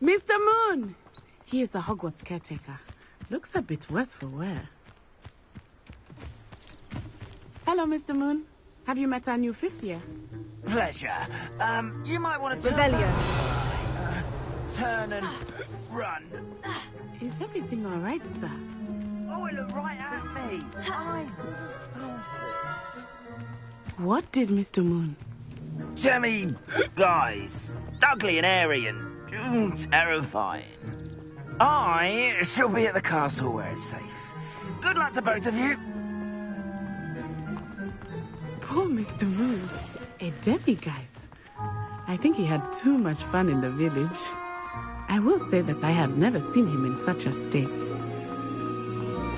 Mr. Moon! He is the Hogwarts caretaker. Looks a bit worse for wear. Hello, Mr. Moon. Have you met our new fifth year? Pleasure. You might want to turn and run. Is everything all right, sir? Oh, it looked right at me. What did Mr. Moon? Jemmy guys. Ugly and airy and terrifying. I shall be at the castle where it's safe. Good luck to both of you. Poor Mr. Moon. A demiguise. I think he had too much fun in the village. I will say that I have never seen him in such a state.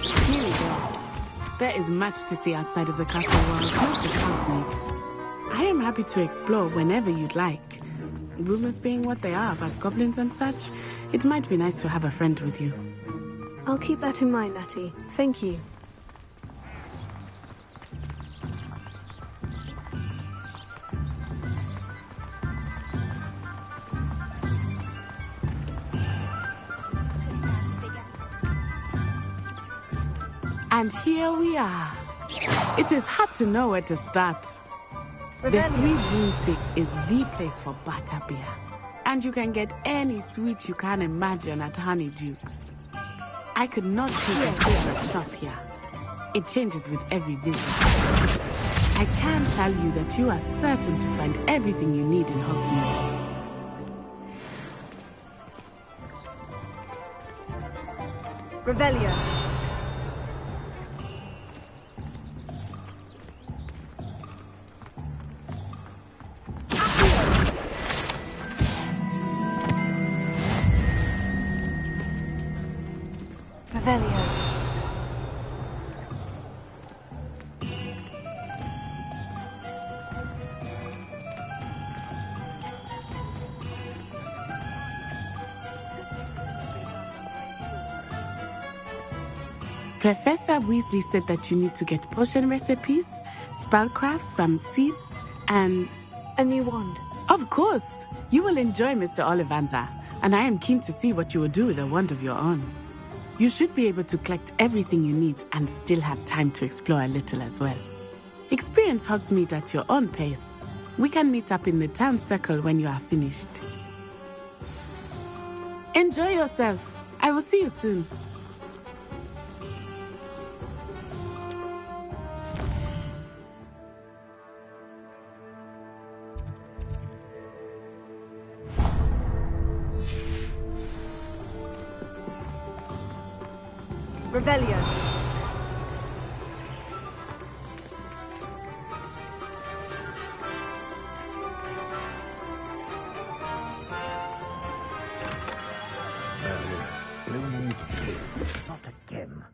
Here we go. There is much to see outside of the castle walls, not just Hogsmeade. I am happy to explore whenever you'd like. Rumors being what they are about goblins and such, it might be nice to have a friend with you. I'll keep that in mind, Natty. Thank you. And here we are. It is hard to know where to start. The Three Broomsticks is the place for butterbeer. And you can get any sweet you can imagine at Honeydukes. I could not pick a favorite shop here. It changes with every visit. I can tell you that you are certain to find everything you need in Hogsmeade. Revelio. Professor Weasley said that you need to get potion recipes, spellcraft, some seeds, and... a new wand. Of course! You will enjoy Mr. Ollivander, and I am keen to see what you will do with a wand of your own. You should be able to collect everything you need and still have time to explore a little as well. Experience Hogsmeade at your own pace. We can meet up in the town circle when you are finished. Enjoy yourself. I will see you soon. Revelio. Not again.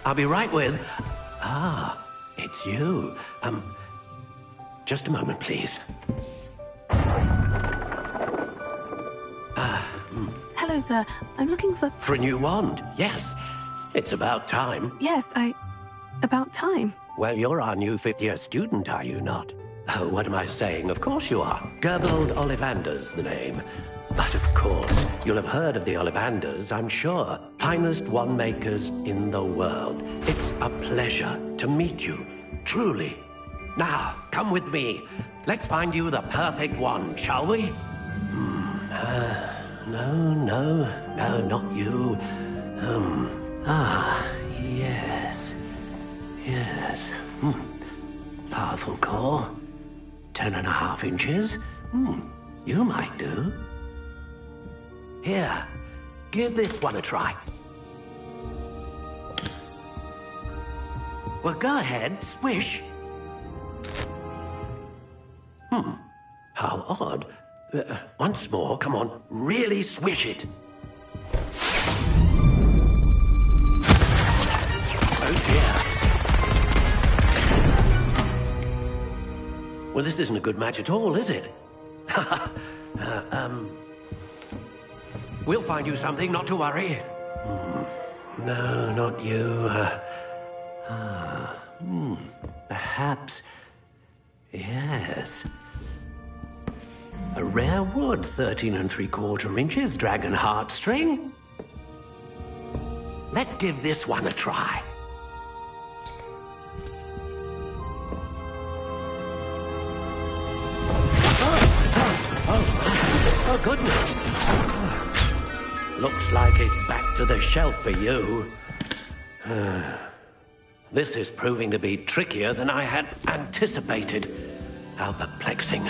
I'll be right with... Ah, it's you. Just a moment, please. Hello, sir. I'm looking for... For a new wand, yes. It's about time. Yes, about time. Well, you're our new fifth-year student, are you not? Oh, what am I saying? Of course you are. Gerbold Ollivander's the name. But of course, you'll have heard of the Ollivanders, I'm sure. Finest wand makers in the world. It's a pleasure to meet you, truly. Now, come with me. Let's find you the perfect wand, shall we? No, not you. Yes. Powerful core. 10.5 inches. You might do. Here, give this one a try. Well, go ahead, swish. How odd. Once more, come on, really swish it. Oh dear. Well, this isn't a good match at all, is it? We'll find you something, not to worry. No, not you. Perhaps... Yes. A rare wood, 13 3/4 inches, dragon heartstring. Let's give this one a try. Oh, goodness. Looks like it's back to the shelf for you. This is proving to be trickier than I had anticipated. How perplexing.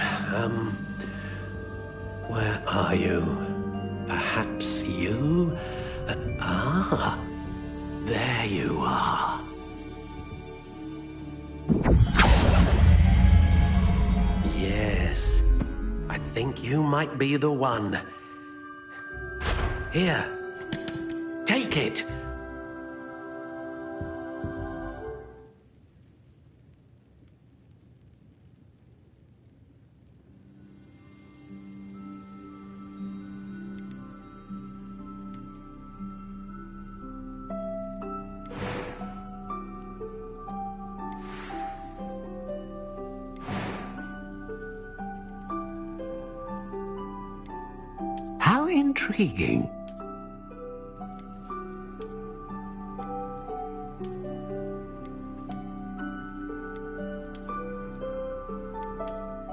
Where are you? Perhaps you? There you are. Yes, I think you might be the one. Here, take it. How intriguing.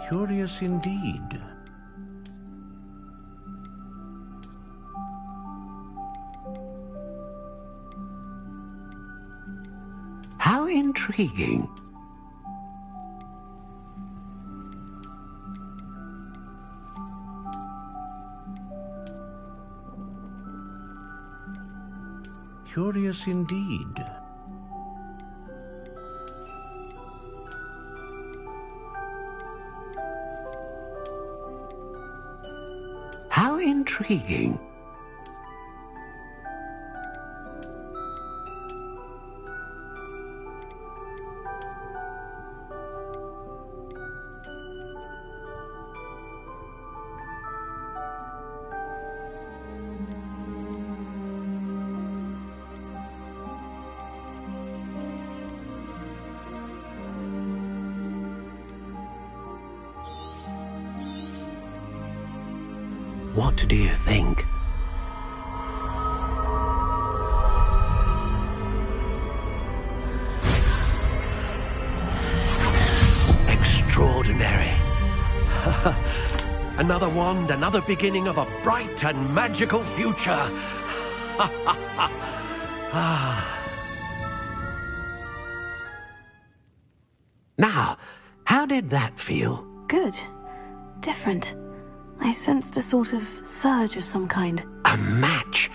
Curious indeed. How intriguing. Curious indeed. How intriguing. What do you think? Extraordinary. Another wand, another beginning of a bright and magical future. Now, how did that feel? Good. Different. I sensed a sort of surge of some kind. A match.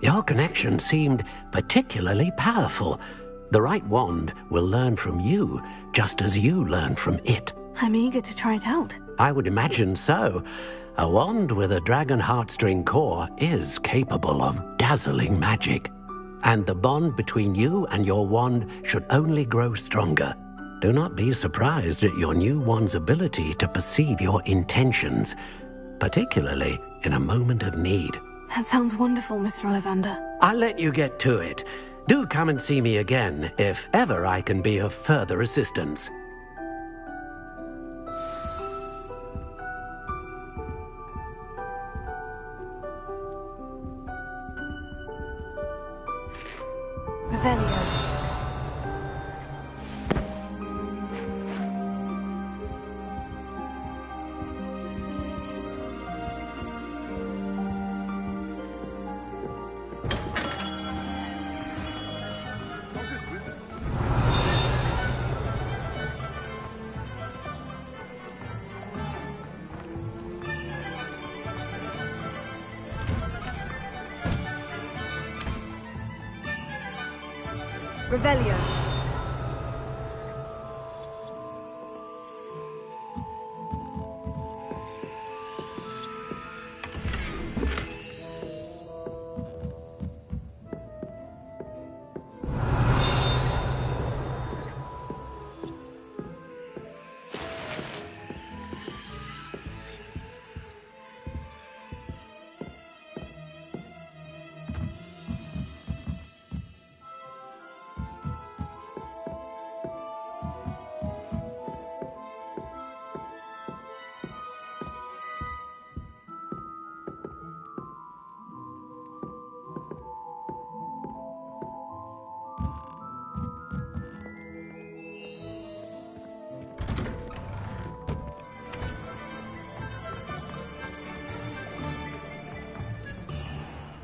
Your connection seemed particularly powerful. The right wand will learn from you, just as you learn from it. I'm eager to try it out. I would imagine so. A wand with a dragon heartstring core is capable of dazzling magic. And the bond between you and your wand should only grow stronger. Do not be surprised at your new wand's ability to perceive your intentions, particularly in a moment of need. That sounds wonderful, Mr. Ollivander. I'll let you get to it. Do come and see me again if ever I can be of further assistance. Revelio. Revelio.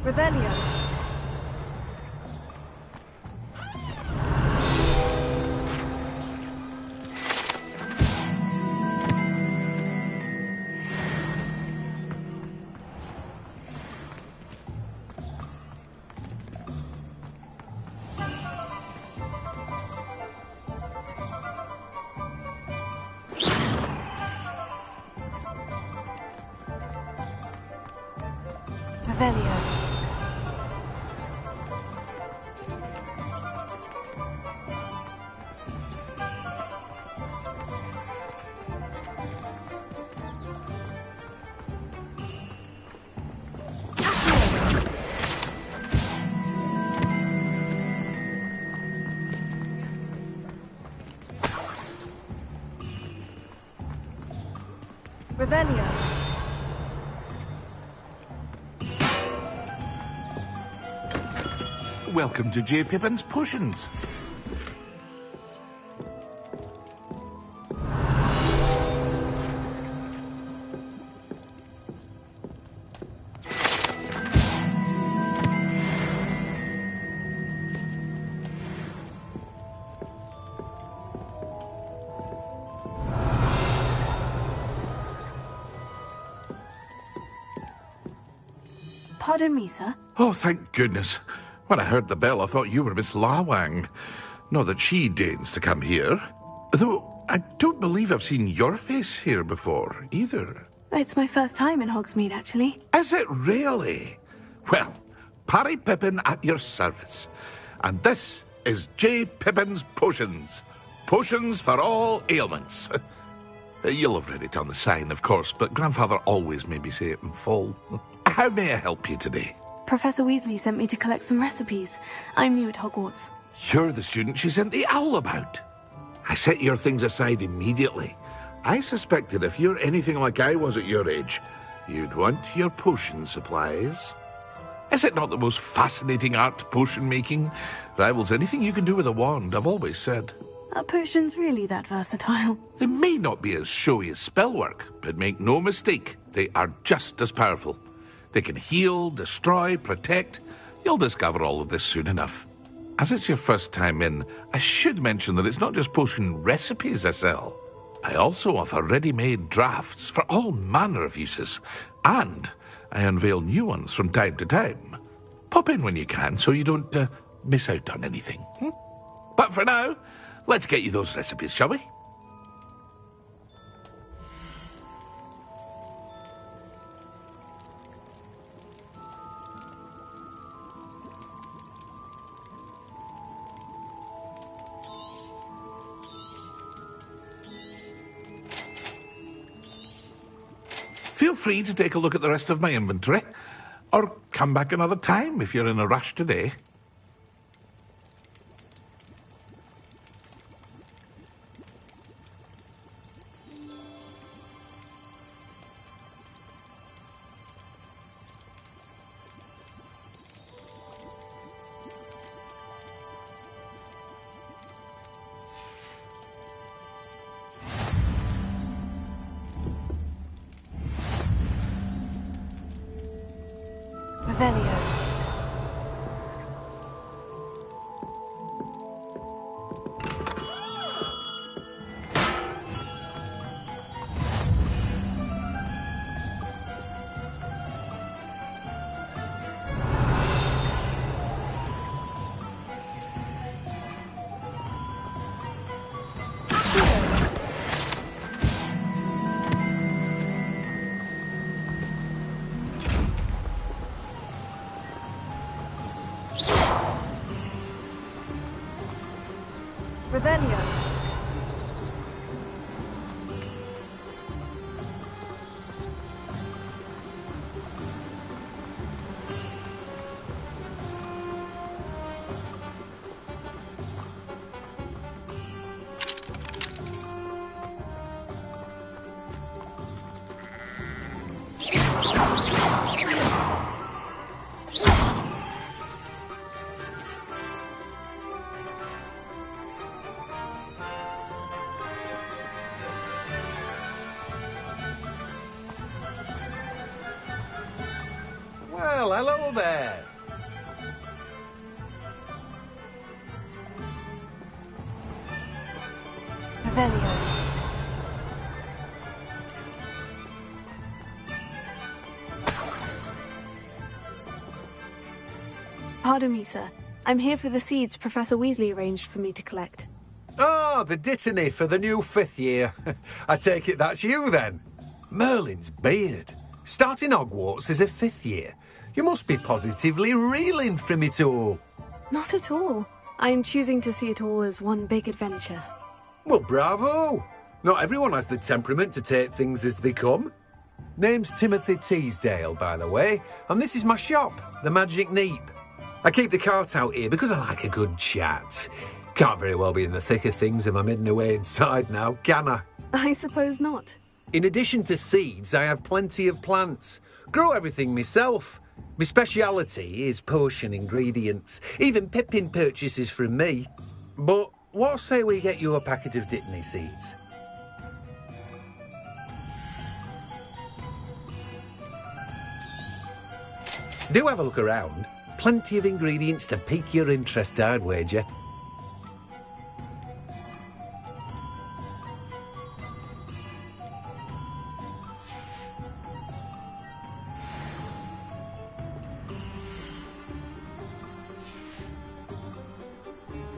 Revelio. Revelio. Revelio. Welcome to J. Pippin's Potions. Pardon me, sir. Oh, thank goodness. When I heard the bell, I thought you were Miss Lawang. Not that she deigns to come here. Though I don't believe I've seen your face here before, either. It's my first time in Hogsmeade, actually. Is it really? Well, Parry Pippin at your service. And this is J. Pippin's Potions. Potions for all ailments. You'll have read it on the sign, of course, but Grandfather always made me say it in full. How may I help you today? Professor Weasley sent me to collect some recipes. I'm new at Hogwarts. You're the student she sent the owl about. I set your things aside immediately. I suspected if you're anything like I was at your age, You'd want your potion supplies. Is it not the most fascinating art, potion making? Rivals anything you can do with a wand, I've always said. Are potions really that versatile? They may not be as showy as spellwork, but make no mistake, they are just as powerful. They can heal, destroy, protect. You'll discover all of this soon enough. As it's your first time in, I should mention that it's not just potion recipes I sell. I also offer ready-made drafts for all manner of uses, and I unveil new ones from time to time. Pop in when you can so you don't miss out on anything. But for now, let's get you those recipes, shall we? Feel free to take a look at the rest of my inventory, or come back another time if you're in a rush today. Well, hello there. Pardon me, sir. I'm here for the seeds Professor Weasley arranged for me to collect. Oh, the dittany for the new 5th year. I take it that's you, then. Merlin's beard. Starting Hogwarts as a 5th year. You must be positively reeling from it all. Not at all. I'm choosing to see it all as one big adventure. Well, bravo. Not everyone has the temperament to take things as they come. Name's Timothy Teasdale, by the way, and this is my shop, the Magic Neep. I keep the cart out here because I like a good chat. Can't very well be in the thick of things if I'm hidden away inside now, can I? I suppose not. In addition to seeds, I have plenty of plants. Grow everything myself. My speciality is potion ingredients. Even Pippin purchases from me. But what say we get you a packet of dittany seeds? Do have a look around. Plenty of ingredients to pique your interest, I'd wager.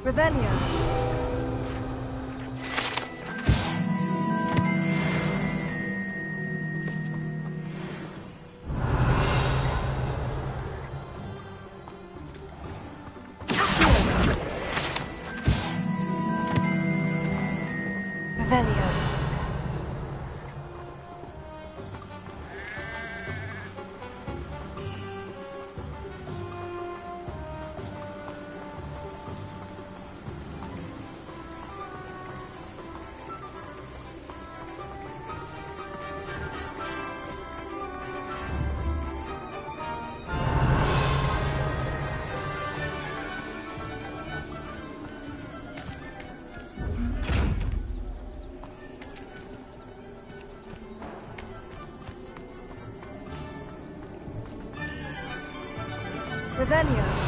Revelio. Revelio.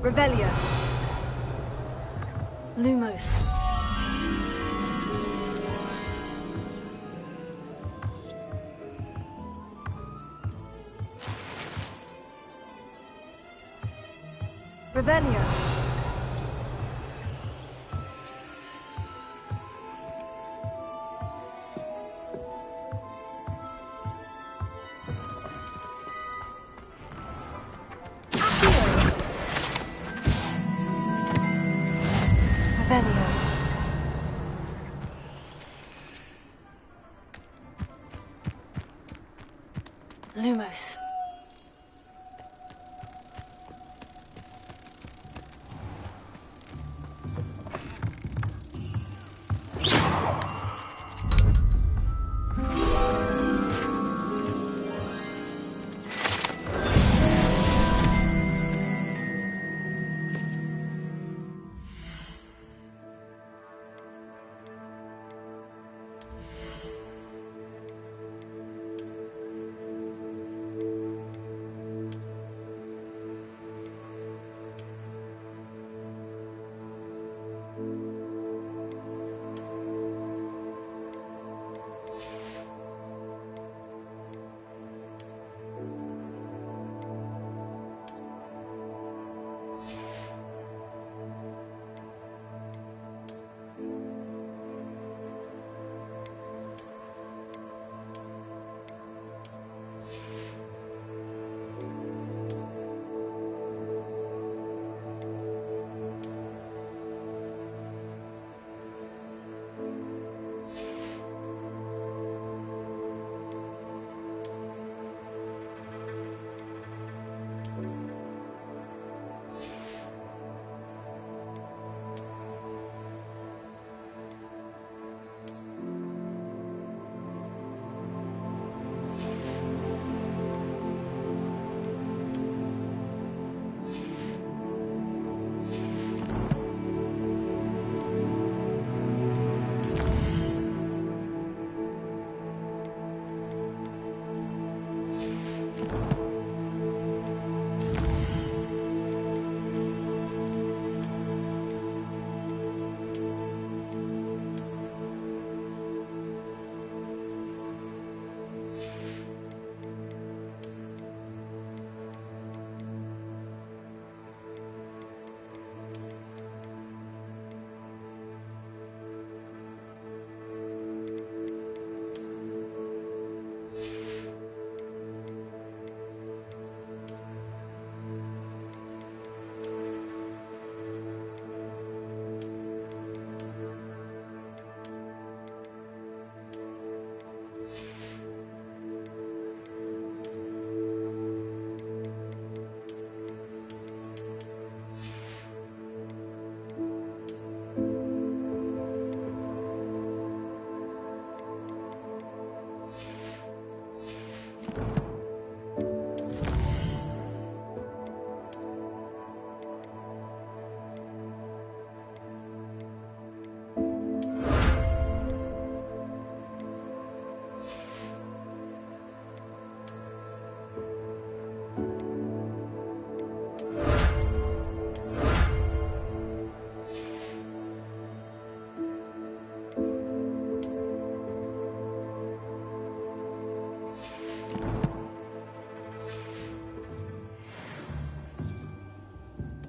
Revelio. Lumos. Revelio. Revelio. Lumos.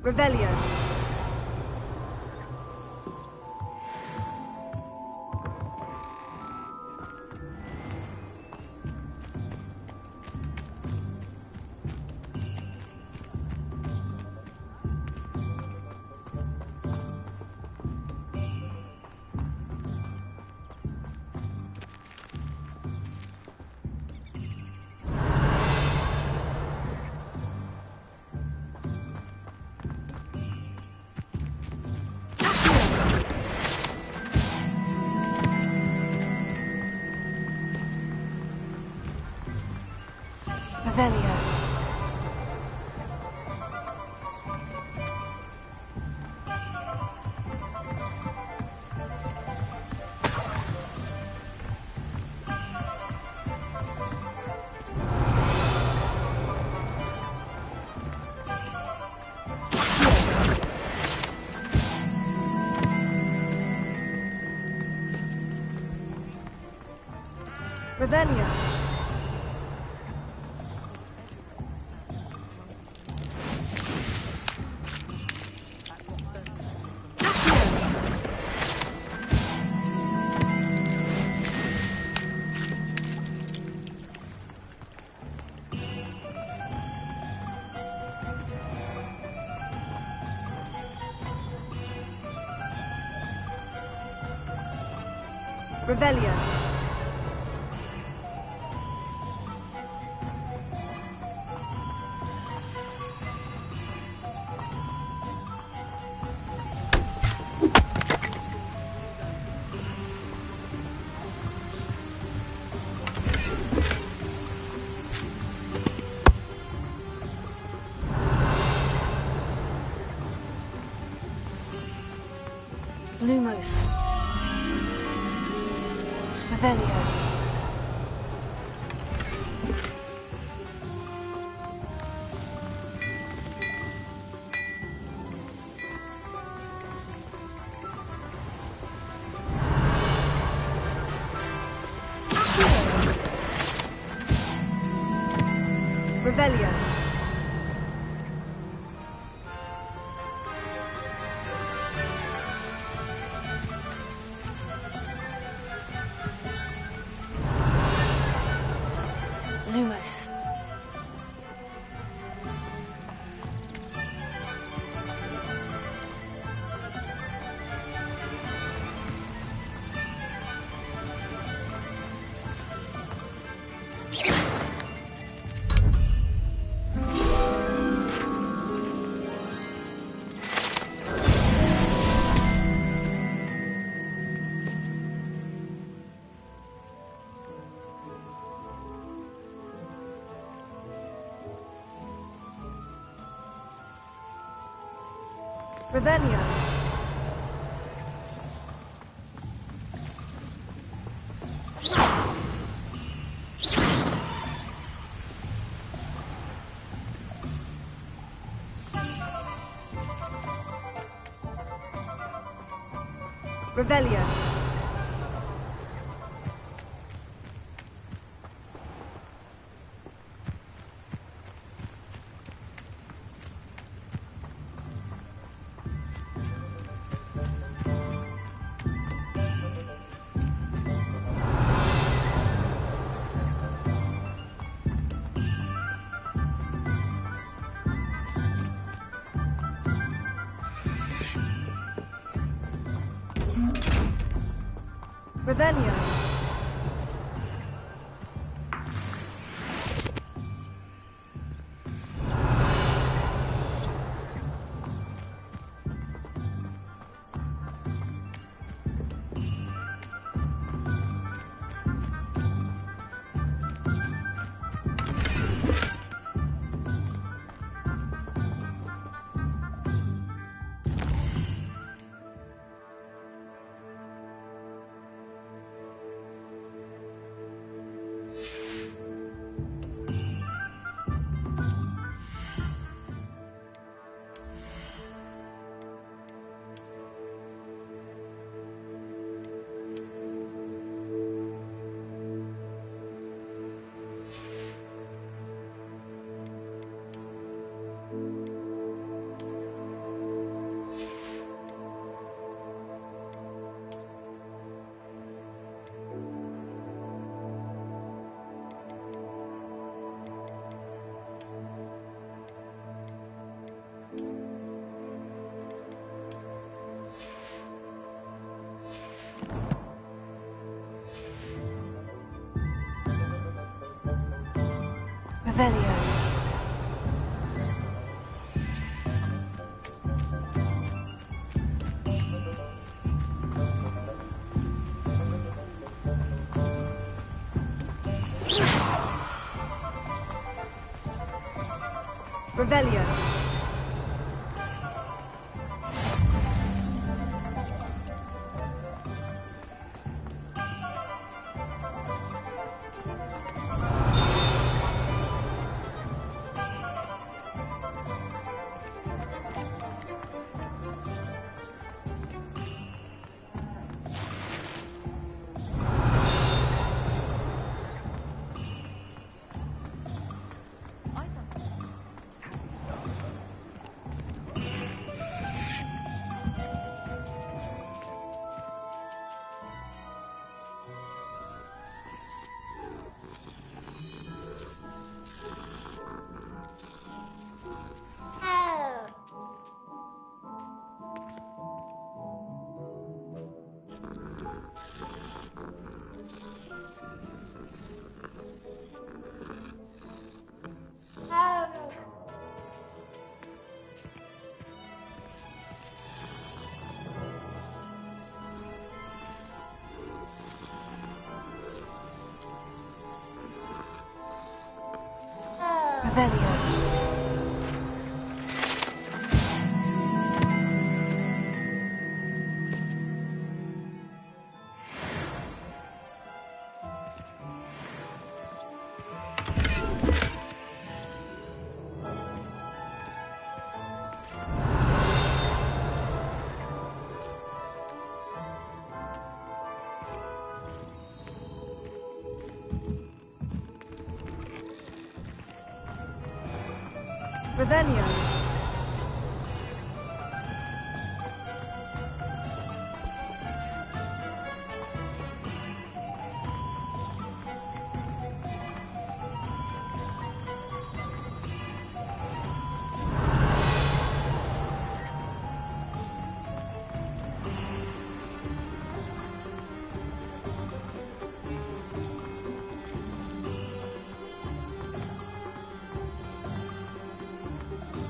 Revelio. Revelio. Revelio. Revelio. Lumos. Revelio. Revelio. Lumos. Revelio. Revelio. Revelio. Revelio. Revelio. Revelio. Revelio.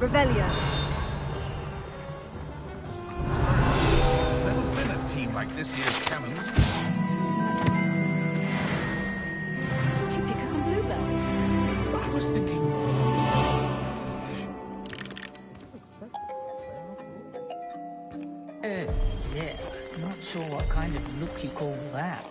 Revelio. Never been a team like this year's cannons. Did you pick us some bluebells? I was thinking. Oh dear. Not sure what kind of look you call that.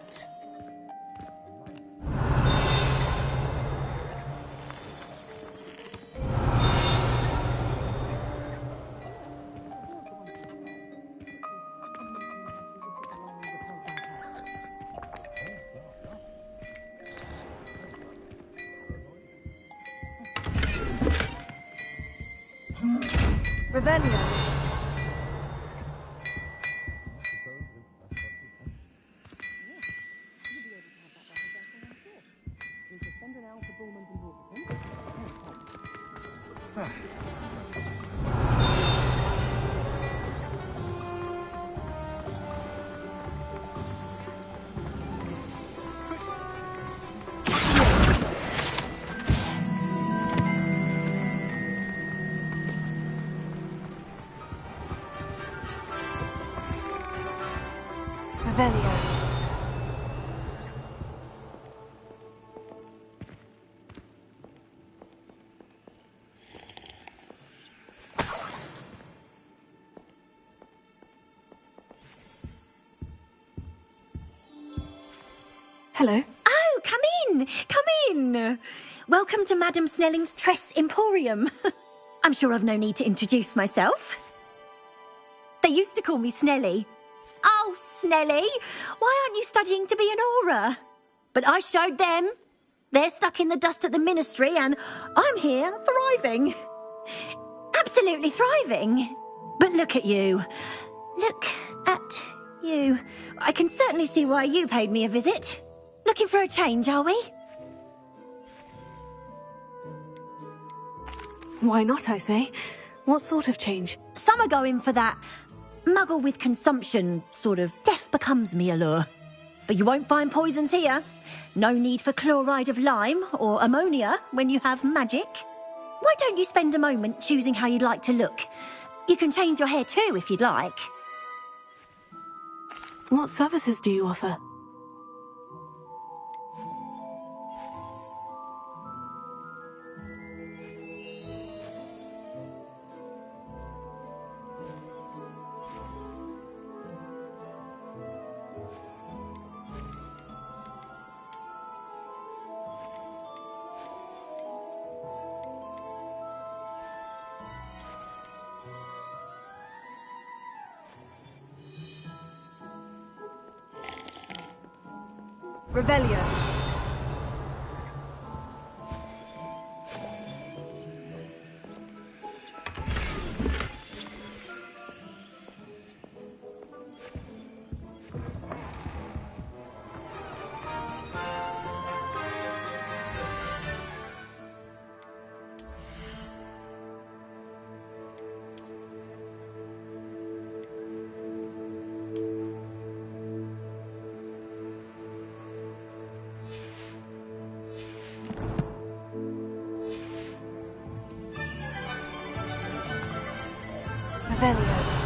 Revelio. Revelio. Hello. Oh, come in! Come in! Welcome to Madame Snelling's Tress Emporium. I'm sure I've no need to introduce myself. They used to call me Snelly. Oh, Snelly, why aren't you studying to be an aura? But I showed them. They're stuck in the dust at the ministry, and I'm here thriving. Absolutely thriving. But look at you. Look at you. I can certainly see why you paid me a visit. Looking for a change, are we? Why not, I say? What sort of change? Some are going for that muggle with consumption, sort of death becomes me allure. But you won't find poisons here. No need for chloride of lime or ammonia when you have magic. Why don't you spend a moment choosing how you'd like to look? You can change your hair too if you'd like. What services do you offer? Revelio. Revelio.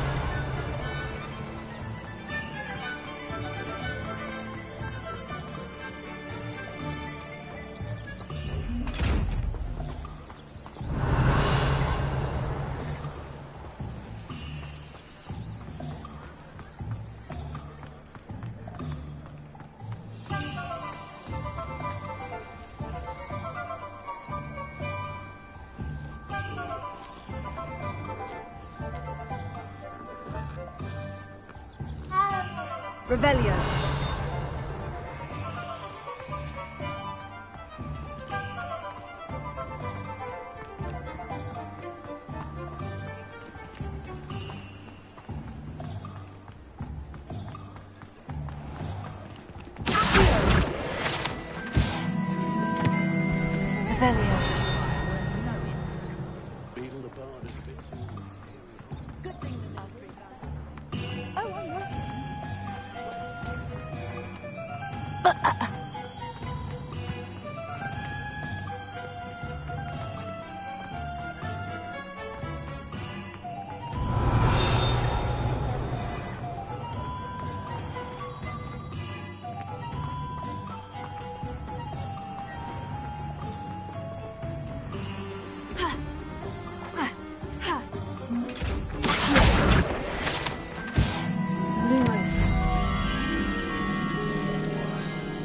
Revelio. Revelio.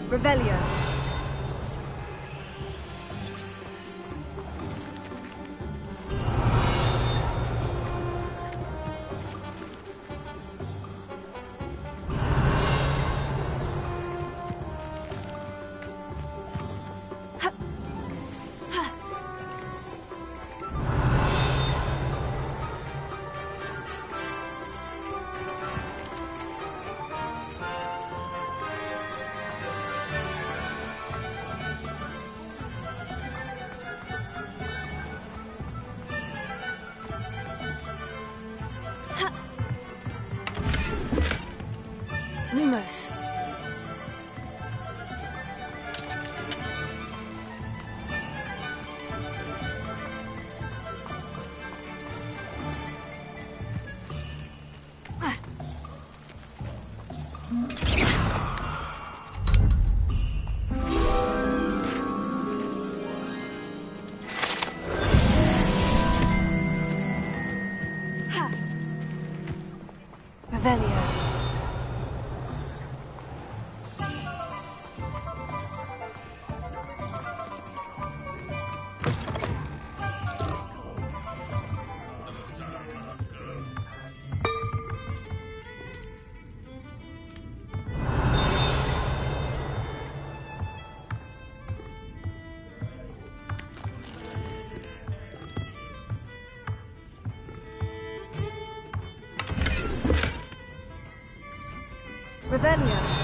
Revelio. Lumos. Revelio. Revelio.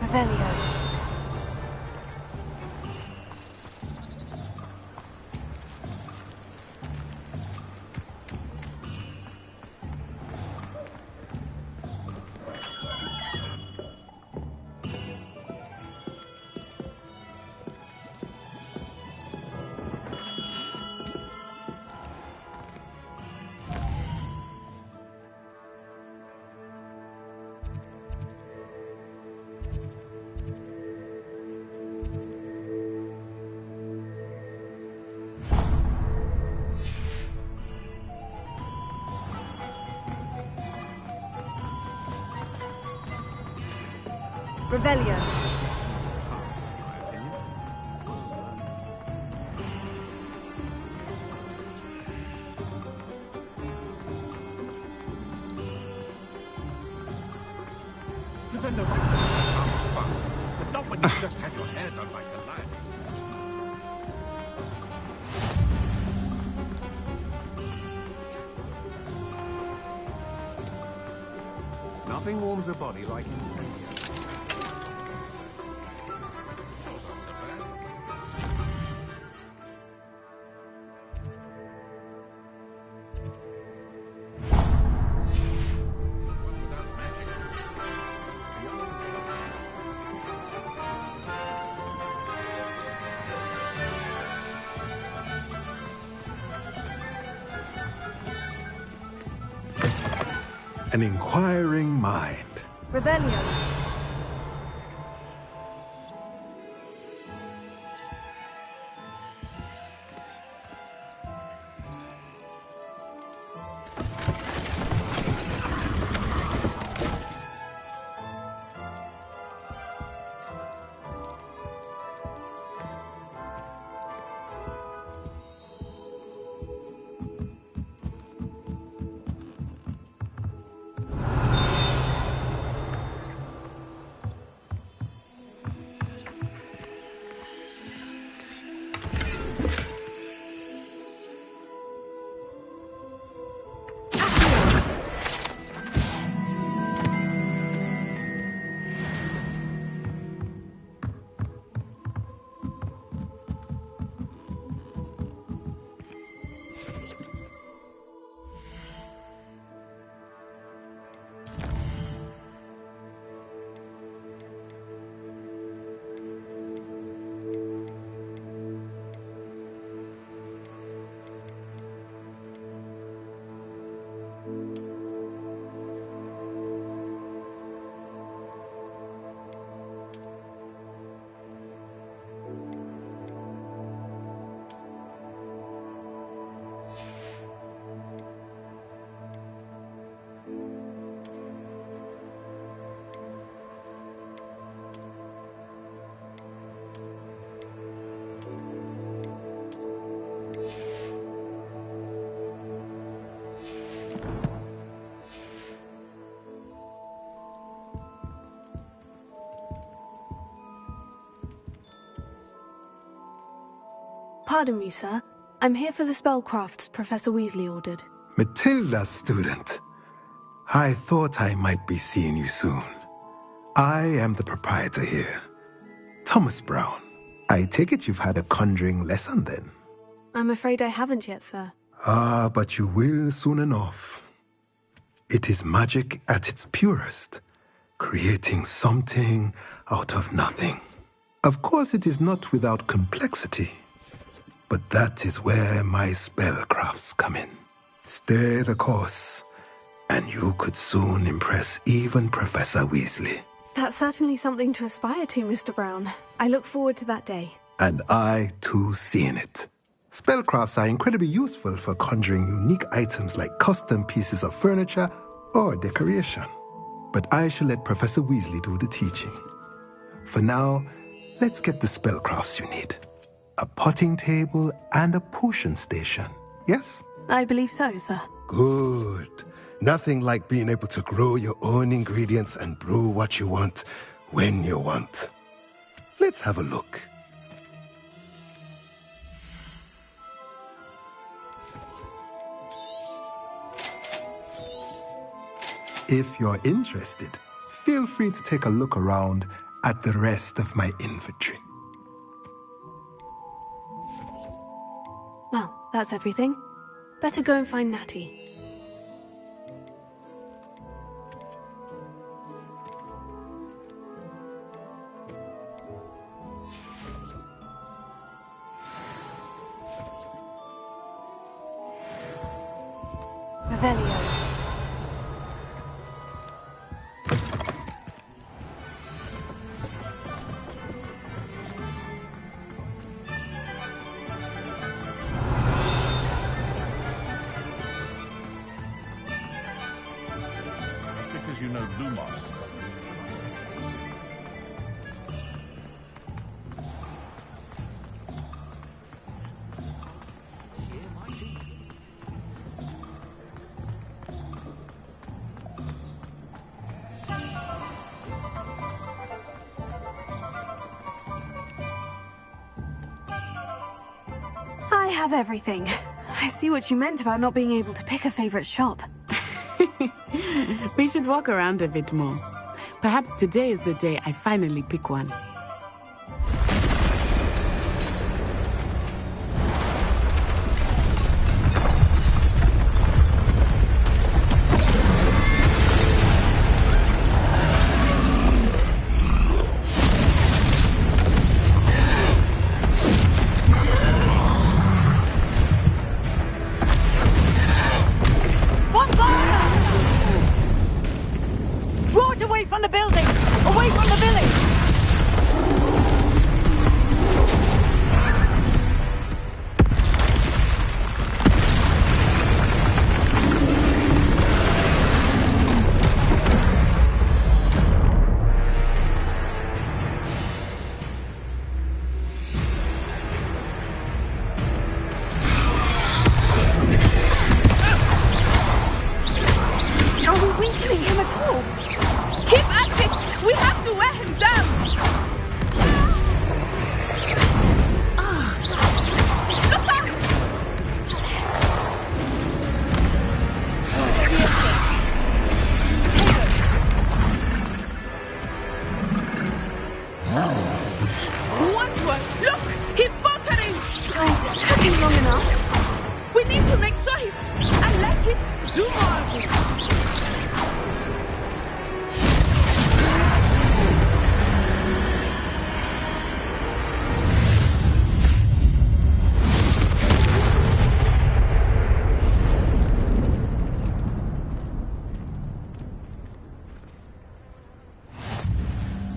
Revelio. Revelio. But not when you've just had your hair done like a lion. Nothing warms a body like An inquiring mind. Revelio. Pardon me, sir. I'm here for the spellcrafts Professor Weasley ordered. Matilda, student. I thought I might be seeing you soon. I am the proprietor here, Thomas Brown. I take it you've had a conjuring lesson then? I'm afraid I haven't yet, sir. Ah, but you will soon enough. It is magic at its purest, creating something out of nothing. Of course, it is not without complexity, but that is where my spellcrafts come in. Stay the course, and you could soon impress even Professor Weasley. That's certainly something to aspire to, Mr. Brown. I look forward to that day. And I, too, seeing it. Spellcrafts are incredibly useful for conjuring unique items like custom pieces of furniture or decoration. But I shall let Professor Weasley do the teaching. For now, let's get the spellcrafts you need. A potting table and a potion station, yes? I believe so, sir. Good. Nothing like being able to grow your own ingredients and brew what you want when you want. Let's have a look. If you're interested, feel free to take a look around at the rest of my inventory. Well, that's everything. Better go and find Natty. Revelio. Just because you know Lumos. have everything. I see what you meant about not being able to pick a favorite shop. We should walk around a bit more. Perhaps today is the day I finally pick one.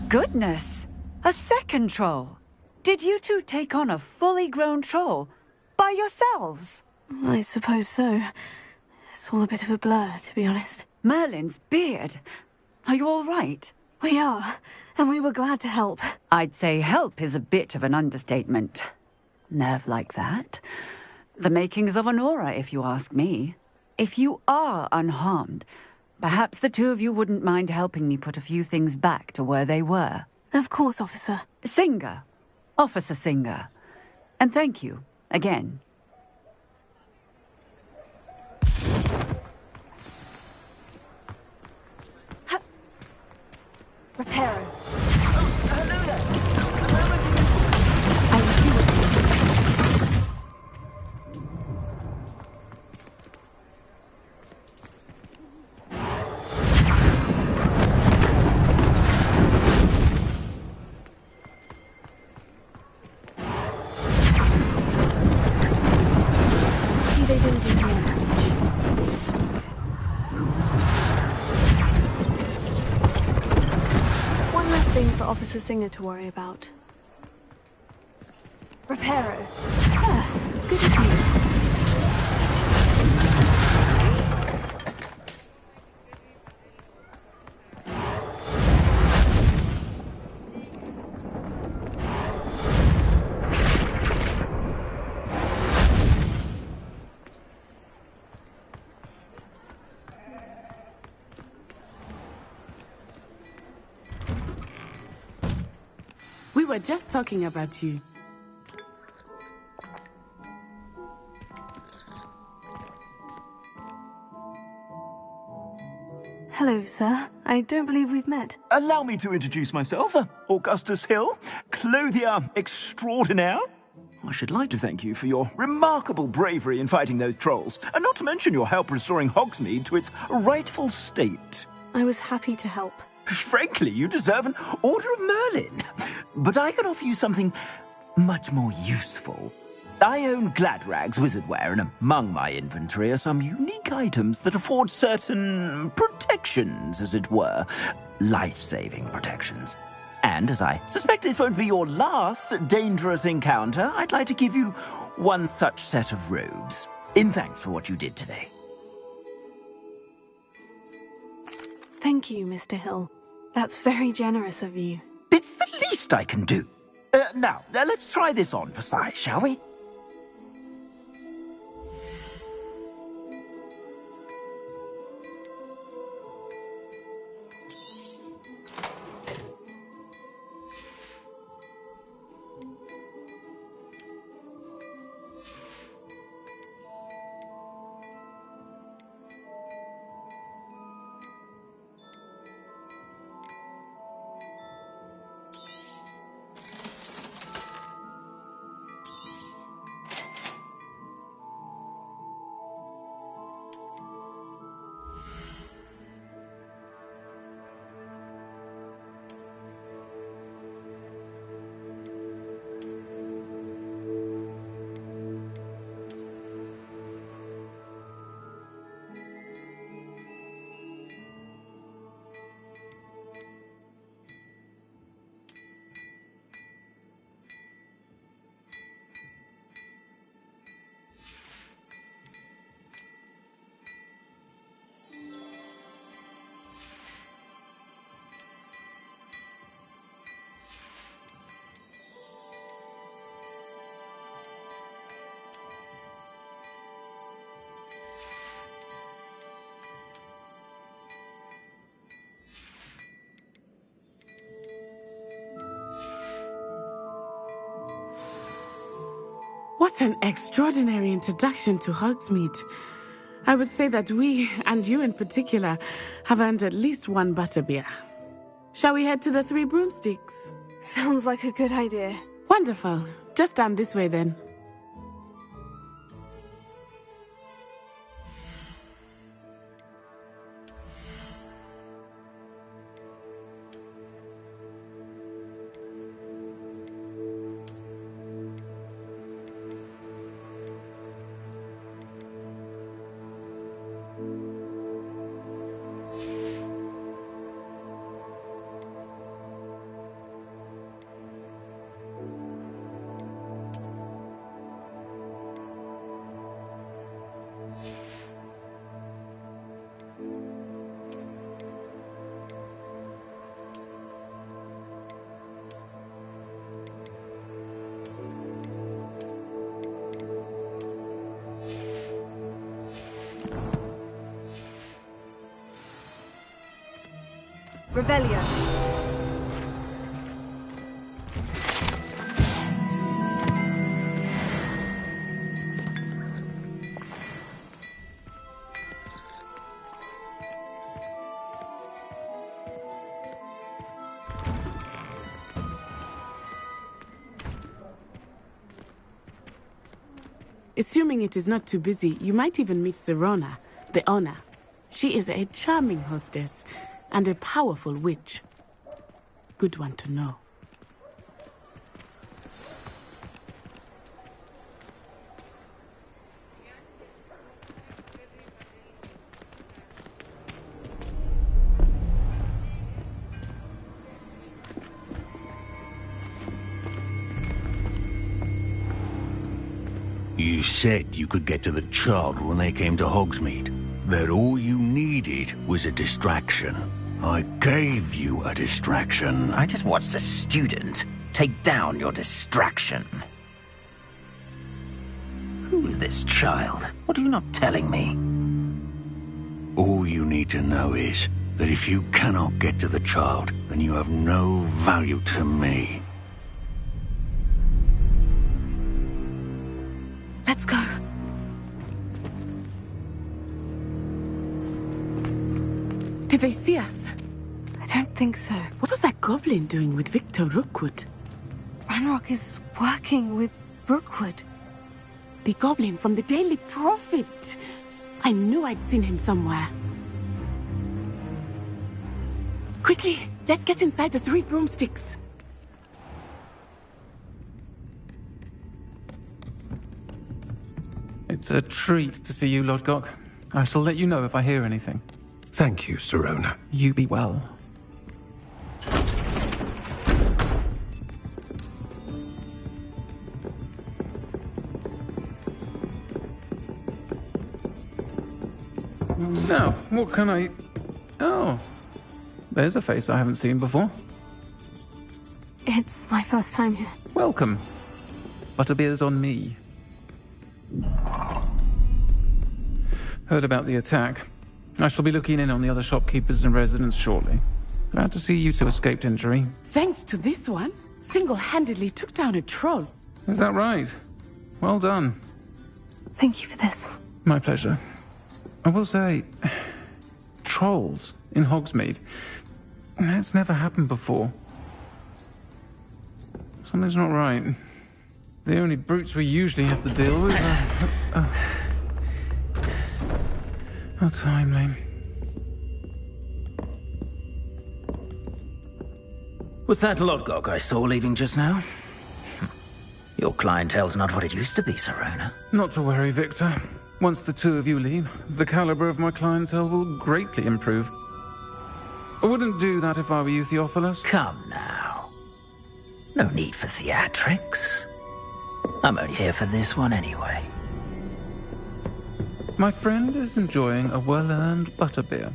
Goodness! A second troll! Did you two take on a fully grown troll by yourselves? I suppose so. It's all a bit of a blur, to be honest. Merlin's beard. Are you all right? We are, and we were glad to help. I'd say help is a bit of an understatement. Nerve like that. The makings of an aura, if you ask me. If you are unharmed, perhaps the two of you wouldn't mind helping me put a few things back to where they were. Of course, officer. Singer. Officer Singer. And thank you, again. Reparo. They didn't do any damage. One less thing for Officer Singer to worry about. Reparo. Ah, good as new. We were just talking about you. Hello, sir. I don't believe we've met. Allow me to introduce myself. Augustus Hill, clothier extraordinaire. I should like to thank you for your remarkable bravery in fighting those trolls, and not to mention your help restoring Hogsmeade to its rightful state. I was happy to help. Frankly, you deserve an Order of Merlin. But I can offer you something much more useful. I own Gladrag's wizardware, and among my inventory are some unique items that afford certain protections, as it were. Life-saving protections. And as I suspect this won't be your last dangerous encounter, I'd like to give you one such set of robes, in thanks for what you did today. Thank you, Mr. Hill. That's very generous of you. It's the least I can do. Now, let's try this on for size, shall we? What an extraordinary introduction to Hogsmeade. I would say that we, and you in particular, have earned at least one butterbeer. Shall we head to the Three Broomsticks? Sounds like a good idea. Wonderful. Just down this way then. Revelio. Assuming it is not too busy, you might even meet Sirona, the owner. She is a charming hostess and a powerful witch. Good one to know. You said you could get to the child when they came to Hogsmeade. That all you needed was a distraction. I gave you a distraction. I just watched a student take down your distraction. Who's this child? What are you not telling me? All you need to know is that if you cannot get to the child, then you have no value to me. Let's go. Did they see us? I don't think so. What was that goblin doing with Victor Rookwood? Ranrock is working with Rookwood. The goblin from the Daily Prophet. I knew I'd seen him somewhere. Quickly, let's get inside the Three Broomsticks. It's a treat to see you, Lodgok. I shall let you know if I hear anything. Thank you, Sirona. You be well. Now, what can I... Oh, there's a face I haven't seen before. It's my first time here. Welcome. Butterbeer's on me. Heard about the attack. I shall be looking in on the other shopkeepers and residents shortly. Glad to see you two escaped injury. Thanks to this one, single-handedly took down a troll. Is that right? Well done. Thank you for this. My pleasure. I will say, trolls in Hogsmeade. That's never happened before. Something's not right. The only brutes we usually have to deal with are... How timely. Was that Lodgok I saw leaving just now? Your clientele's not what it used to be, Sirona. Not to worry, Victor. Once the two of you leave, the caliber of my clientele will greatly improve. I wouldn't do that if I were you, Theophilus. Come now. No need for theatrics. I'm only here for this one anyway. My friend is enjoying a well-earned butterbeer.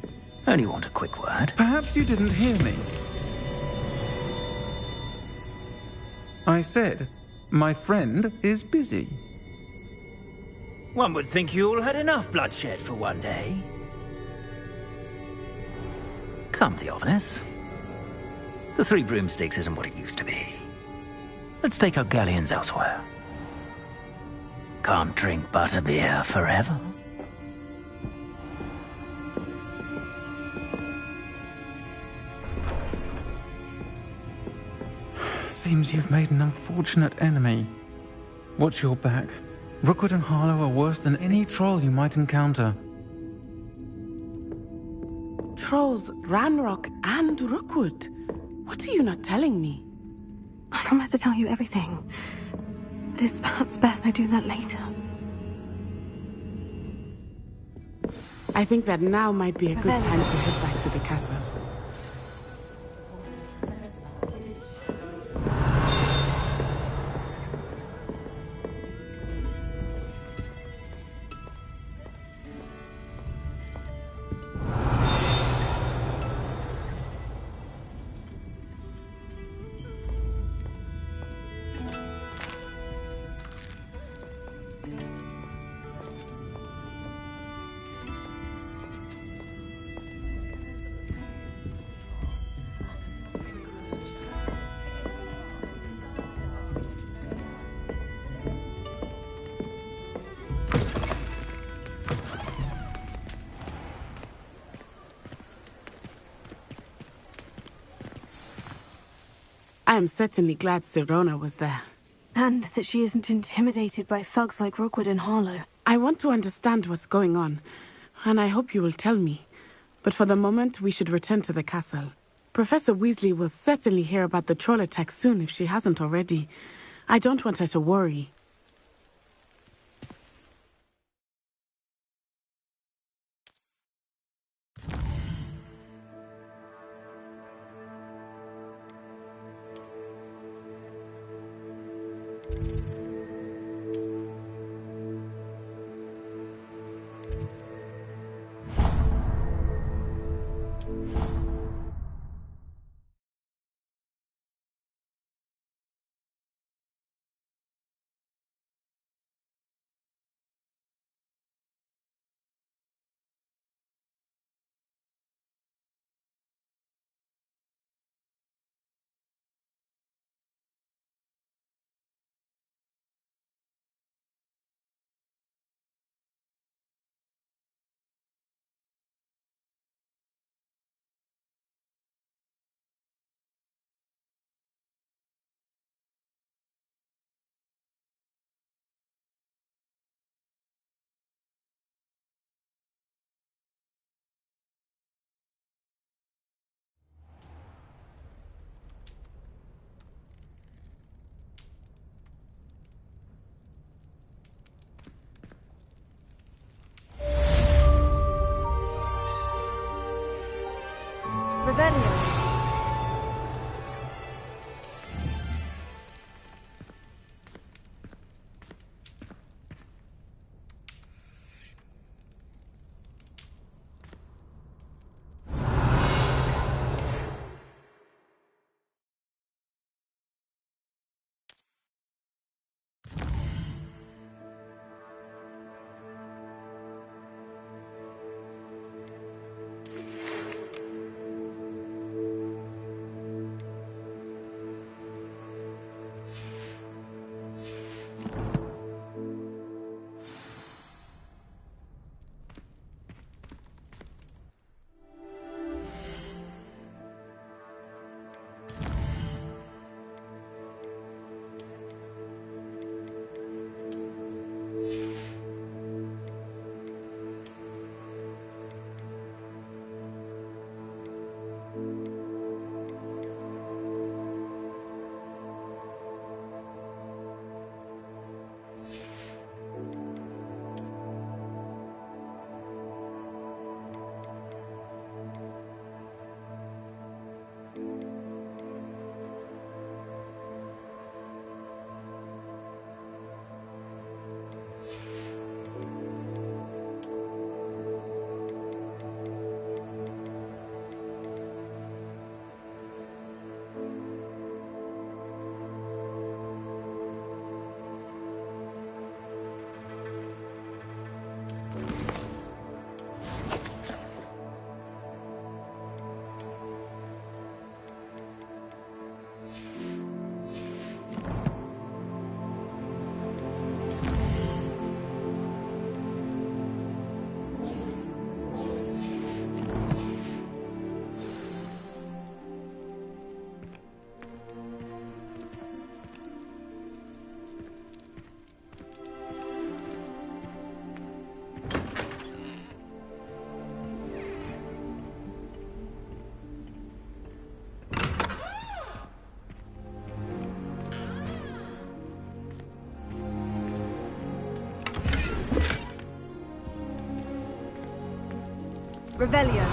Only want a quick word. Perhaps you didn't hear me. I said, my friend is busy. One would think you all had enough bloodshed for one day. Come, Theophilus. The Three Broomsticks isn't what it used to be. Let's take our galleons elsewhere. Can't drink butterbeer forever. Seems you've made an unfortunate enemy. Watch your back. Rookwood and Harlow are worse than any troll you might encounter. Trolls, Ranrock, and Rookwood. What are you not telling me? I promise to tell you everything. But it's perhaps best I do that later. I think that now might be a good time to head back to the castle. I am certainly glad Sirona was there. And that she isn't intimidated by thugs like Rookwood and Harlow. I want to understand what's going on, and I hope you will tell me. But for the moment, we should return to the castle. Professor Weasley will certainly hear about the troll attack soon if she hasn't already. I don't want her to worry. Revelio.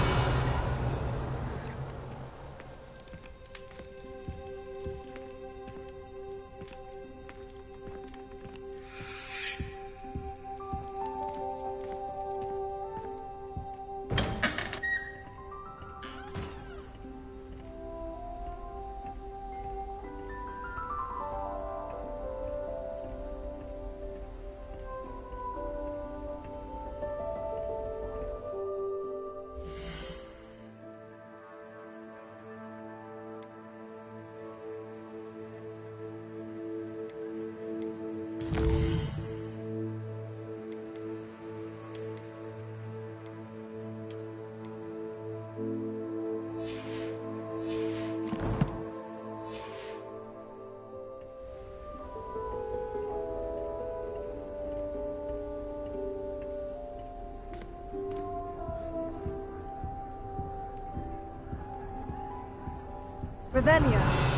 Revelio.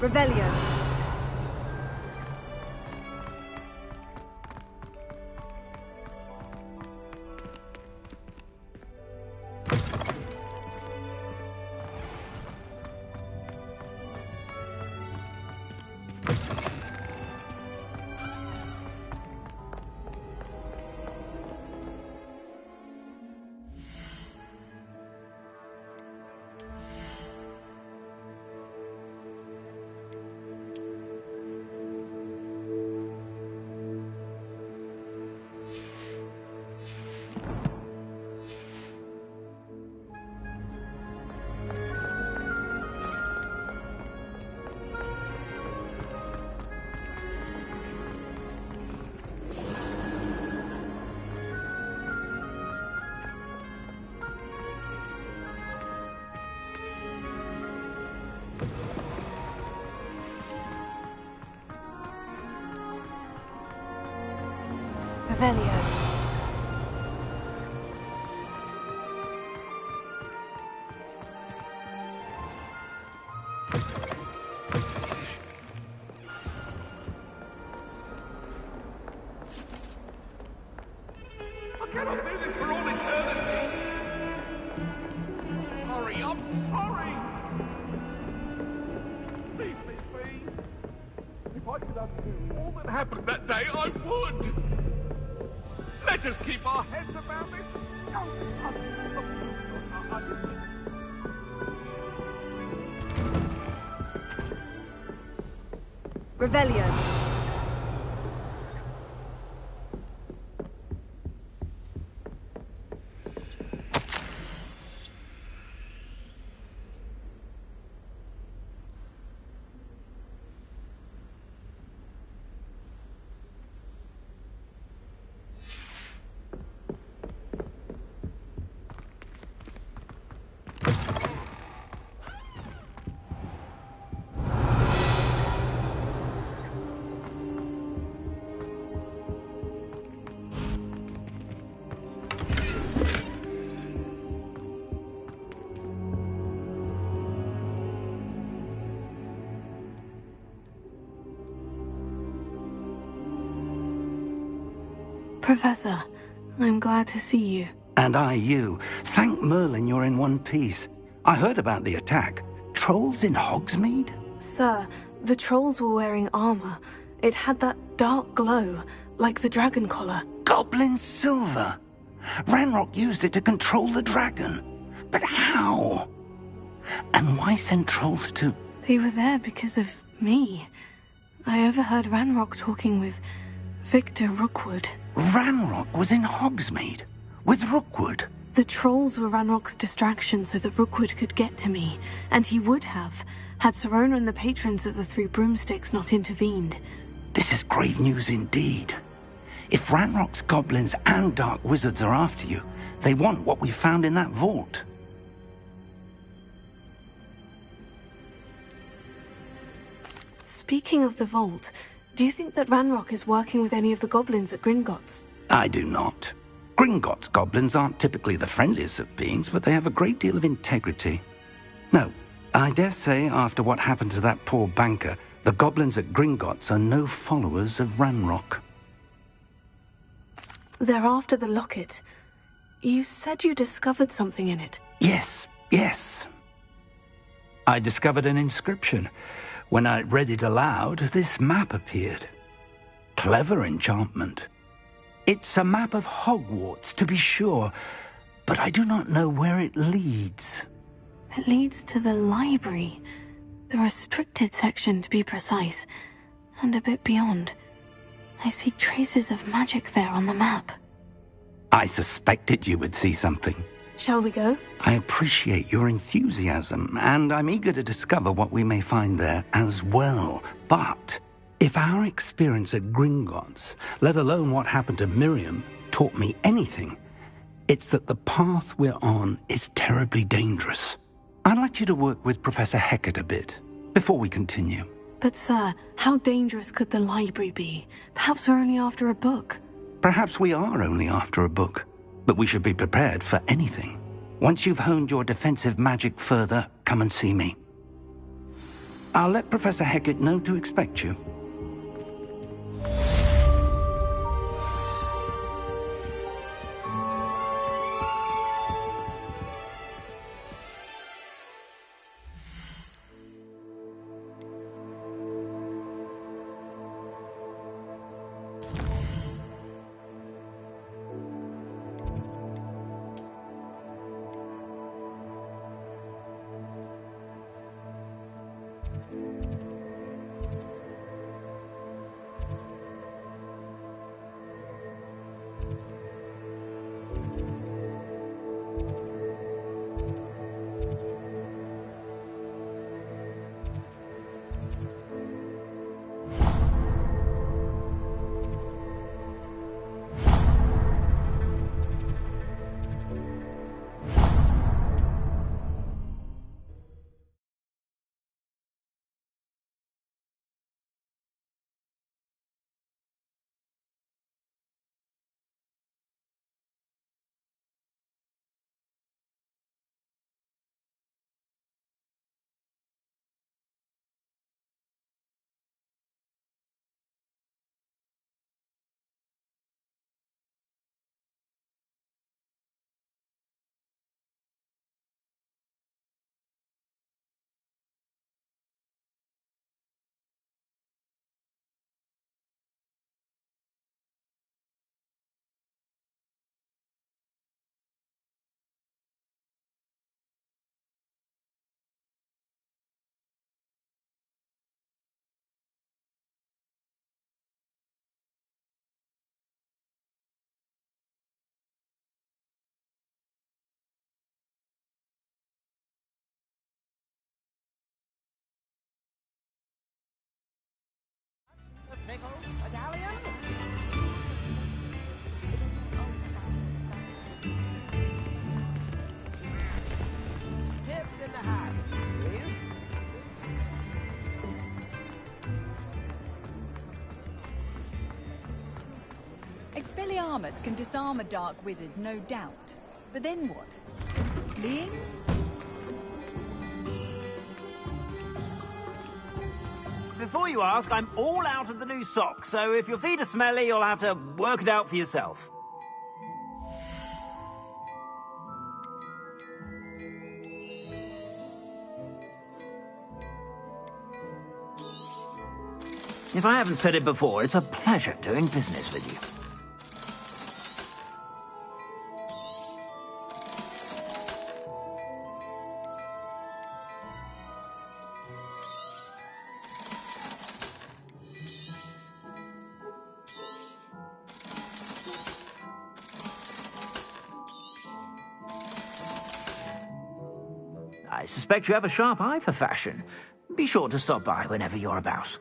Revelio. Revelio. I cannot do this for all eternity. Sorry, I'm sorry. Please, please, please. If I could undo all that happened that day, I would. Let us keep our heads about this. Revelio. Professor, I'm glad to see you. And I you. Thank Merlin you're in one piece. I heard about the attack. Trolls in Hogsmeade? Sir, the trolls were wearing armor. It had that dark glow, like the dragon collar. Goblin silver! Ranrock used it to control the dragon. But how? And why send trolls to... They were there because of me. I overheard Ranrock talking with Victor Rookwood. Ranrock was in Hogsmeade? With Rookwood? The trolls were Ranrock's distraction so that Rookwood could get to me, and he would have, had Serona and the patrons of the Three Broomsticks not intervened. This is grave news indeed. If Ranrock's goblins and dark wizards are after you, they want what we found in that vault. Speaking of the vault, do you think that Ranrock is working with any of the goblins at Gringotts? I do not. Gringotts goblins aren't typically the friendliest of beings, but they have a great deal of integrity. No, I dare say after what happened to that poor banker, the goblins at Gringotts are no followers of Ranrock. They're after the locket. You said you discovered something in it. Yes. I discovered an inscription. When I read it aloud, this map appeared. Clever enchantment. It's a map of Hogwarts, to be sure, but I do not know where it leads. It leads to the library. The restricted section, to be precise, and a bit beyond. I see traces of magic there on the map. I suspected you would see something. Shall we go? I appreciate your enthusiasm, and I'm eager to discover what we may find there as well. But if our experience at Gringotts, let alone what happened to Miriam, taught me anything, it's that the path we're on is terribly dangerous. I'd like you to work with Professor Hecat a bit before we continue. But sir, how dangerous could the library be? Perhaps we're only after a book. Perhaps we are only after a book, but we should be prepared for anything. Once you've honed your defensive magic further, come and see me. I'll let Professor Hecat know to expect you. Expelliarmus can disarm a dark wizard, no doubt. But then what? Fleeing? Before you ask, I'm all out of the new socks, so if your feet are smelly, you'll have to work it out for yourself. If I haven't said it before, it's a pleasure doing business with you. I suspect you have a sharp eye for fashion. Be sure to stop by whenever you're about.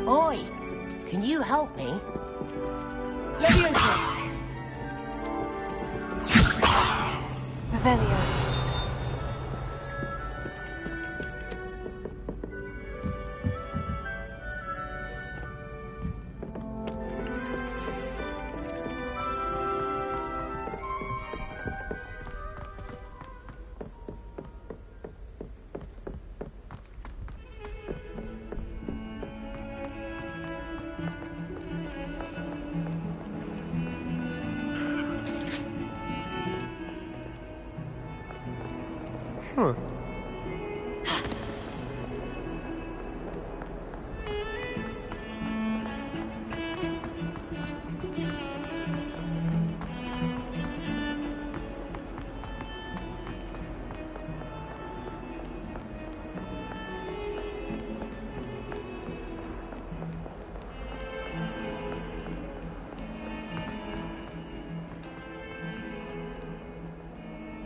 Oi! Can you help me? Leviathan! Revelio.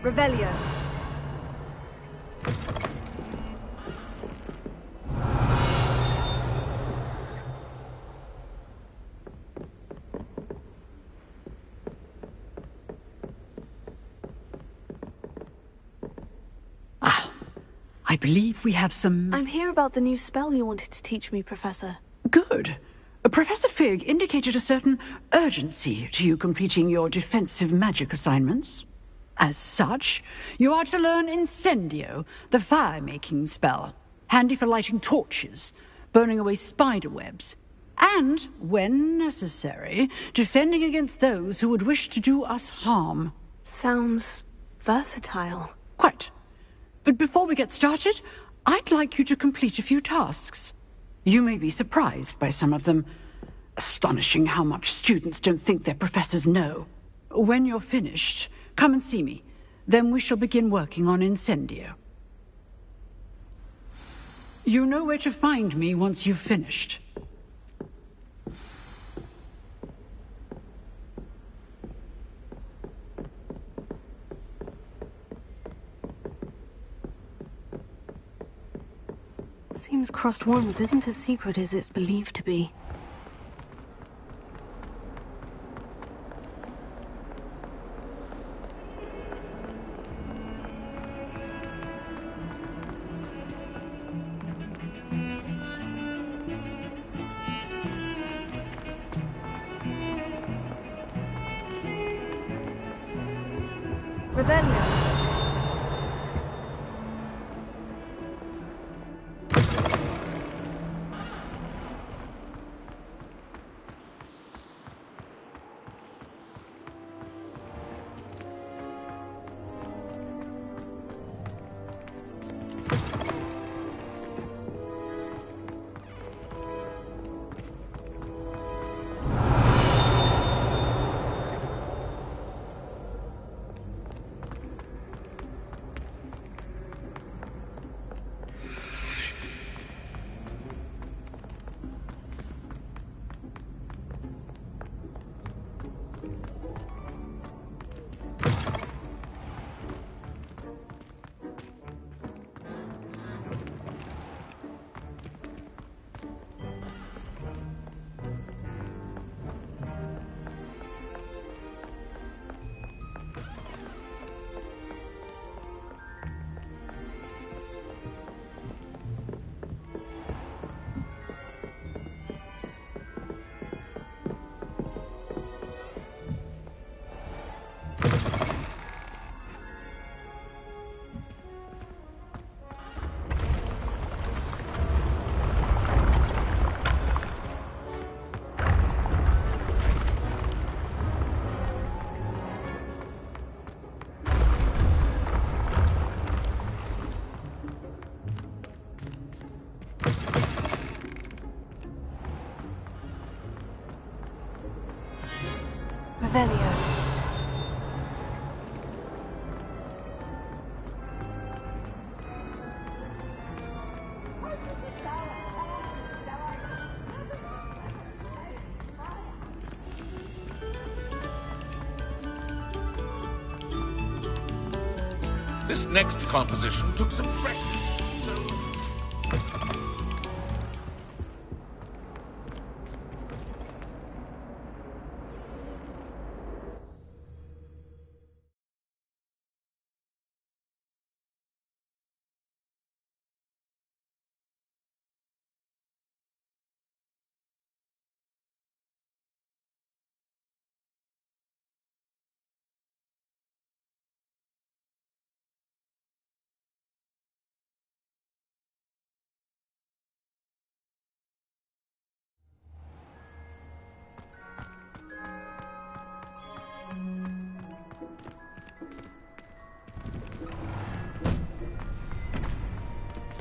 Revelio. I believe we have some... I'm here about the new spell you wanted to teach me, Professor. Good. Professor Fig indicated a certain urgency to you completing your defensive magic assignments. As such, you are to learn Incendio, the fire-making spell, handy for lighting torches, burning away spider webs, and, when necessary, defending against those who would wish to do us harm. Sounds versatile. Quite. But before we get started, I'd like you to complete a few tasks. You may be surprised by some of them. Astonishing how much students don't think their professors know. When you're finished, come and see me. Then we shall begin working on Incendio. You know where to find me once you've finished. Seems crossed wands isn't as secret as it's believed to be. Revelio. Revelio. This next composition took some practice, so...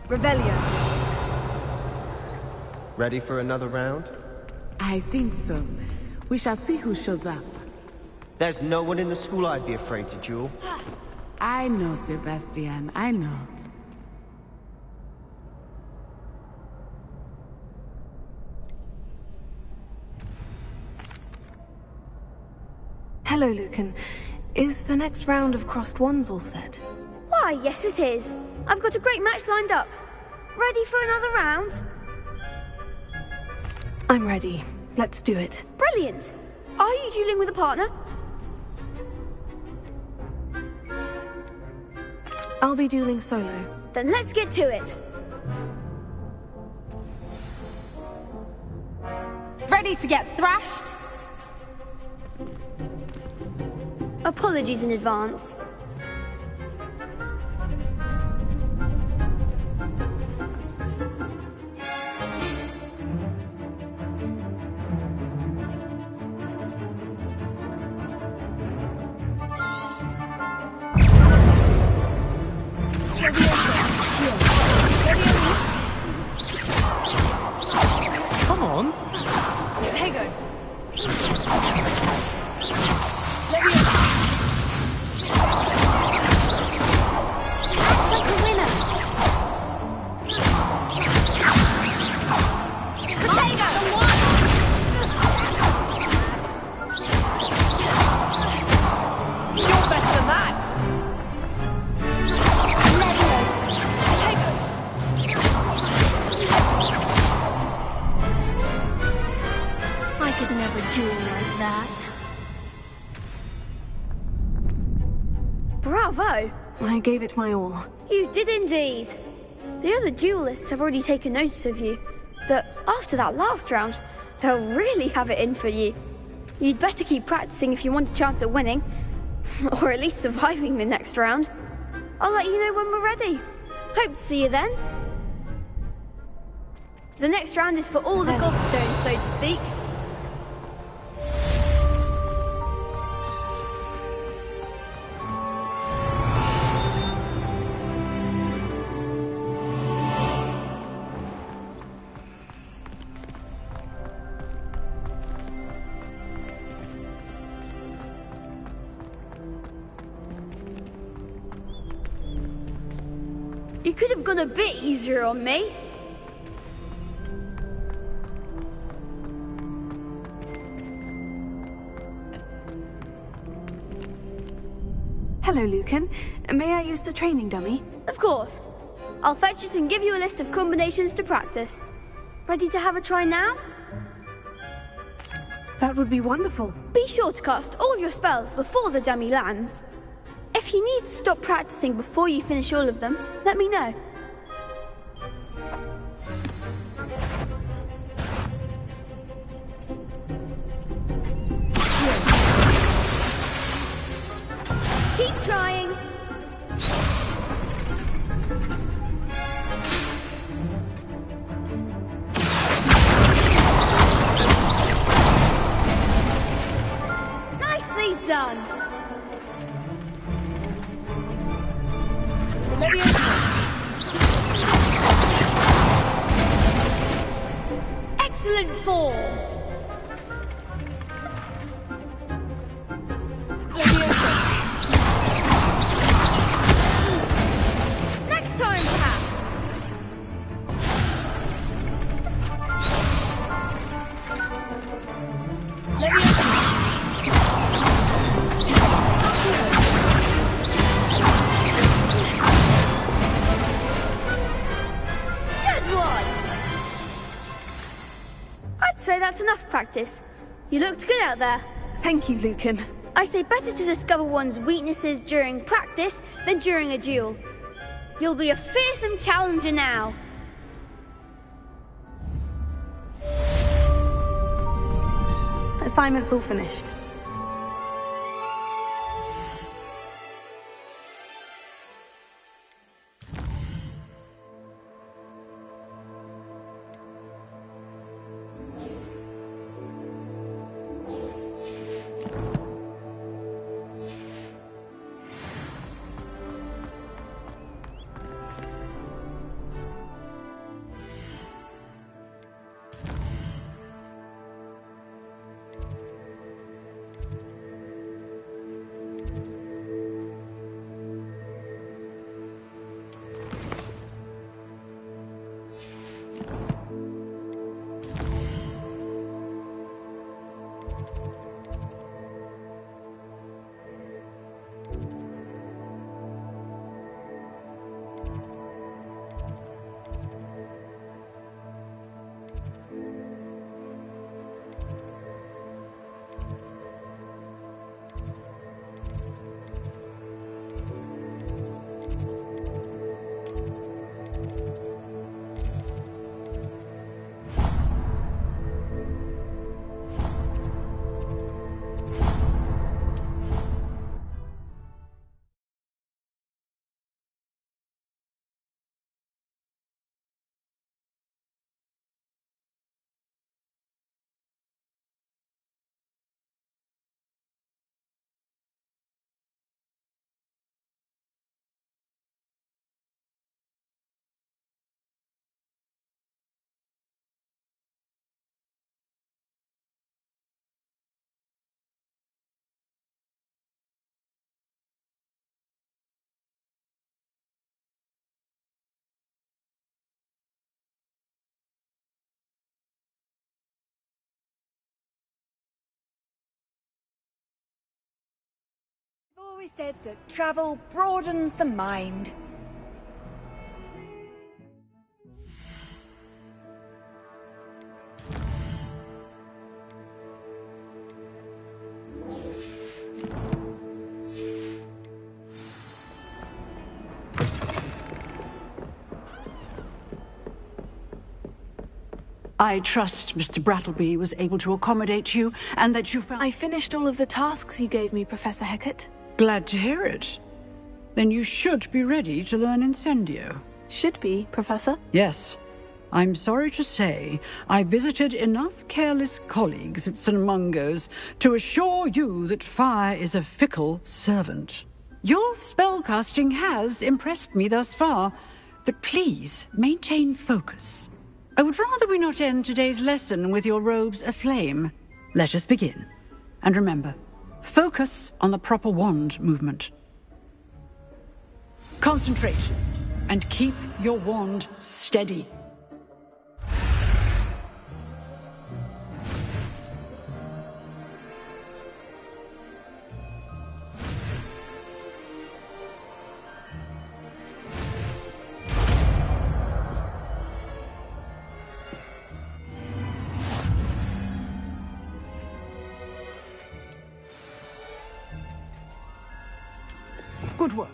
Revelio. Ready for another round? I think so. We shall see who shows up. There's no one in the school I'd be afraid to duel. I know, Sebastian, I know. Hello, Lucan. Is the next round of crossed ones all set? Why, yes it is. I've got a great match lined up. Ready for another round? I'm ready. Let's do it. Brilliant. Are you dueling with a partner? I'll be dueling solo. Then let's get to it. Ready to get thrashed? Apologies in advance. Come on. Tego. Bravo! I gave it my all. You did indeed. The other duelists have already taken notice of you, but after that last round, they'll really have it in for you. You'd better keep practicing if you want a chance at winning, or at least surviving the next round. I'll let you know when we're ready. Hope to see you then. The next round is for all the gobstones, so to speak. You could have gone a bit easier on me. Hello, Lucan. May I use the training dummy? Of course. I'll fetch it and give you a list of combinations to practice. Ready to have a try now? That would be wonderful. Be sure to cast all your spells before the dummy lands. If you need to stop practicing before you finish all of them, let me know. Keep trying. Nicely done. Excellent form. say that's enough practice. You looked good out there. Thank you, Lucan. I say better to discover one's weaknesses during practice than during a duel. You'll be a fearsome challenger now. Assignment's all finished. I've always said that travel broadens the mind. I trust Mr. Brattleby was able to accommodate you, and that you found— I finished all of the tasks you gave me, Professor Hecat. Glad to hear it. Then you should be ready to learn Incendio. Should be, Professor? Yes. I'm sorry to say, I visited enough careless colleagues at St. Mungo's to assure you that fire is a fickle servant. Your spellcasting has impressed me thus far, but please maintain focus. I would rather we not end today's lesson with your robes aflame. Let us begin. And remember, focus on the proper wand movement. Concentrate, and keep your wand steady. Good work.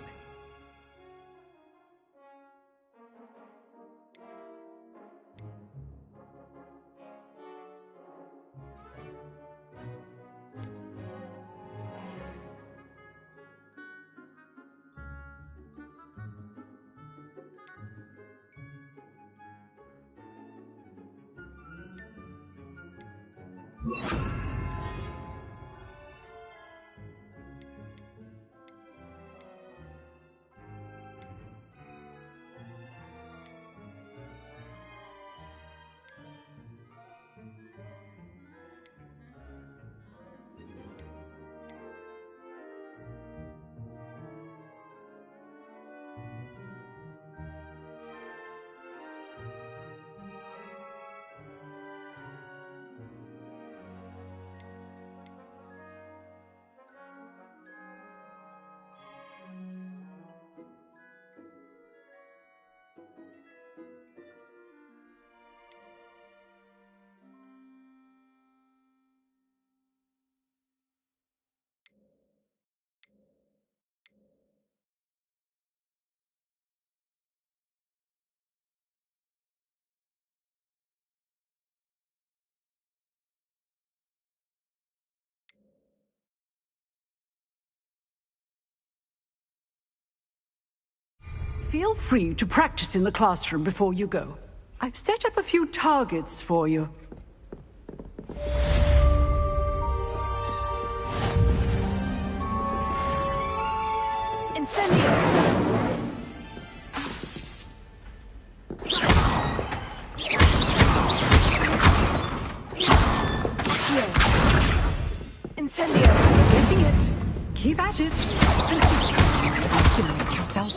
feel free to practice in the classroom before you go. I've set up a few targets for you. Incendio! Incendio! Getting it. Keep at it. Stimulate yourself.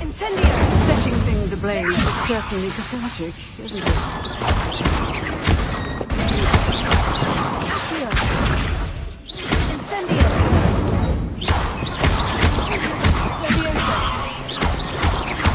Incendio! Setting things ablaze is certainly cathartic, isn't it? Incendio! Levianza! Incendio!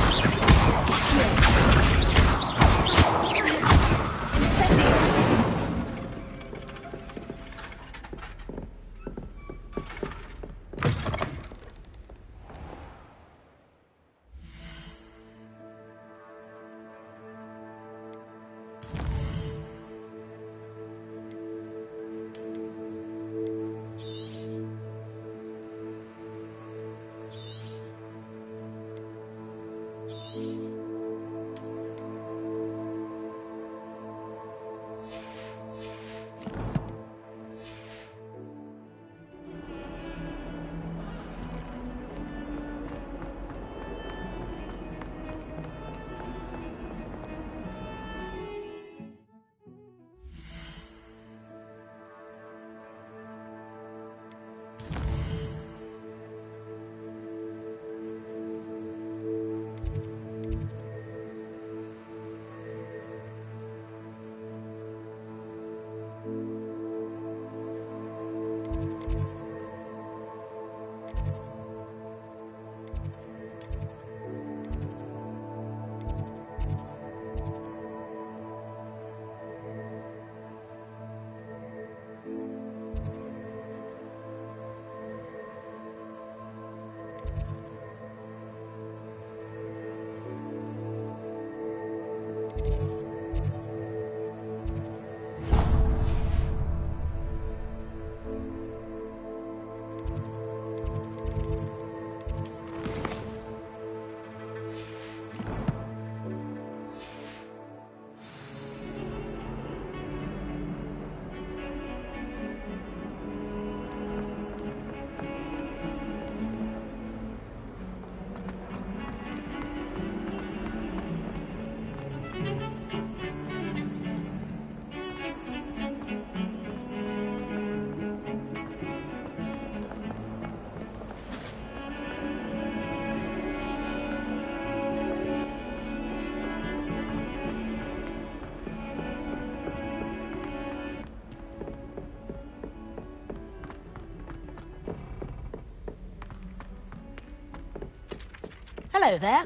Hello there.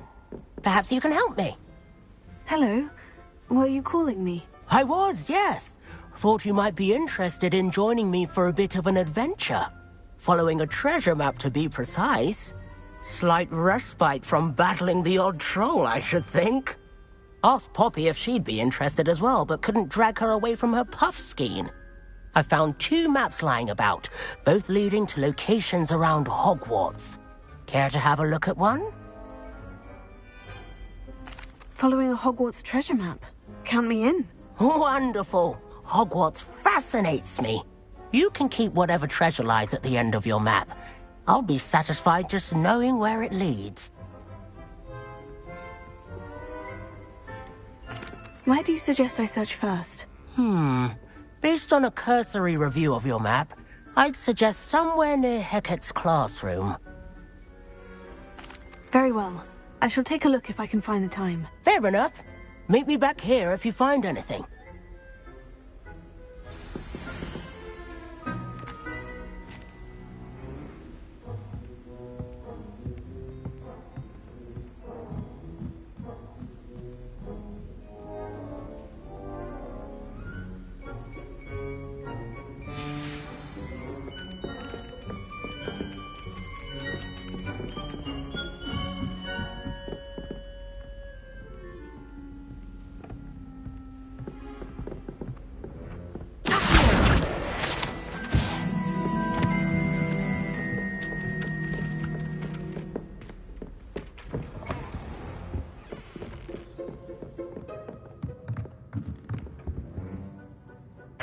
Perhaps you can help me. Hello. Were you calling me? I was, yes. Thought you might be interested in joining me for a bit of an adventure. Following a treasure map, to be precise. Slight respite from battling the odd troll, I should think. Asked Poppy if she'd be interested as well, but couldn't drag her away from her puff skein. I found 2 maps lying about, both leading to locations around Hogwarts. Care to have a look at one? Following a Hogwarts treasure map. Count me in. Wonderful. Hogwarts fascinates me. You can keep whatever treasure lies at the end of your map. I'll be satisfied just knowing where it leads. Why do you suggest I search first? Based on a cursory review of your map, I'd suggest somewhere near Hecat's classroom. Very well. I shall take a look if I can find the time. Fair enough. Meet me back here if you find anything.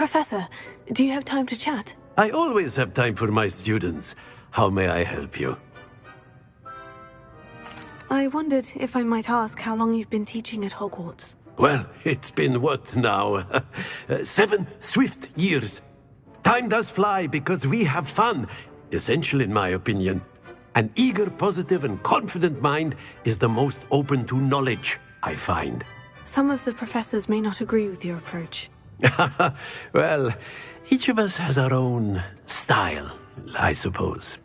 Professor, do you have time to chat? I always have time for my students. How may I help you? I wondered if I might ask how long you've been teaching at Hogwarts. Well, it's been what now? 7 swift years. Time does fly because we have fun. Essential in my opinion. An eager, positive, and confident mind is the most open to knowledge, I find. Some of the professors may not agree with your approach. Well, each of us has our own style, I suppose.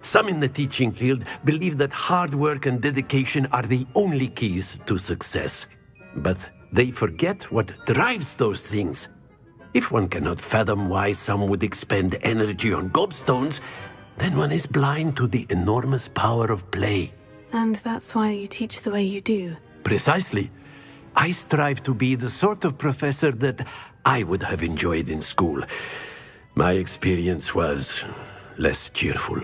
Some in the teaching field believe that hard work and dedication are the only keys to success. But they forget what drives those things. If one cannot fathom why some would expend energy on gobstones, then one is blind to the enormous power of play. And that's why you teach the way you do. Precisely. I strive to be the sort of professor that I would have enjoyed in school. My experience was less cheerful.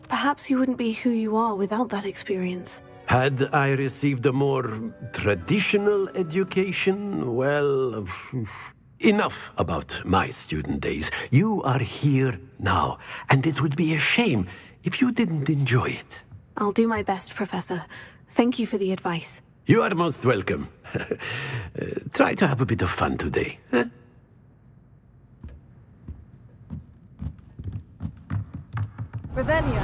Perhaps you wouldn't be who you are without that experience. Had I received a more traditional education, well, enough about my student days. You are here now, and it would be a shame if you didn't enjoy it. I'll do my best, Professor. Thank you for the advice. You are most welcome. Try to have a bit of fun today. Huh? Revelio.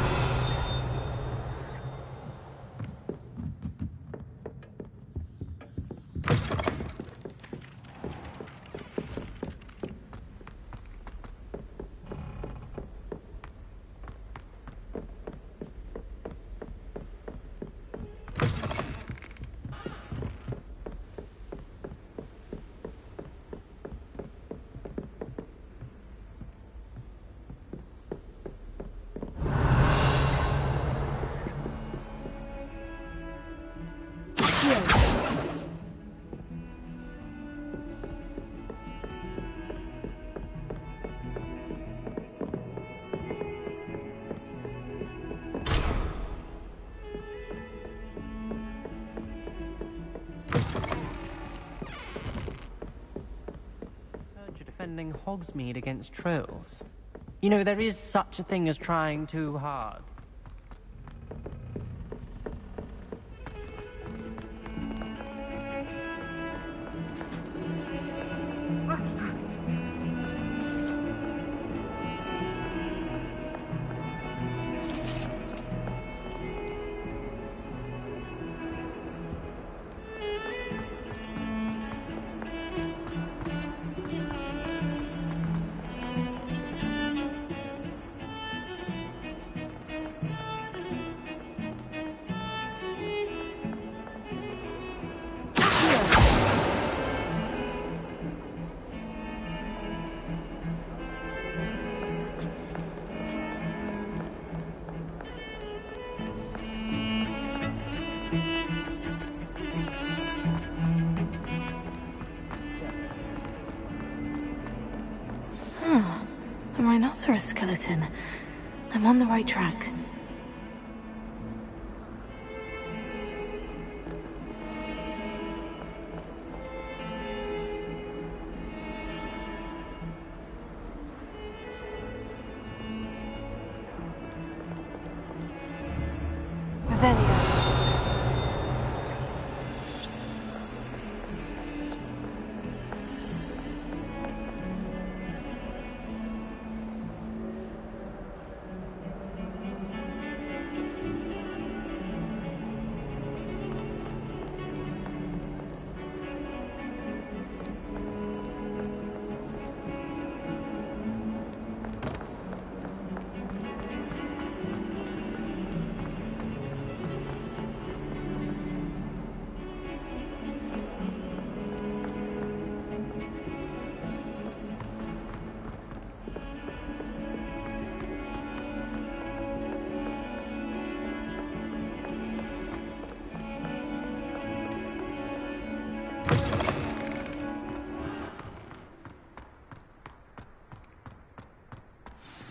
Defending Hogsmeade against trolls. You know, there is such a thing as trying too hard. A rhinoceros skeleton. I'm on the right track.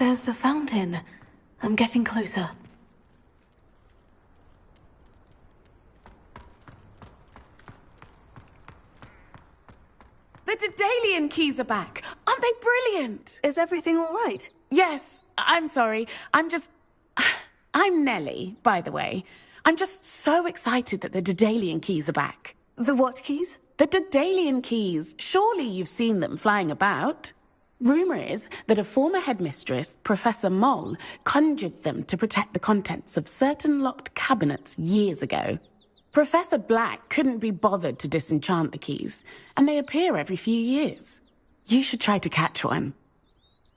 There's the fountain. I'm getting closer. The Daedalian keys are back. Aren't they brilliant? Is everything all right? Yes. I'm sorry. I'm Nellie, by the way. I'm just so excited that the Daedalian keys are back. The what keys? The Daedalian keys. Surely you've seen them flying about. Rumour is that a former headmistress, Professor Moll, conjured them to protect the contents of certain locked cabinets years ago. Professor Black couldn't be bothered to disenchant the keys, and they appear every few years. You should try to catch one.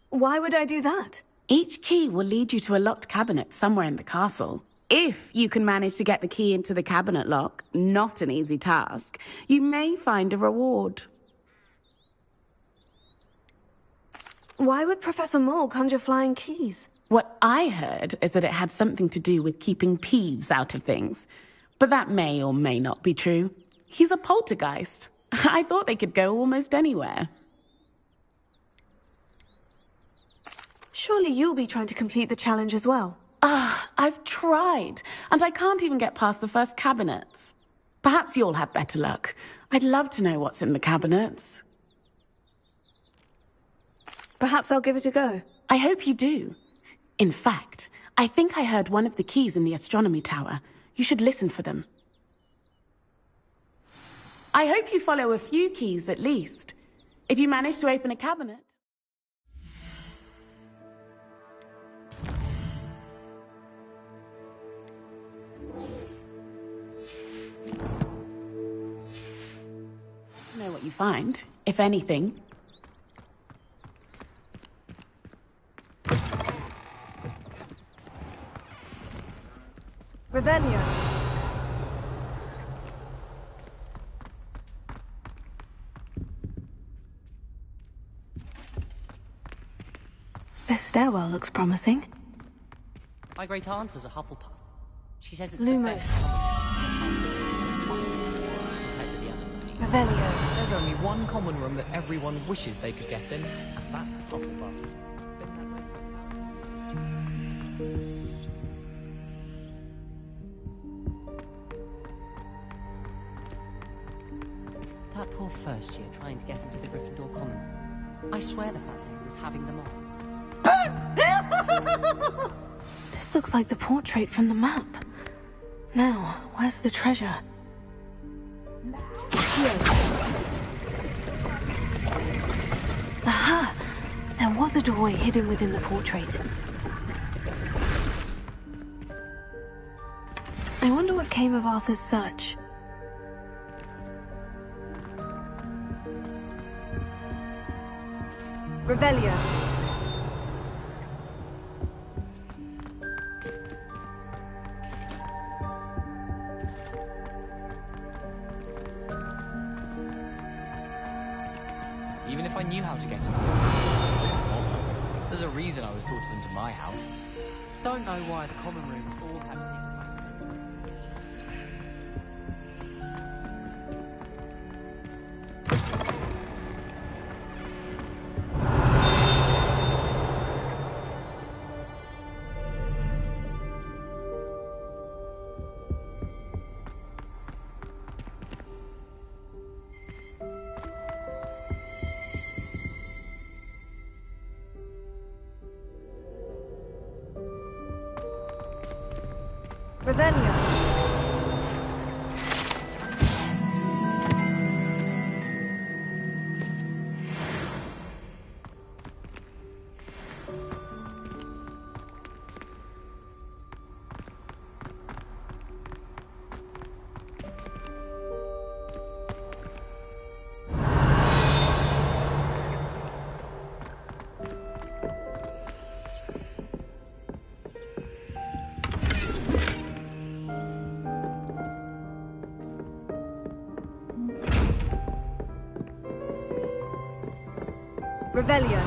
Why would I do that? Each key will lead you to a locked cabinet somewhere in the castle. If you can manage to get the key into the cabinet lock, not an easy task, you may find a reward. Why would Professor Moll conjure flying keys? What I heard is that it had something to do with keeping Peeves out of things. But that may or may not be true. He's a poltergeist. I thought they could go almost anywhere. Surely you'll be trying to complete the challenge as well. I've tried, and I can't even get past the first cabinets. Perhaps you'll have better luck. I'd love to know what's in the cabinets. Perhaps I'll give it a go. I hope you do. In fact, I think I heard one of the keys in the astronomy tower. You should listen for them. I hope you follow a few keys at least. If you manage to open a cabinet... know what you find, if anything. Revelio. This stairwell looks promising. My great aunt was a Hufflepuff. She says it's Lumos. the best. Revelio. There's only one common room that everyone wishes they could get in. That's Hufflepuff. That poor first year trying to get into the Gryffindor Common. I swear the fat lady was having them all. This looks like the portrait from the map. Now, where's the treasure? Here. Aha! There was a doorway hidden within the portrait. I wonder what came of Arthur's search. Revelio. Even if I knew how to get into it, there's a reason I was sorted into my house. Don't know why the common rooms all have secret. Revelio. Revelio.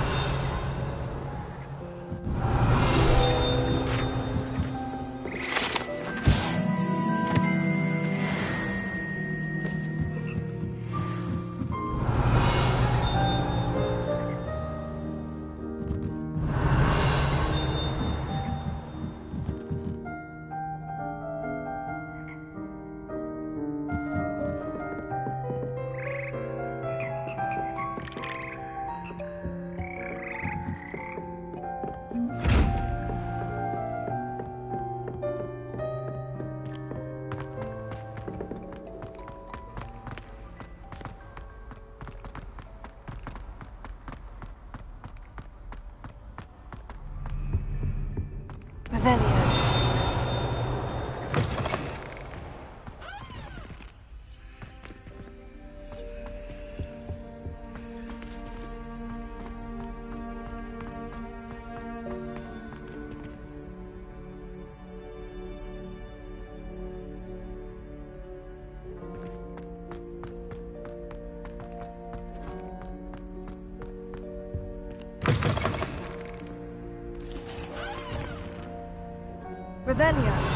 Revelio.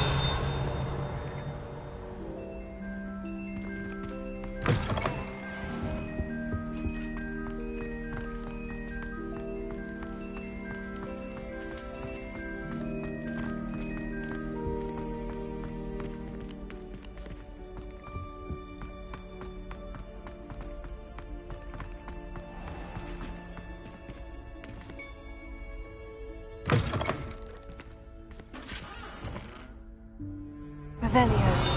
Revelio.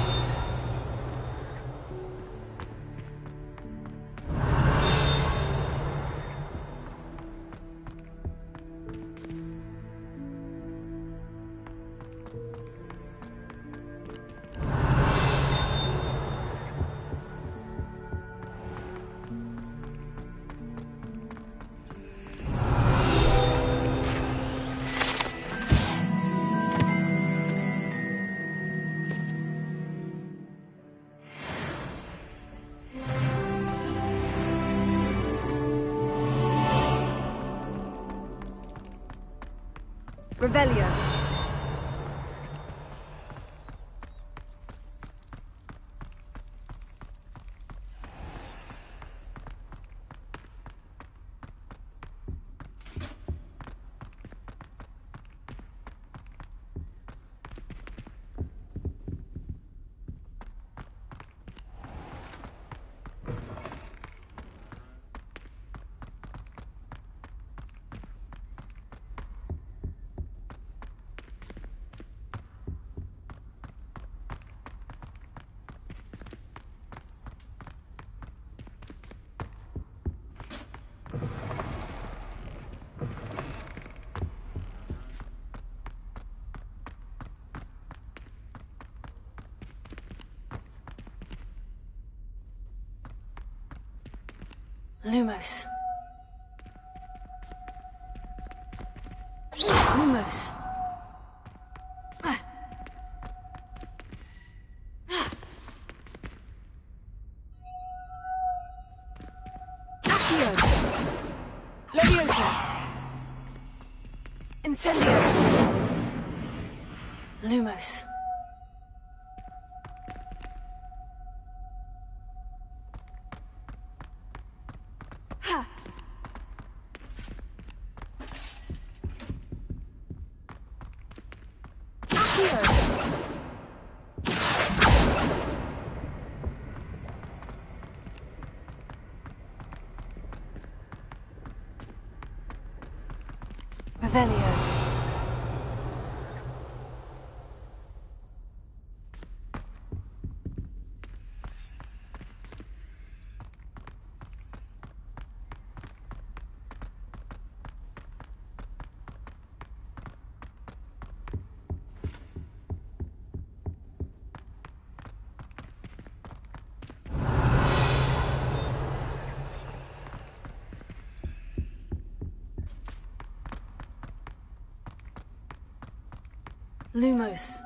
Revelio. Lumos. Lumos. Accio. Levioso. Incendio. Lumos. Revelio. Lumos.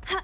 Ha!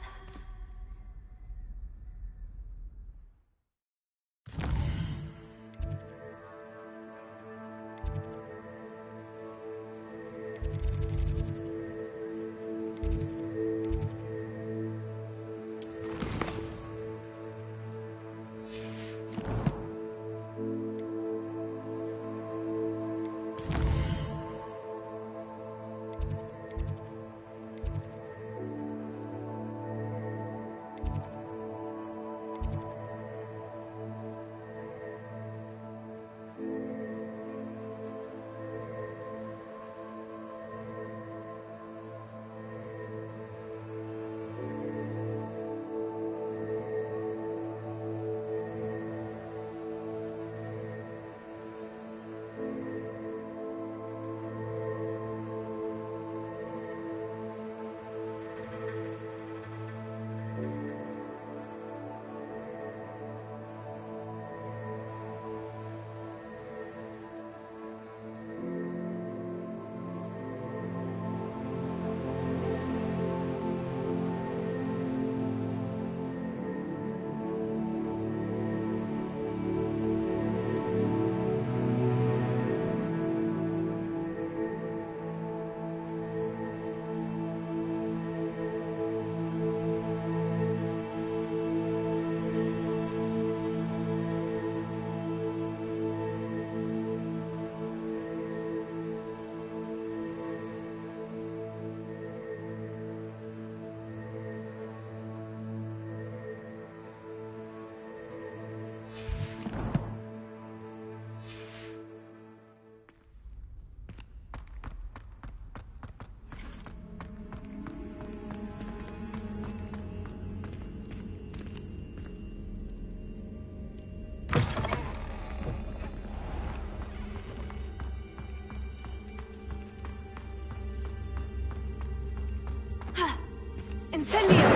Incendio!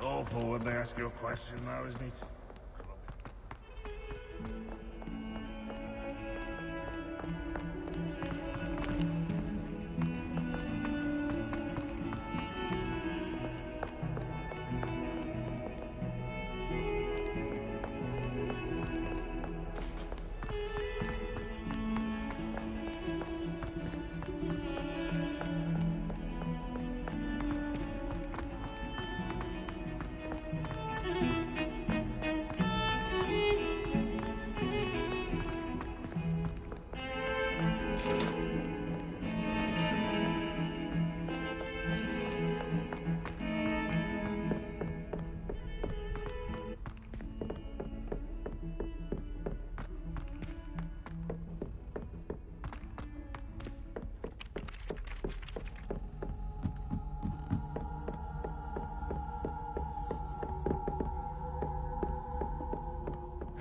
Awful when they ask you a question now, isn't it?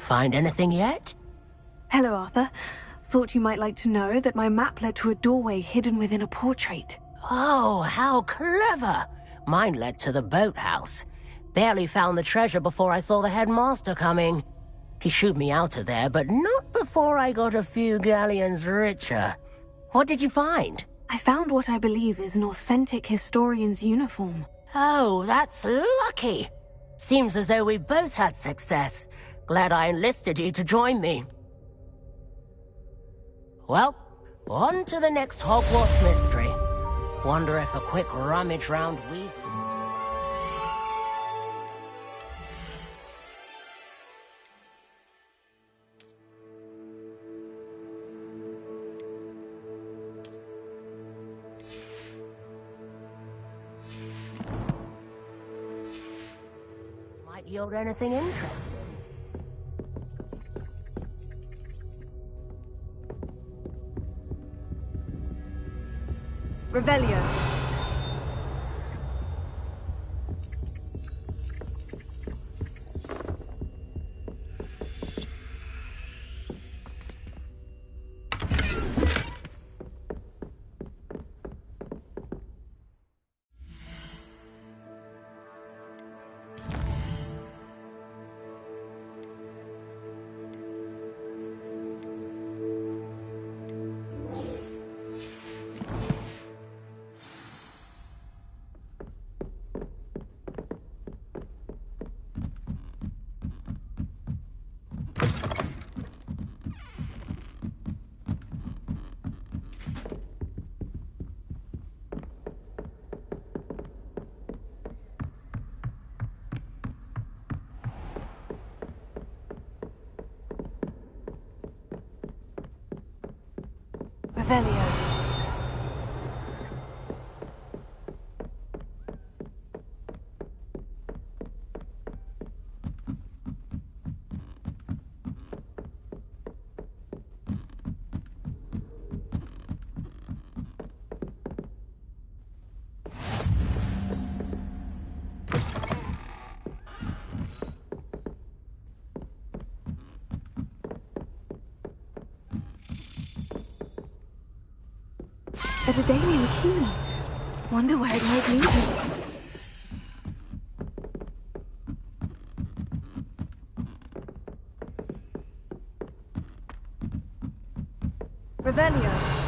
Find anything yet? Hello, Arthur. Thought you might like to know that my map led to a doorway hidden within a portrait. Oh, how clever! Mine led to the boathouse. Barely found the treasure before I saw the headmaster coming. He shooed me out of there, but not before I got a few galleons richer. What did you find? I found what I believe is an authentic historian's uniform. Oh, that's lucky. Seems as though we both had success. Glad I enlisted you to join me. Well, on to the next Hogwarts mystery. Wonder if a quick rummage round Weasley... might yield anything interesting. Revelio. Revelio. It's a daily key. Wonder where it might lead me. Revelio.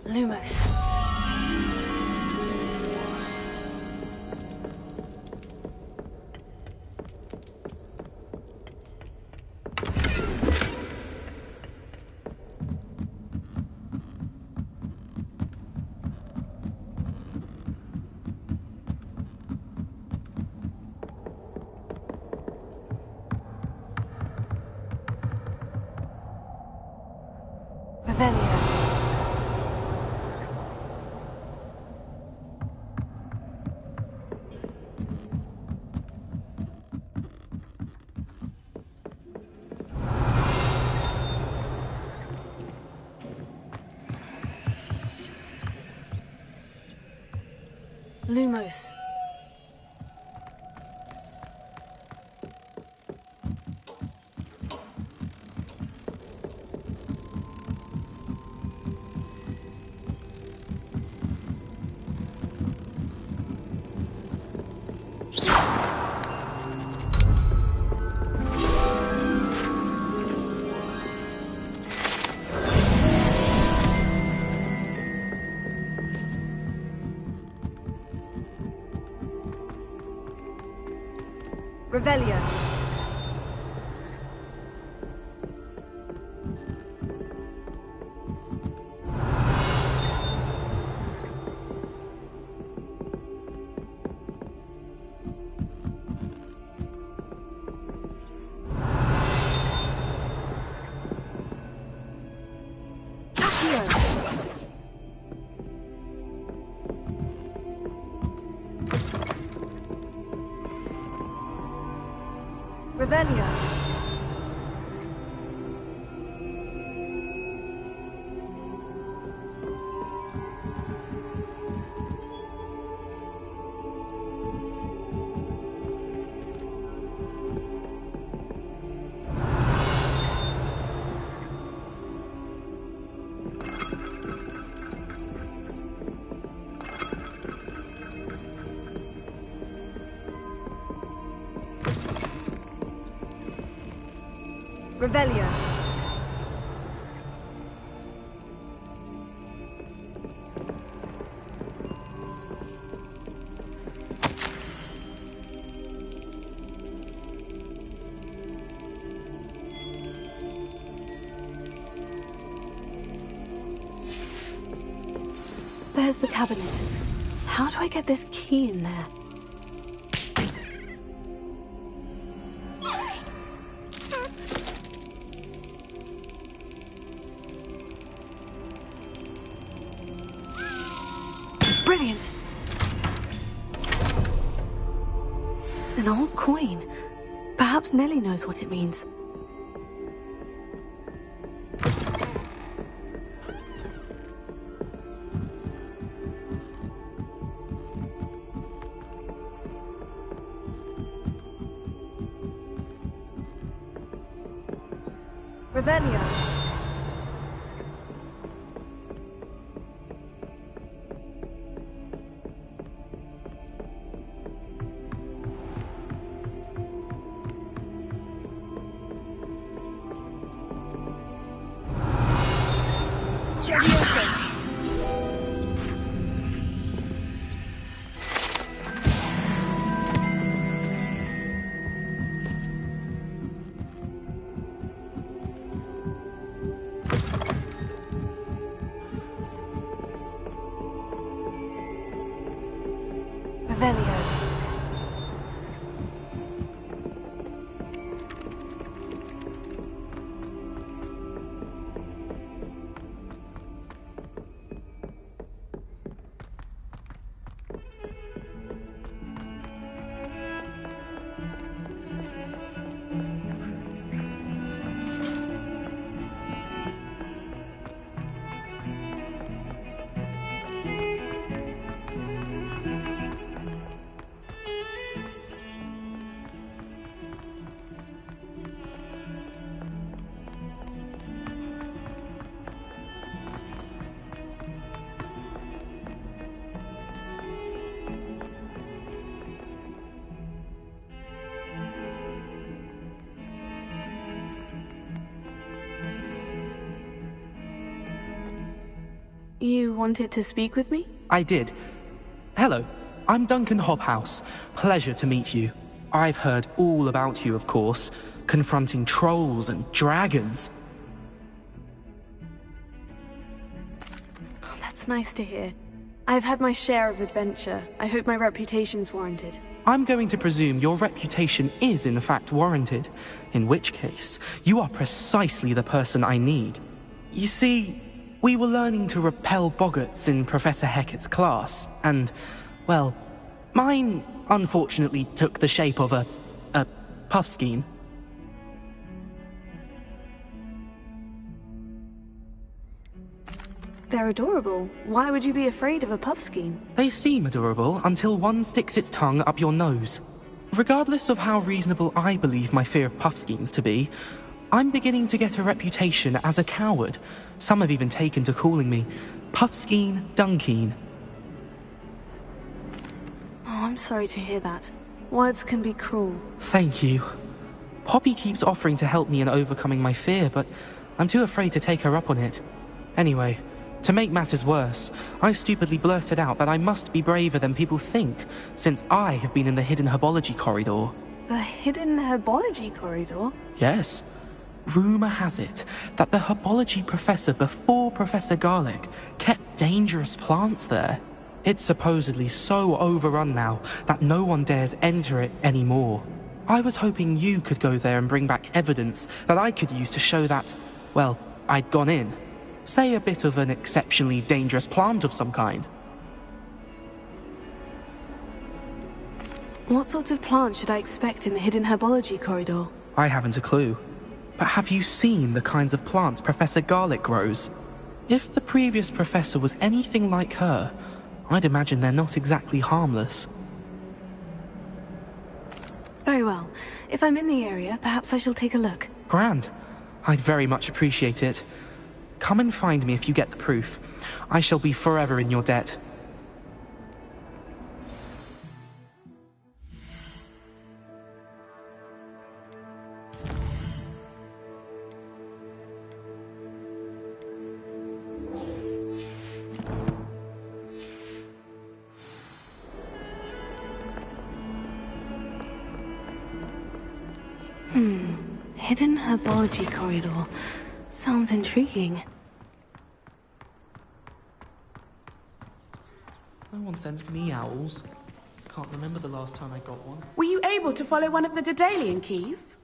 Lumos. Revelio. Lumos. Revelio. Revelio. Revelio. There's the cabinet. How do I get this key in there? Brilliant! An old coin. Perhaps Nellie knows what it means. Revelio. You wanted to speak with me? I did. Hello, I'm Duncan Hobhouse. Pleasure to meet you. I've heard all about you, of course, confronting trolls and dragons. Oh, that's nice to hear. I've had my share of adventure. I hope my reputation's warranted. I'm going to presume your reputation is in fact warranted, in which case, you are precisely the person I need. You see, we were learning to repel boggarts in Professor Hecat's class, and, well, mine unfortunately took the shape of a puffskein. They're adorable. Why would you be afraid of a puffskein? They seem adorable until one sticks its tongue up your nose. Regardless of how reasonable I believe my fear of puffskeins to be, I'm beginning to get a reputation as a coward. Some have even taken to calling me Puffskeen Dunkeen. Oh, I'm sorry to hear that. Words can be cruel. Thank you. Poppy keeps offering to help me in overcoming my fear, but I'm too afraid to take her up on it. Anyway, to make matters worse, I stupidly blurted out that I must be braver than people think, since I have been in the hidden herbology corridor. The hidden herbology corridor? Yes. Rumour has it that the herbology professor before Professor Garlic kept dangerous plants there. It's supposedly so overrun now that no one dares enter it anymore. I was hoping you could go there and bring back evidence that I could use to show that, well, I'd gone in. Say a bit of an exceptionally dangerous plant of some kind. What sort of plant should I expect in the hidden herbology corridor? I haven't a clue. But have you seen the kinds of plants Professor Garlic grows? If the previous professor was anything like her, I'd imagine they're not exactly harmless. Very well. If I'm in the area, perhaps I shall take a look. Grand. I'd very much appreciate it. Come and find me if you get the proof. I shall be forever in your debt. Hidden herbology corridor. Sounds intriguing. No one sends me owls. Can't remember the last time I got one. Were you able to follow one of the Daedalian keys?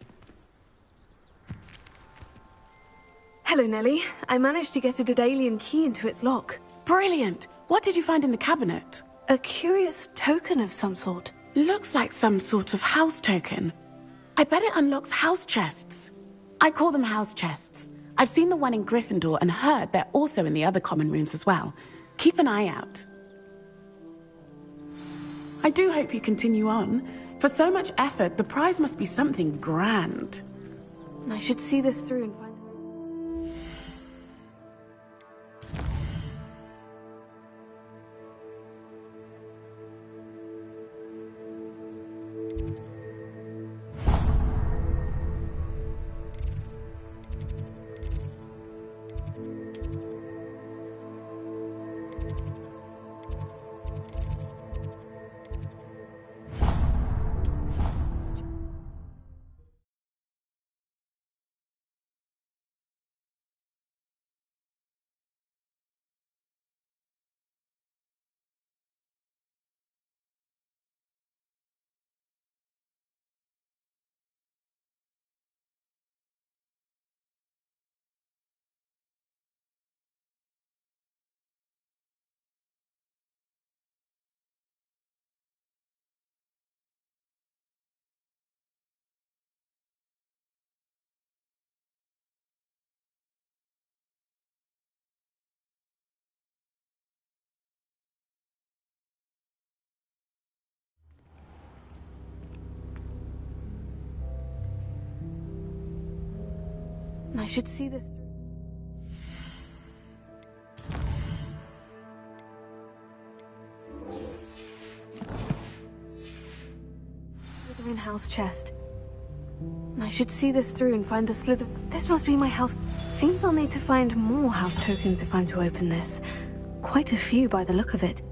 Hello, Nellie. I managed to get a Daedalian key into its lock. Brilliant! What did you find in the cabinet? A curious token of some sort. Looks like some sort of house token. I bet it unlocks house chests. I call them house chests. I've seen the one in Gryffindor and heard they're also in the other common rooms as well. Keep an eye out. I do hope you continue on. For so much effort, the prize must be something grand. I should see this through and find... I should see this through. Slytherin house chest. I should see this through and find the Slither... This must be my house... Seems I'll need to find more house tokens if I'm to open this. Quite a few by the look of it.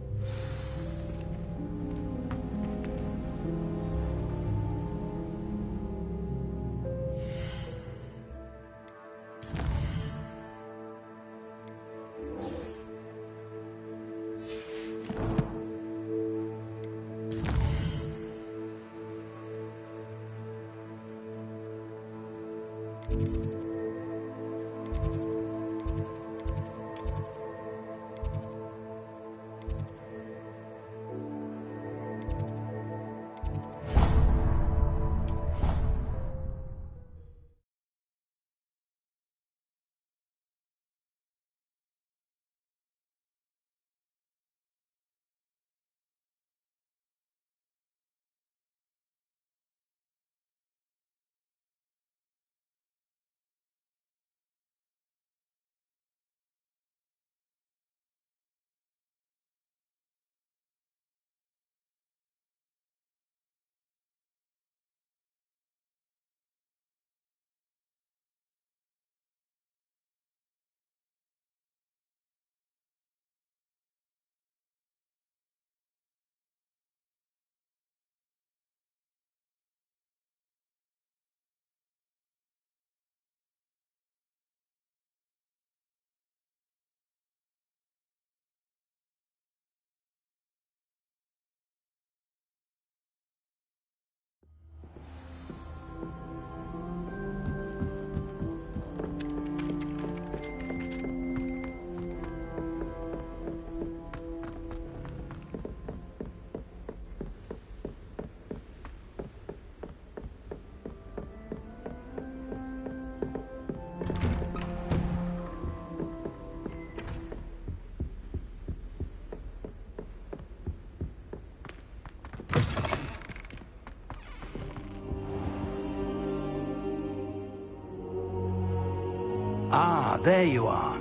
Ah, there you are.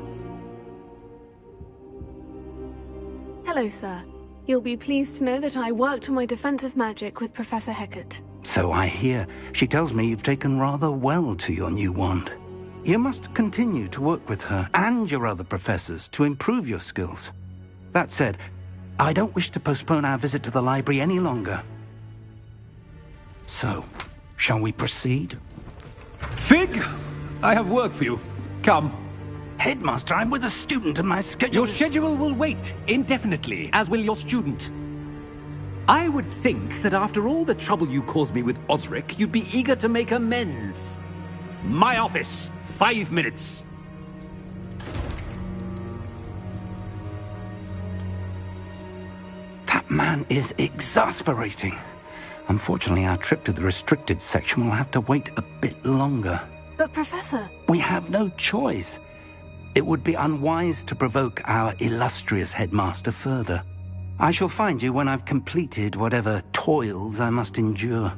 Hello, sir. You'll be pleased to know that I worked on my defensive magic with Professor Heckert. So I hear. She tells me you've taken rather well to your new wand. You must continue to work with her and your other professors to improve your skills. That said, I don't wish to postpone our visit to the library any longer. So, shall we proceed? Fig, I have work for you. Come. Headmaster, I'm with a student and my schedule Your schedule will wait indefinitely, as will your student. I would think that after all the trouble you caused me with Osric, you'd be eager to make amends. My office, 5 minutes. That man is exasperating. Unfortunately, our trip to the restricted section will have to wait a bit longer. But, Professor... We have no choice. It would be unwise to provoke our illustrious headmaster further. I shall find you when I've completed whatever toils I must endure.